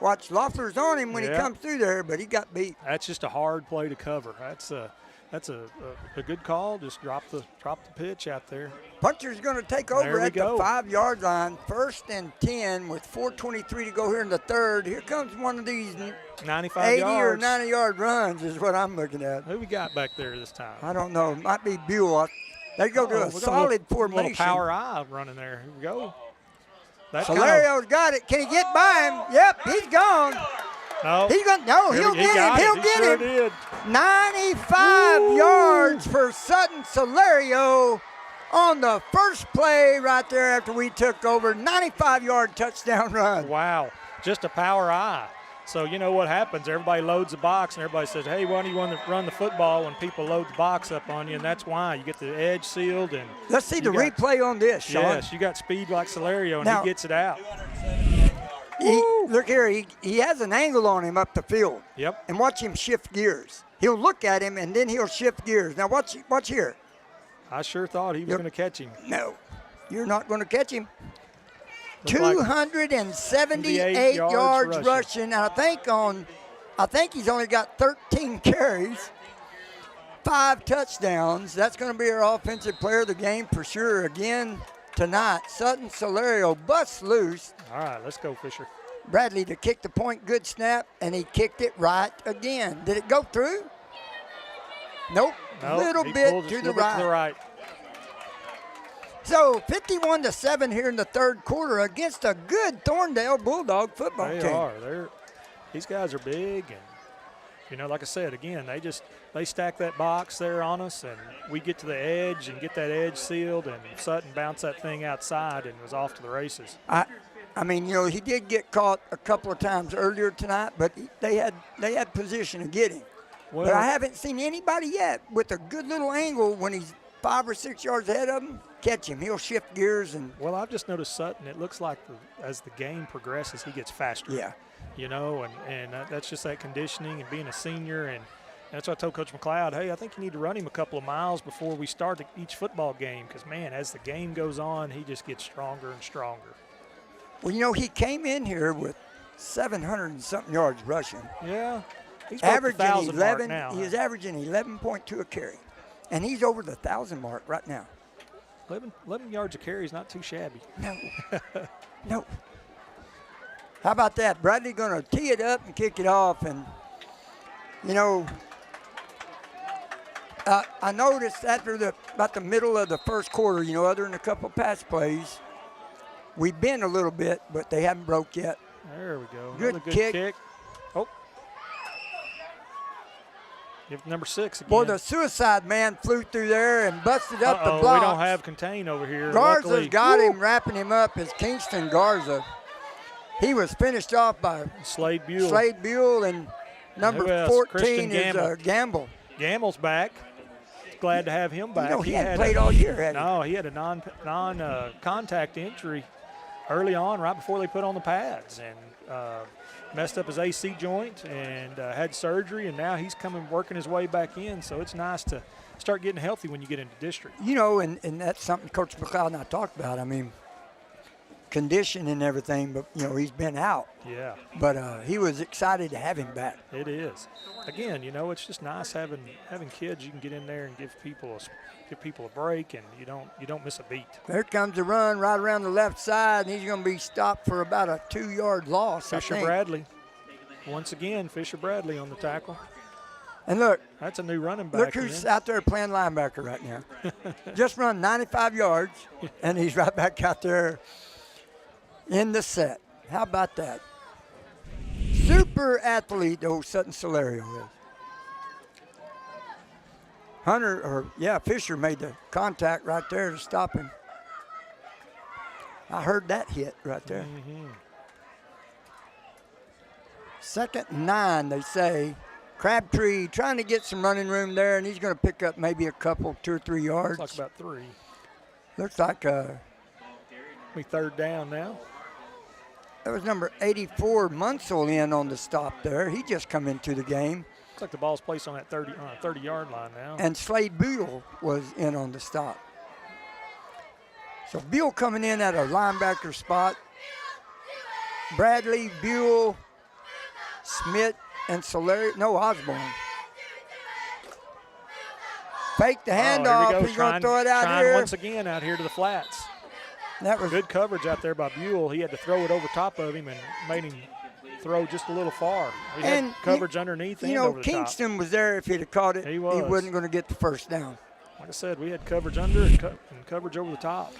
Watch, Loeffler's on him when he comes through there, but he got beat. That's just a hard play to cover. That's a good call. Just drop the pitch out there. Puncher's going to take over at the 5-yard line. 1st and 10 with 4:23 to go here in the 3rd. Here comes one of these 95 80 yards. or 90-yard runs is what I'm looking at. Who we got back there this time? I don't know. It might be Buell. They go to a solid formation. Little power I running there. Here we go. Solario's got it. Can he get by him? Yep, he's gone. No. He'll get him. He'll get him. 95 yards for Sutton Solario on the first play right there after we took over. 95-yard touchdown run. Wow. Just a power eye. So you know what happens. Everybody loads the box, and everybody says, hey, why do you want to run the football when people load the box up on you? And that's why. You get the edge sealed. And let's see the replay on this, Sean. Yes, you got speed like Solario, and he gets it out. Look here, he has an angle on him up the field. Yep. And watch him shift gears. He'll look at him, and then he'll shift gears. Now watch here. I sure thought he was going to catch him. No, you're not going to catch him. 278 yards rushing. I think he's only got 13 carries, 5 touchdowns. That's going to be our offensive player of the game for sure. Again tonight, Sutton Solario busts loose. All right, let's go, Fisher. Bradley to kick the point, good snap, and he kicked it right again. Did it go through? Nope, little bit to the right. So 51-7 here in the 3rd quarter against a good Thorndale Bulldog football team. They are. These guys are big, and you know, like I said, again, they stack that box there on us, and we get to the edge and get that edge sealed, and Sutton bounced that thing outside and was off to the races. I mean, you know, he did get caught a couple of times earlier tonight, but they had position to get him. Well, but I haven't seen anybody yet with a good little angle when he's 5 or 6 yards ahead of him, catch him. He'll shift gears. Well, I've just noticed Sutton, it looks like as the game progresses, he gets faster. Yeah. You know, and that's just that conditioning and being a senior. And that's what I told Coach McLeod, hey, I think you need to run him a couple of miles before we start each football game because, man, as the game goes on, he just gets stronger and stronger. Well, you know, he came in here with 700 and something yards rushing. Yeah. He's averaging 11 now. He is averaging 11.2 a carry. And he's over the 1,000 mark right now. 11 yards a carry is not too shabby. No. How about that? Bradley going to tee it up and kick it off. And, you know, I noticed after about the middle of the 1st quarter, you know, other than a couple pass plays, we've been a little bit, but they haven't broke yet. There we go. Good kick. Oh. Give number 6 again. Boy, the suicide man flew through there and busted up the block. We don't have contain over here. Garza's got him, wrapping him up as Kingston Garza. He was finished off by Slade Buell. And number 14 is Gamble. Gamble's back. glad to have him back. You know, he hadn't played all year, had he? No, he had a non-contact injury early on, right before they put on the pads, and messed up his AC joint and had surgery, and now he's working his way back in. So it's nice to start getting healthy when you get into district. You know, and that's something Coach McLeod and I talked about. I mean, condition and everything, but, you know, he's been out. Yeah. But he was excited to have him back. It is. Again, you know, it's just nice having kids you can get in there and give people a break, and you don't miss a beat. There comes a run right around the left side, and he's going to be stopped for about a 2-yard loss. Fisher Bradley. Once again, Fisher Bradley on the tackle. And look. That's a new running back. Look who's out there playing linebacker right now. Just run 95 yards, and he's right back out there in the set. How about that? Super athlete, old Sutton Solario is. Fisher made the contact right there to stop him. I heard that hit right there. Mm-hmm. 2nd and 9, they say. Crabtree trying to get some running room there, and he's going to pick up maybe a couple, 2 or 3 yards. Looks like about 3. Looks like be 3rd down now. That was number 84, Munsell, in on the stop there. He just come into the game. Looks like the ball's placed on that 30-yard line now. And Slade Buell was in on the stop. So Buell coming in at a linebacker spot. Bradley, Buell, Smith, and Osborne. Fake the handoff. He's going to throw it out here. Once again out here to the flats. That was good coverage out there by Buell. He had to throw it over top of him and made him throw just a little far. He had coverage underneath and over the top. Kingston was there. If he'd have caught it, he wasn't going to get the first down. Like I said, we had coverage under and coverage over the top.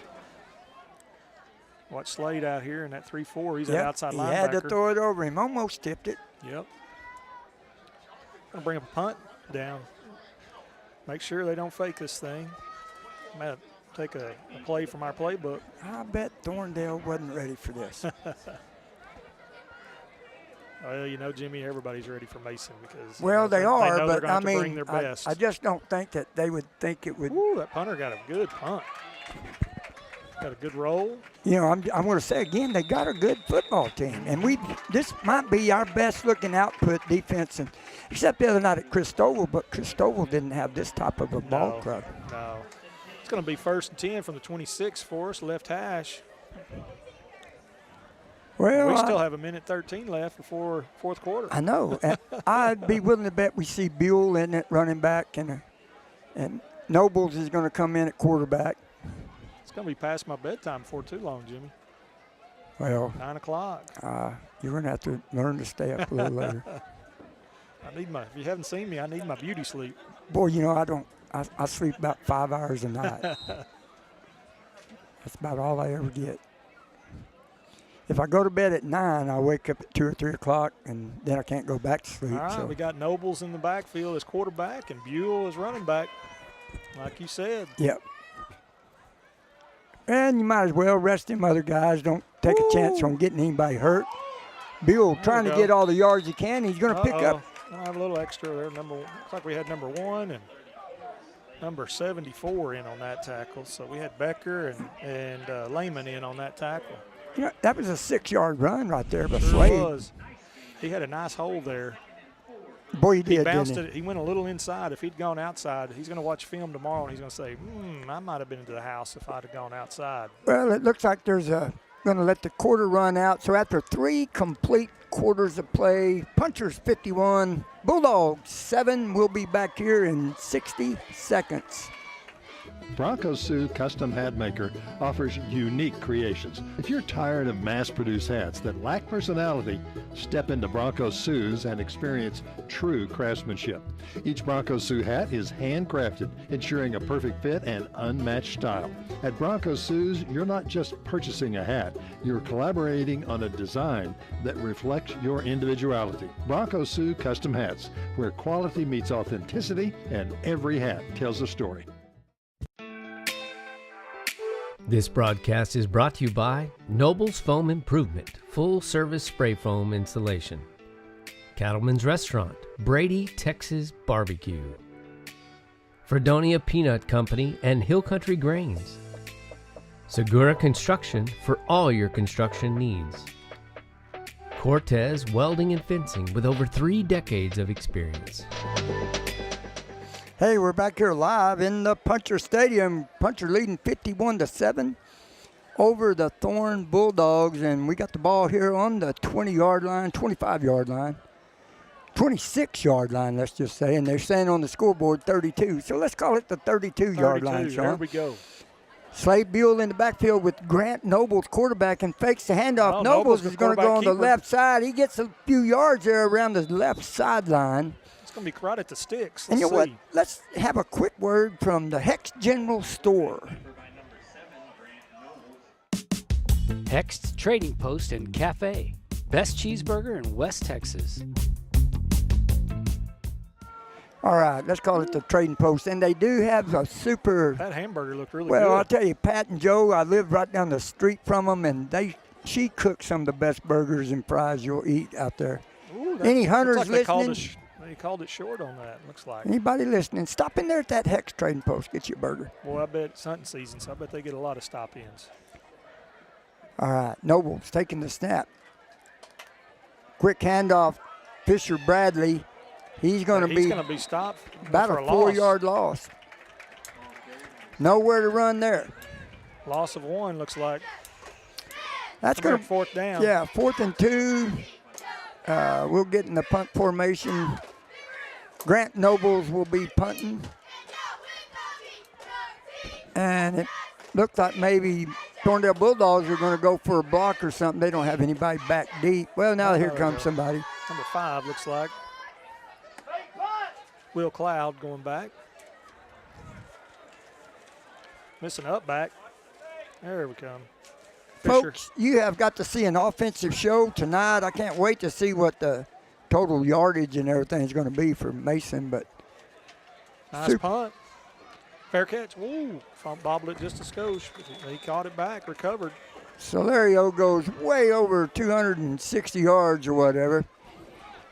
Watch Slade out here in that 3-4. He's an outside linebacker. He had to throw it over him. Almost tipped it. Yep. Going to bring up a punt down. Make sure they don't fake this thing. Might take a play from our playbook. I bet Thorndale wasn't ready for this. Well, you know, Jimmy, everybody's ready for Mason because they are, know but I mean, bring their best. I just don't think that they would think it would. Ooh, that punter got a good punt. Got a good roll. You know, I'm going to say again, they got a good football team, and this might be our best looking output defense, and except the other night at Christoval, but Christoval didn't have this type of a ball club. No. It's going to be 1st and 10 from the 26 for us, left hash. Well, we still have 1:13 left before 4th quarter. I know. I'd be willing to bet we see Buell in it running back, and Nobles is going to come in at quarterback. It's going to be past my bedtime before too long, Jimmy. Well, 9 o'clock. You're going to have to learn to stay up a little later. If you haven't seen me, I need my beauty sleep. Boy, you know, I sleep about 5 hours a night. That's about all I ever get. If I go to bed at 9, I wake up at 2 or 3 o'clock, and then I can't go back to sleep. All right, we got Nobles in the backfield as quarterback and Buell as running back, like you said. Yep. And you might as well rest them other guys. Don't take a chance on getting anybody hurt. Buell trying to get all the yards he can. He's going to pick up. I'll have a little extra there. Looks like we had number 1 and number 74 in on that tackle. So we had Becker and Lehman in on that tackle. You know, that was a 6-yard run right there by Sure Slade. was. He had a nice hold there. Boy, he did. He bounced didn't it. He went a little inside. If he'd gone outside, he's going to watch film tomorrow, and he's going to say, I might have been into the house if I'd have gone outside. Well, it looks like there's going to let the quarter run out. So after 3 complete quarters of play, Punchers 51, Bulldogs 7. We'll be back here in 60 seconds. Bronco Sue Custom Hat Maker offers unique creations. If you're tired of mass-produced hats that lack personality, step into Bronco Sue's and experience true craftsmanship. Each Bronco Sue hat is handcrafted, ensuring a perfect fit and unmatched style. At Bronco Sue's, you're not just purchasing a hat, you're collaborating on a design that reflects your individuality. Bronco Sue Custom Hats, where quality meets authenticity and every hat tells a story. This broadcast is brought to you by Noble's Foam Improvement, full-service spray foam installation. Cattleman's Restaurant, Brady, Texas Barbecue. Fredonia Peanut Company, and Hill Country Grains. Segura Construction for all your construction needs. Cortez Welding and Fencing with over 3 decades of experience. Hey, we're back here live in the Puncher Stadium. Puncher leading 51-7 over the Thorn Bulldogs, and we got the ball here on the 20-yard line, 25-yard line, 26-yard line, let's just say, and they're saying on the scoreboard 32. So let's call it the 32-yard line, Sean. There we go. Slade Buell in the backfield with Grant Nobles quarterback and fakes the handoff. Oh, Nobles is going to go on the keeper. left side. He gets a few yards there around the left sideline. It's going to be right at the sticks. And you know what? See. Let's have a quick word from the Hex General Store. Hext's Trading Post and Cafe. Best cheeseburger in West Texas. All right, let's call it the Trading Post. And they do have a super... That hamburger looked really well, good. I'll tell you, Pat and Joe, I live right down the street from them, and she cooks some of the best burgers and fries you'll eat out there. Ooh, Any hunters like listening? They called it short on that, looks like. Anybody listening, stop in there at that Hex Trading Post, get you a burger. Boy, I bet it's hunting season, so I bet they get a lot of stop-ins. All right, Nobles taking the snap. Quick handoff, Fisher Bradley. He's going to be stopped. About a 4-yard loss. Nowhere to run there. Loss of 1 looks like. That's going to 4th down. Yeah, 4th and 2. We'll get in the punt formation. Grant Nobles will be punting. And it looks like maybe Thorndale Bulldogs are going to go for a block or something. They don't have anybody back deep. Well, now here comes somebody. Number 5 looks like. Will Cloud going back. Missing up back. There we come. Fisher. Folks, you have got to see an offensive show tonight. I can't wait to see what the total yardage and everything is going to be for Mason. But nice punt. Fair catch. Woo. Bobbled it just a skosh. He caught it back, recovered. Solario goes way over 260 yards or whatever.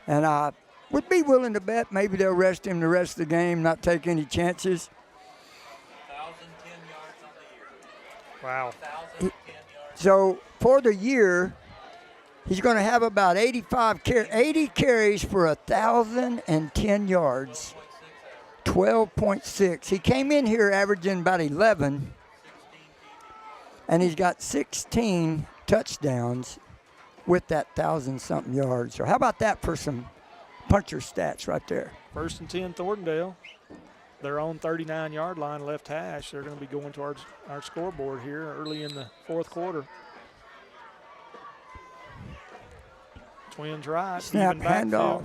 And I would be willing to bet maybe they'll rest him the rest of the game, not take any chances. 1,010 yards on the year. Wow. 1,010 yards. So for the year, he's going to have about 80 carries for 1,010 yards. 12.6. He came in here averaging about 11, and he's got 16 touchdowns with that 1,000-something yards. So how about that for some puncher stats right there? 1st and 10, Thorndale. Their own 39-yard line, left hash. They're going to be going to our scoreboard here early in the 4th quarter. Twins right. Snap, handoff.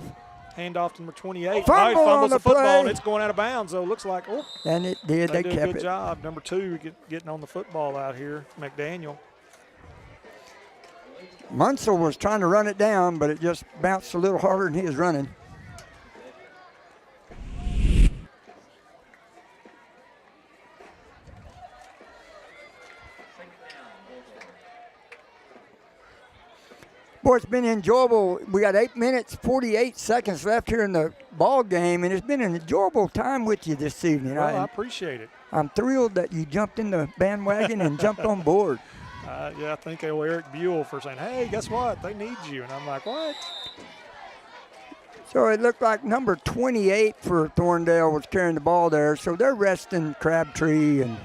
Handoff to number 28. Fumble Fumbles the football, play. and it's going out of bounds, though. Looks like, And it did. They did kept a good it. job. Number 2 getting on the football out here, McDaniel. Munsell was trying to run it down, but it just bounced a little harder than he was running. Boy, it's been enjoyable. We got 8 minutes, 48 seconds left here in the ball game, and it's been an enjoyable time with you this evening. Well, I appreciate it. I'm thrilled that you jumped in the bandwagon and jumped on board. Yeah, I think Eric Buell for saying, hey, guess what? They need you. And I'm like, what? So it looked like number 28 for Thorndale was carrying the ball there. So they're resting Crabtree. And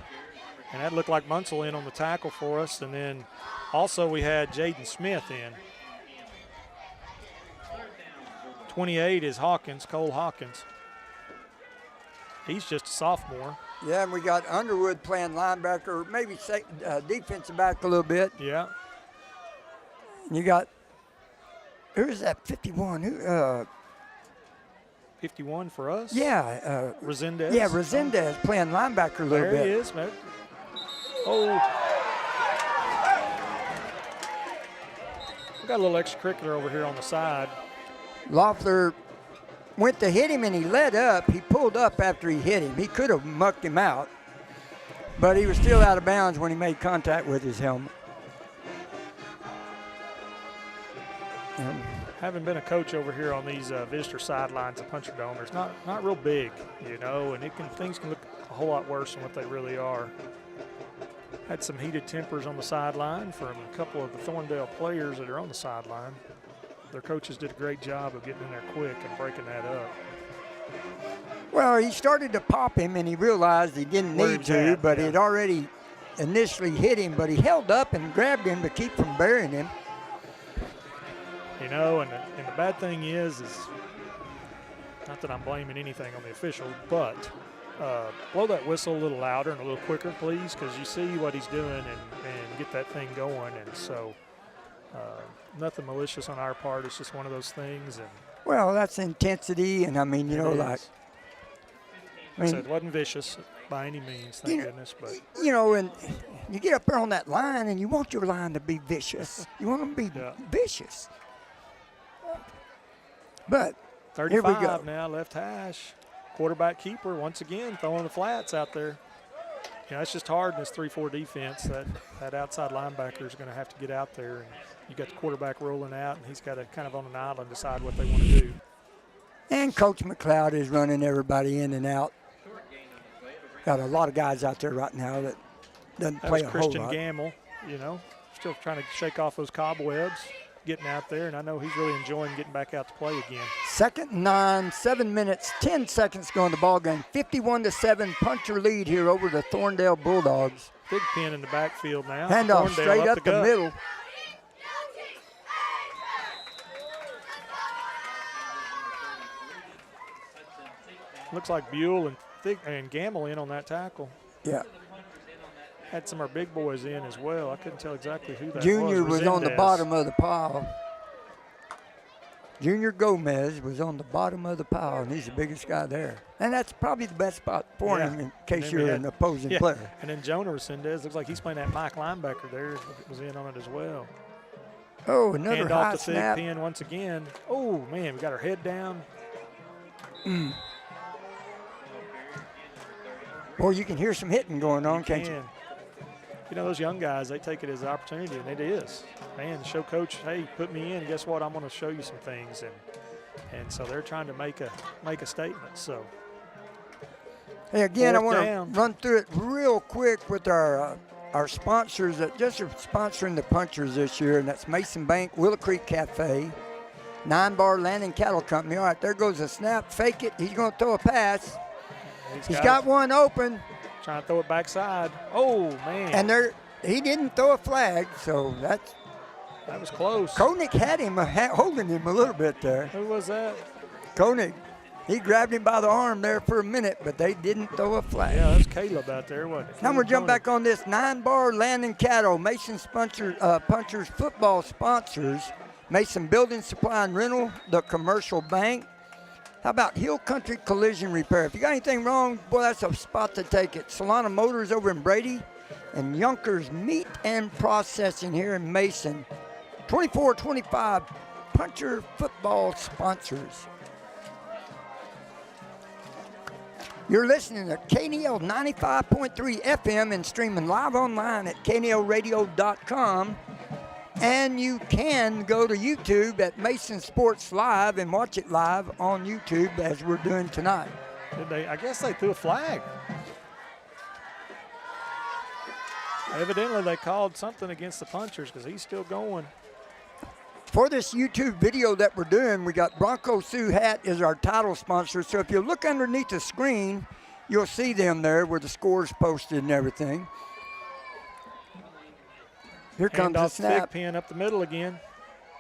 that looked like Munsell in on the tackle for us. And then also we had Jaden Smith in. 28 is Hawkins, Cole Hawkins. He's just a sophomore. Yeah, and we got Underwood playing linebacker, maybe defensive back a little bit. Yeah. And you got, who's that 51? 51 for us? Yeah. Resendez. Yeah, Resendez playing linebacker a little bit. There he is, man. Oh. We got a little extracurricular over here on the side. Loeffler went to hit him and he let up. He pulled up after he hit him. He could have mucked him out, but he was still out of bounds when he made contact with his helmet. having been a coach over here on these visitor sidelines at Puncher Dome, there's not real big, you know, and things can look a whole lot worse than what they really are. Had some heated tempers on the sideline from a couple of the Thorndale players that are on the sideline. Their coaches did a great job of getting in there quick and breaking that up. Well, he started to pop him, and he realized he didn't need to, but he'd already initially hit him, but he held up and grabbed him to keep from burying him. You know, and the bad thing is not that I'm blaming anything on the official, but blow that whistle a little louder and a little quicker, please, because you see what he's doing and get that thing going. And so nothing malicious on our part. It's just one of those things. And well, that's intensity, and I mean, you know, like. I mean, so it wasn't vicious by any means, thank goodness. But you know, and you get up there on that line, and you want your line to be vicious. You want them to be vicious. But 35 here we go. Now, left hash. Quarterback keeper once again throwing the flats out there. You know, it's just hard in this 3-4 defense. That outside linebacker is going to have to get out there, and you got the quarterback rolling out, and he's got to kind of on an island decide what they want to do. And Coach McLeod is running everybody in and out. Got a lot of guys out there right now that doesn't play a whole lot. Christian Gamble, you know, still trying to shake off those cobwebs, getting out there, and I know he's really enjoying getting back out to play again. 2nd and 9, 7 minutes, 10 seconds to go in the ball game. 51-7 puncher lead here over the Thorndale Bulldogs. Big pin in the backfield now. Handoff straight up the middle. Looks like Buell and Gamble in on that tackle. Yeah. Had some of our big boys in as well. I couldn't tell exactly who that Junior was on the Resendez. bottom of the pile. Junior Gomez was on the bottom of the pile, and he's the biggest guy there. And that's probably the best spot for him in case you're an opposing player. And then Jonah Resendez looks like he's playing that Mike linebacker there. Was in on it as well. Oh, another Hand high off the snap. thick pin once again. Oh, man, we got our head down. Well, you can hear some hitting going on, can't you? You know, those young guys, they take it as an opportunity, and it is. Man, show coach, hey, put me in. Guess what? I'm going to show you some things. And so they're trying to make a statement. So, hey, again, I want down. to run through it real quick with our sponsors that just are sponsoring the punchers this year, and that's Mason Bank, Willow Creek Cafe, 9 Bar Land and Cattle Company. All right, there goes a snap. Fake it. He's going to throw a pass. He's got one open. Trying to throw it backside. Oh, man. And he didn't throw a flag, so that was close. Koenig had him holding him a little bit there. Who was that? Koenig. He grabbed him by the arm there for a minute, but they didn't throw a flag. Yeah, that's Caleb out there, wasn't it? Now we're jumping back on this 9 Bar Land and Cattle. Mason Punchers football sponsors. Mason Building Supply and Rental, the commercial bank. How about Hill Country Collision Repair? If you got anything wrong, boy, that's a spot to take it. Solana Motors over in Brady, and Yonkers Meat and Processing here in Mason. 24-25 Puncher football sponsors. You're listening to KNEL 95.3 FM and streaming live online at knelradio.com. And you can go to YouTube at Mason Sports Live and watch it live on YouTube as we're doing tonight. I guess they threw a flag. Evidently, they called something against the punchers because he's still going. For this YouTube video that we're doing, we got Bronco Sioux Hat is our title sponsor. So if you look underneath the screen, you'll see them there where the score's posted and everything. Here comes the snap. Thick pin up the middle again.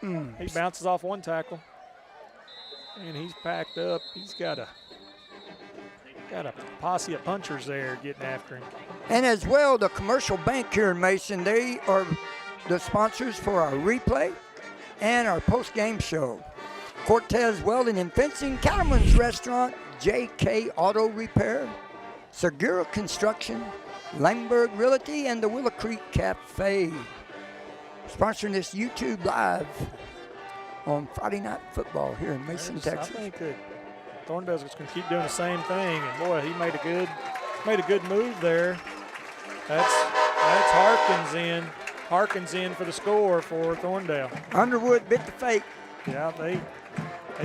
He bounces off one tackle. And he's packed up. He's got a posse of punchers there getting after him. And as well, the commercial bank here in Mason, they are the sponsors for our replay and our post-game show. Cortez Welding and Fencing, Cattleman's Restaurant, JK Auto Repair, Segura Construction, Langberg Realty, and the Willow Creek Cafe. Sponsoring this YouTube Live on Friday Night Football here in Mason, Texas. I think that Thorndale's going to keep doing the same thing, and boy, he made a good move there. That's Harkins in for the score for Thorndale. Underwood bit the fake. Yeah, they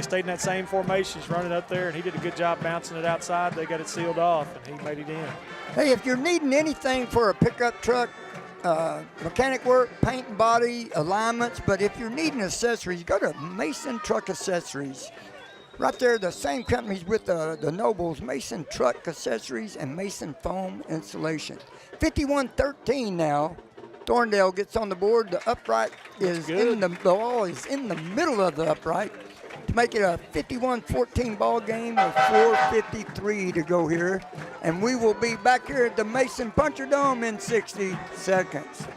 stayed in that same formation, just running up there, and he did a good job bouncing it outside. They got it sealed off, and he made it in. Hey, if you're needing anything for a pickup truck, mechanic work, paint and body, alignments, but if you're needing accessories, go to Mason Truck Accessories. Right there, the same companies with the Nobles, Mason Truck Accessories and Mason Foam Insulation. 51-13 now. Thorndale gets on the board. The upright is the ball is in the middle of the upright to make it a 51-14 ball game with 4:53 to go here. And we will be back here at the Mason Puncher Dome in 60 seconds.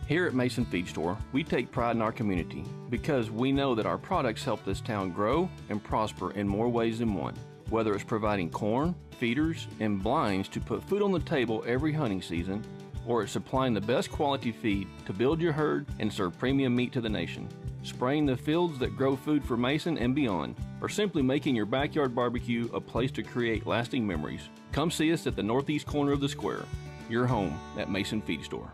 Here at Mason Feed Store, we take pride in our community because we know that our products help this town grow and prosper in more ways than one. Whether it's providing corn, feeders, and blinds to put food on the table every hunting season, or it's supplying the best quality feed to build your herd and serve premium meat to the nation, spraying the fields that grow food for Mason and beyond, or simply making your backyard barbecue a place to create lasting memories. Come see us at the northeast corner of the square, your home at Mason Feed Store.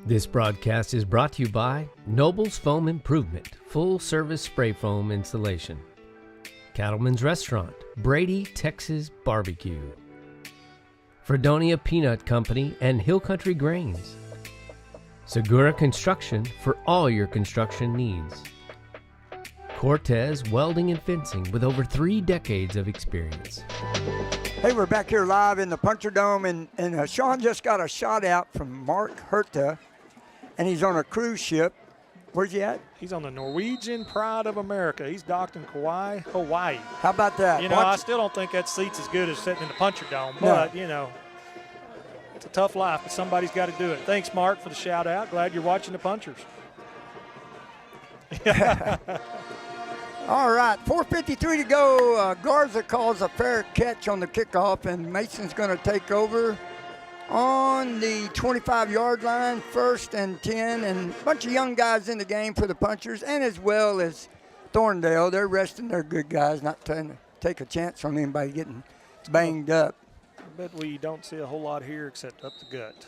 This broadcast is brought to you by Noble's Foam Improvement, full-service spray foam installation. Cattleman's Restaurant, Brady, Texas Barbecue. Fredonia Peanut Company and Hill Country Grains. Segura Construction for all your construction needs. Cortez Welding and Fencing with over 3 decades of experience. Hey, we're back here live in the Puncher Dome, and Sean just got a shout out from Mark Herta, and he's on a cruise ship. Where's he at? He's on the Norwegian Pride of America. He's docked in Hawaii. How about that? You know, I still don't think that seat's as good as sitting in the Puncher Dome, but, you know, it's a tough life, but somebody's got to do it. Thanks, Mark, for the shout out. Glad you're watching the Punchers. All right, 4:53 to go. Garza calls a fair catch on the kickoff, and Mason's going to take over on the 25-yard line, 1st and 10, and a bunch of young guys in the game for the Punchers, and as well as Thorndale. They're resting their good guys, not trying to take a chance from anybody getting banged up. But we don't see a whole lot here except up the gut.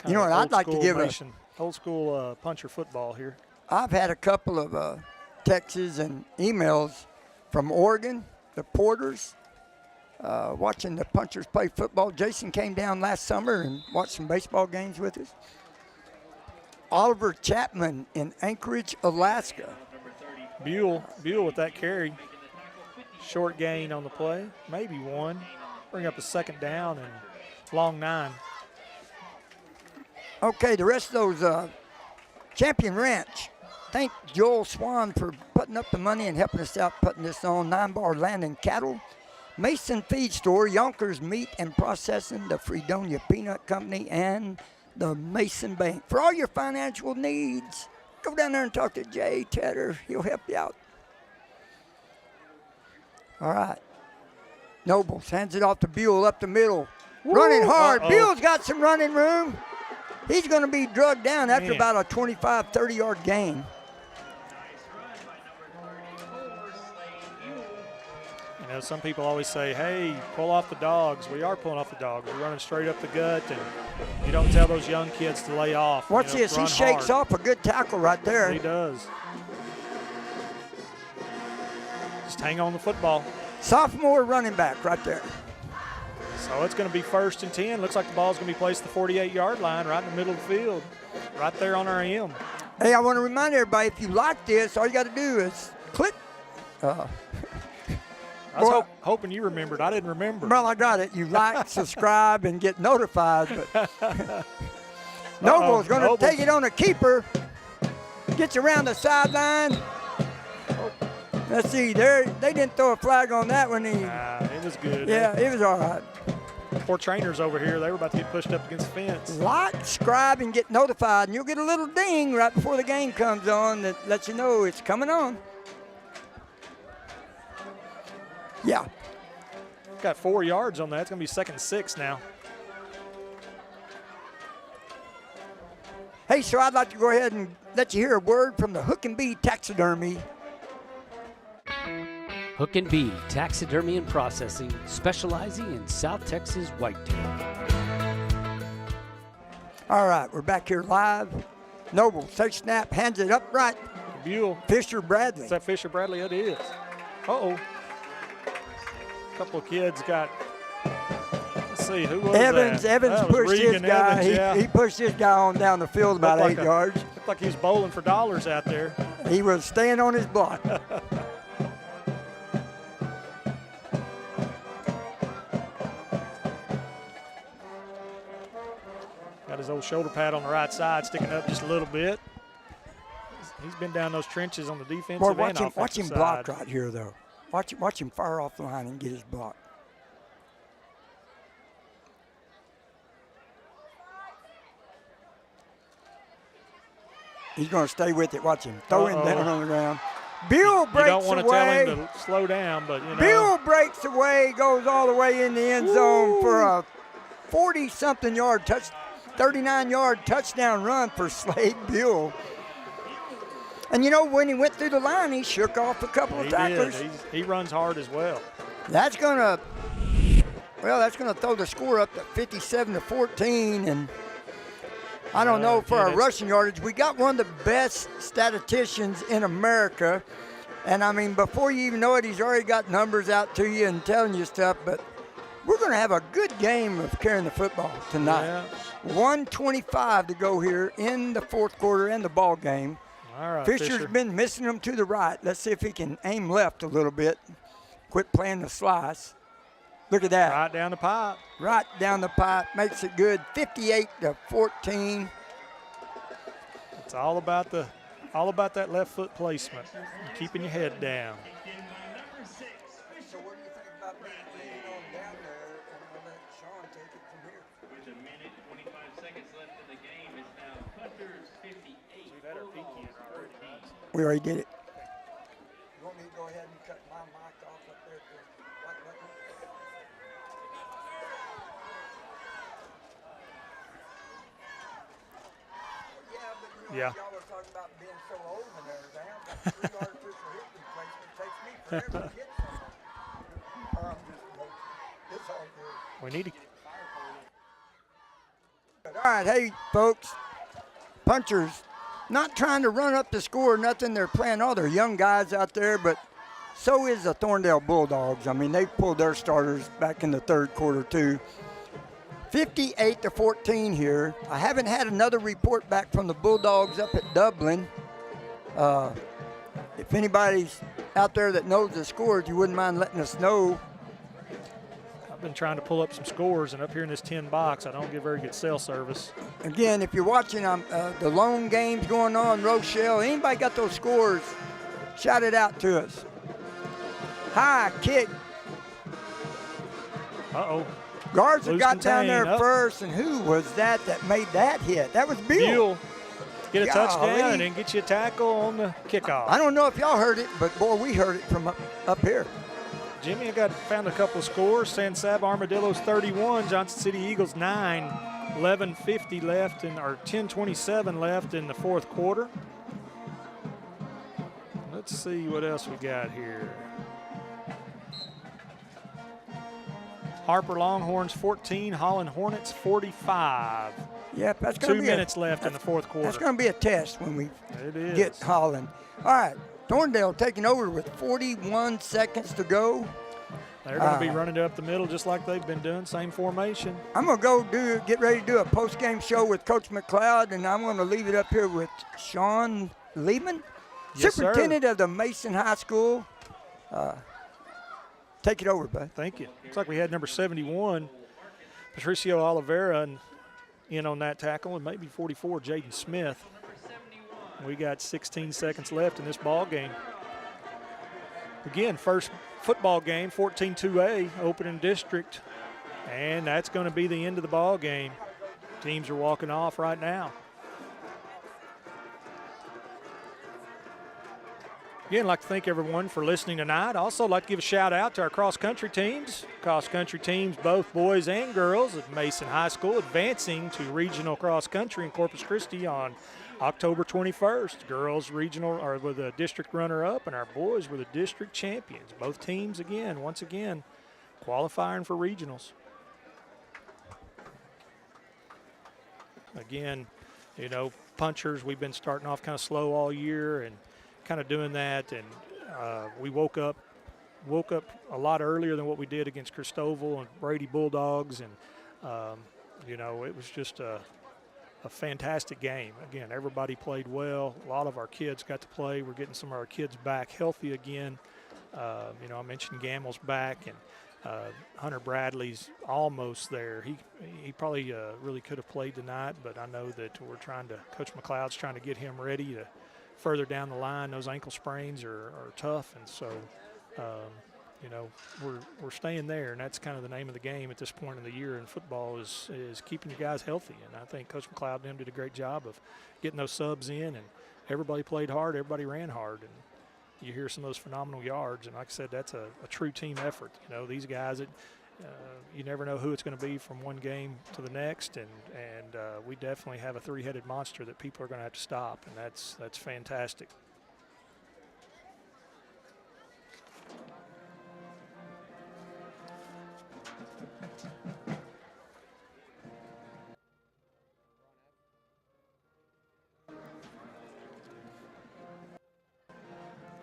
You know what, I'd like to give old school puncher football here. I've had a couple of texts and emails from Oregon, the Porters, watching the Punchers play football. Jason came down last summer and watched some baseball games with us. Oliver Chapman in Anchorage, Alaska. Buell with that carry. Short gain on the play, maybe one. Bring up a 2nd down and long 9. Okay, the rest of those Champion Ranch. Thank Joel Swan for putting up the money and helping us out putting this on. 9-Bar Land and Cattle. Mason Feed Store, Yonkers Meat and Processing, the Fredonia Peanut Company, and the Mason Bank. For all your financial needs, go down there and talk to Jay Tedder. He'll help you out. All right. Nobles hands it off to Buell up the middle. Woo! Running hard. Buell's got some running room. He's going to be drugged down after about a 25, 30-yard gain. You know, some people always say, hey, pull off the dogs. We are pulling off the dogs. We're running straight up the gut, and you don't tell those young kids to lay off. Watch this. He shakes off a good tackle right there. He does. Just hang on the football. Sophomore running back right there. So it's going to be 1st and 10. Looks like the ball's going to be placed at the 48-yard line right in the middle of the field, right there on our M. Hey, I want to remind everybody, if you like this, all you got to do is click. I was hoping you remembered. I didn't remember. Well, I got it. You like, subscribe, and get notified. But Noble's going to take it on a keeper. Gets around the sideline. Let's see. They didn't throw a flag on that one. It was good. Yeah, it was all right. Poor trainers over here. They were about to get pushed up against the fence. Like, subscribe, and get notified. And you'll get a little ding right before the game comes on that lets you know it's coming on. Yeah. Got 4 yards on that. It's going to be 2nd and 6 now. Hey, so I'd like to go ahead and let you hear a word from the Hook and Bee Taxidermy. Hook and Bee Taxidermy and Processing, specializing in South Texas whitetail. All right, we're back here live Noble takes snap, hands it up right. Buell. Fisher Bradley. Is that Fisher Bradley? It is. Uh-oh. A couple of kids got, let's see, who was Evans. that? Evans That was pushed his Regan guy. Evans, yeah. He pushed his guy on down the field about Looked like 8 yards. Looked like he was bowling for dollars out there. He was staying on his block. Got his old shoulder pad on the right side, sticking up just a little bit. He's been down those trenches on the defensive Boy, and offensive watch him side. block right here, though. Watch him fire off the line and get his block. He's going to stay with it. Watch him. Throw him down on the ground. Buell breaks away. You don't want to tell him to slow down, but, you know. Buell breaks away, goes all the way in the end zone for a 40-something yard 39-yard touchdown run for Slade Buell. And, you know, when he went through the line, he shook off a couple of tacklers. He runs hard as well. That's going to throw the score up to 57-14. And I don't know, for our rushing yardage, we got one of the best statisticians in America. And, I mean, before you even know it, he's already got numbers out to you and telling you stuff. But we're going to have a good game of carrying the football tonight. Yeah. 1:25 to go here in the fourth quarter and the ball game. All right, Fisher's been missing them to the right. Let's see if he can aim left a little bit. Quit playing the slice. Look at that. Right down the pipe. Right down the pipe. Makes it good. 58-14. It's all about that left foot placement. Keeping your head down. So what do you think about being on down there and I'll let Sean take it from here? With a minute, 25 seconds left in the game, it's now Hunters 58. We already did it. You want me to go ahead and cut my mic off up there? Yeah. Y'all were talking about being so old and everything. I've got 3 artificial hip replacements. It takes me forever to get some. It's all good. We need to. All right, hey, folks. Punchers not trying to run up the score or nothing. They're playing all their young guys out there, but so is the Thorndale Bulldogs. I mean, they pulled their starters back in the third quarter, too. 58-14 here. I haven't had another report back from the Bulldogs up at Dublin. If anybody's out there that knows the scores, you wouldn't mind letting us know. I've been trying to pull up some scores, and up here in this 10 box, I don't get very good cell service. Again, if you're watching the lone games going on, Rochelle, anybody got those scores, shout it out to us. High kick. Uh-oh. Garza Loose got down there contain. first, and who was that made that hit? That was Buell. Get a Golly. touchdown and then get you a tackle on the kickoff. I don't know if y'all heard it, but, boy, we heard it from up here. Jimmy, I found a couple of scores. San Sab Armadillos 31, Johnson City Eagles 9, 11:50 left, or 10:27 left in the fourth quarter. Let's see what else we got here. Harper Longhorns 14, Holland Hornets 45. Yep, that's going to be 2 minutes left in the fourth quarter. That's going to be a test when we It is. get Holland. All right, Thorndale taking over with 41 seconds to go. They're going to be running up the middle just like they've been doing, same formation. I'm going to go get ready to do a post-game show with Coach McLeod, and I'm going to leave it up here with Sean Liebman, Yes, Superintendent of the Mason High School. Take it over, bud. Thank you. Looks like we had number 71, Patricio Oliveira, in on that tackle, and maybe 44, Jaden Smith. We got 16 seconds left in this ball game. Again, first football game, 14-2A, opening district, and that's going to be the end of the ball game. Teams are walking off right now. Again, I'd like to thank everyone for listening tonight. Also, like to give a shout out to our cross-country teams. Cross-country teams, both boys and girls at Mason High School, advancing to regional cross-country in Corpus Christi on October 21st. Girls regional are with a district runner-up, and our boys were the district champions. Both teams, once again, qualifying for regionals. Again, punchers. We've been starting off kind of slow all year and kind of doing that. And we woke up a lot earlier than what we did against Christoval and Brady Bulldogs. And, you know, it was just a fantastic game. Again, everybody played well. A lot of our kids got to play. We're getting some of our kids back healthy again. You know, I mentioned Gamel's back, and Hunter Bradley's almost there. He probably really could have played tonight, but I know that Coach McLeod's trying to get him ready to further down the line. Those ankle sprains are tough, and so you know, we're staying there, and that's kind of the name of the game at this point in the year in football is keeping you guys healthy. And I think Coach McLeod and them did a great job of getting those subs in, and everybody played hard, everybody ran hard, and you hear some of those phenomenal yards. And like I said, that's a true team effort. You know, these guys, you never know who it's going to be from one game to the next, and we definitely have a three-headed monster that people are going to have to stop, and that's fantastic.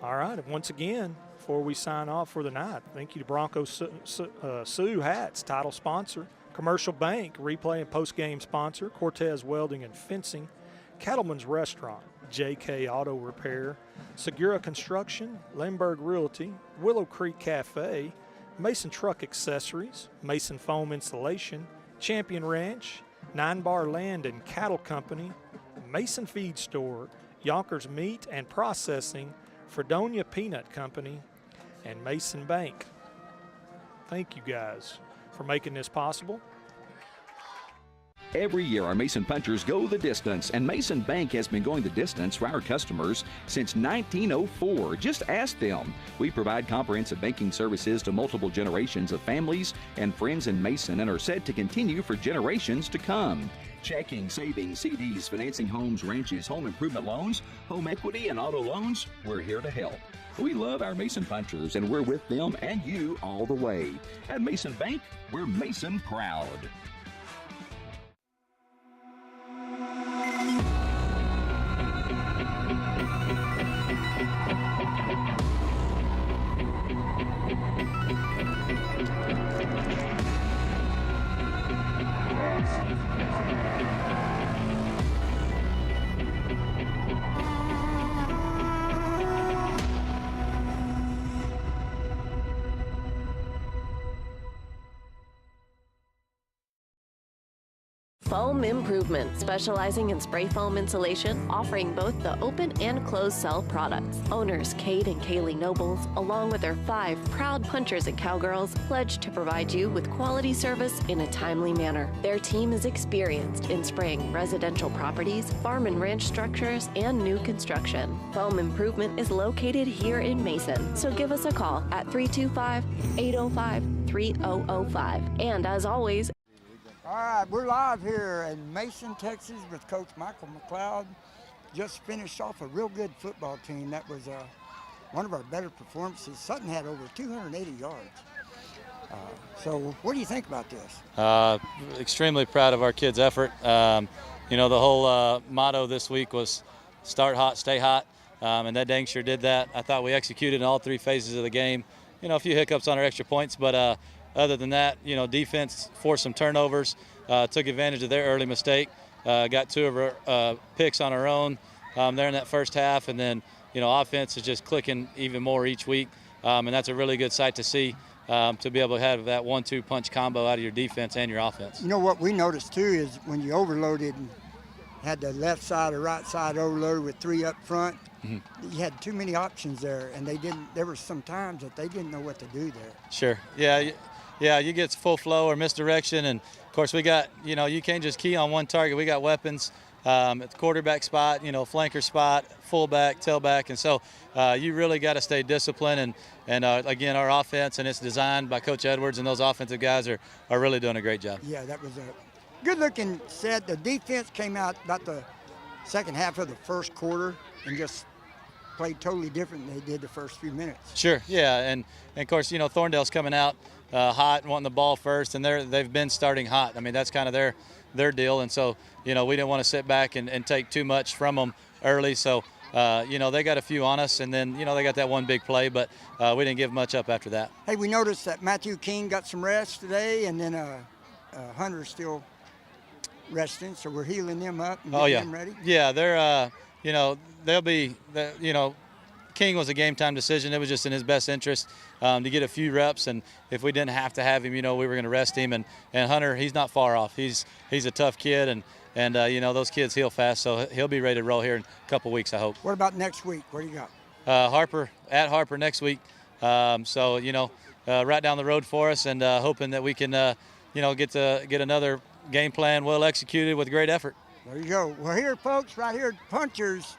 All right, once again, before we sign off for the night, thank you to Bronco Sioux Hats, title sponsor, Commercial Bank, replay and post-game sponsor, Cortez Welding and Fencing, Cattleman's Restaurant, JK Auto Repair, Segura Construction, Lindbergh Realty, Willow Creek Cafe, Mason Truck Accessories, Mason Foam Installation, Champion Ranch, 9 Bar Land and Cattle Company, Mason Feed Store, Yonkers Meat and Processing, Fredonia Peanut Company, and Mason Bank. Thank you guys for making this possible. Every year, our Mason Punchers go the distance, and Mason Bank has been going the distance for our customers since 1904. Just ask them. We provide comprehensive banking services to multiple generations of families and friends in Mason and are said to continue for generations to come. Checking, savings, CDs, financing homes, ranches, home improvement loans, home equity, and auto loans, we're here to help. We love our Mason Punchers, and we're with them and you all the way. At Mason Bank, we're Mason proud. Foam Improvement, specializing in spray foam insulation, offering both the open and closed cell products. Owners Kate and Kaylee Nobles, along with their 5 proud punchers and cowgirls, pledge to provide you with quality service in a timely manner. Their team is experienced in spraying residential properties, farm and ranch structures, and new construction. Foam Improvement is located here in Mason, so give us a call at 325-805-3005. And as always, all right, we're live here in Mason, Texas with Coach Michael McLeod. Just finished off a real good football team. That was one of our better performances. Sutton had over 280 yards. So what do you think about this? Extremely proud of our kids' effort. You know, the whole motto this week was start hot, stay hot, and that dang sure did that. I thought we executed in all 3 phases of the game. You know, a few hiccups on our extra points, but other than that, you know, defense forced some turnovers, took advantage of their early mistake, got 2 of our picks on our own there in that first half, and then, you know, offense is just clicking even more each week, and that's a really good sight to see, to be able to have that 1-2 punch combo out of your defense and your offense. You know what we noticed too is when you overloaded and had the left side or right side overloaded with 3 up front, you had too many options there, and there were some times that they didn't know what to do there. Sure, yeah, you get full flow or misdirection, and of course we got, you know, you can't just key on one target. We got weapons at the quarterback spot, you know, flanker spot, fullback, tailback, and so you really got to stay disciplined. And again, our offense, and it's designed by Coach Edwards, and those offensive guys are really doing a great job. Yeah, that was a good-looking set. The defense came out about the second half of the first quarter and just played totally different than they did the first few minutes. Sure, yeah, and of course, you know, Thorndale's coming out, hot and wanting the ball first, and they've been starting hot. I mean, that's kind of their deal, and so we didn't want to sit back and take too much from them early. So they got a few on us, and then they got that one big play, but we didn't give much up after that. Hey, we noticed that Matthew King got some rest today, and then Hunter's still resting, so we're healing them up and getting them ready. Yeah, they're they'll be King was a game time decision. It was just in his best interest to get a few reps, and if we didn't have to have him, we were going to rest him. And Hunter, he's not far off. He's a tough kid, and those kids heal fast, so he'll be ready to roll here in a couple weeks, I hope. What about next week? What do you got? Harper next week. Right down the road for us, and hoping that we can get another game plan well executed with great effort. There you go. Well, here, folks, right here at Punchers,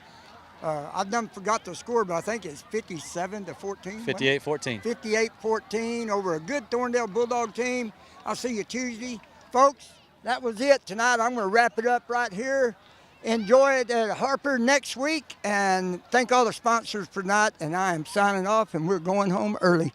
I've forgot the score, but I think it's 57-14. 58-14. 58-14 over a good Thorndale Bulldog team. I'll see you Tuesday. Folks, that was it. Tonight I'm going to wrap it up right here. Enjoy it at Harper next week, and thank all the sponsors for tonight, and I am signing off, and we're going home early.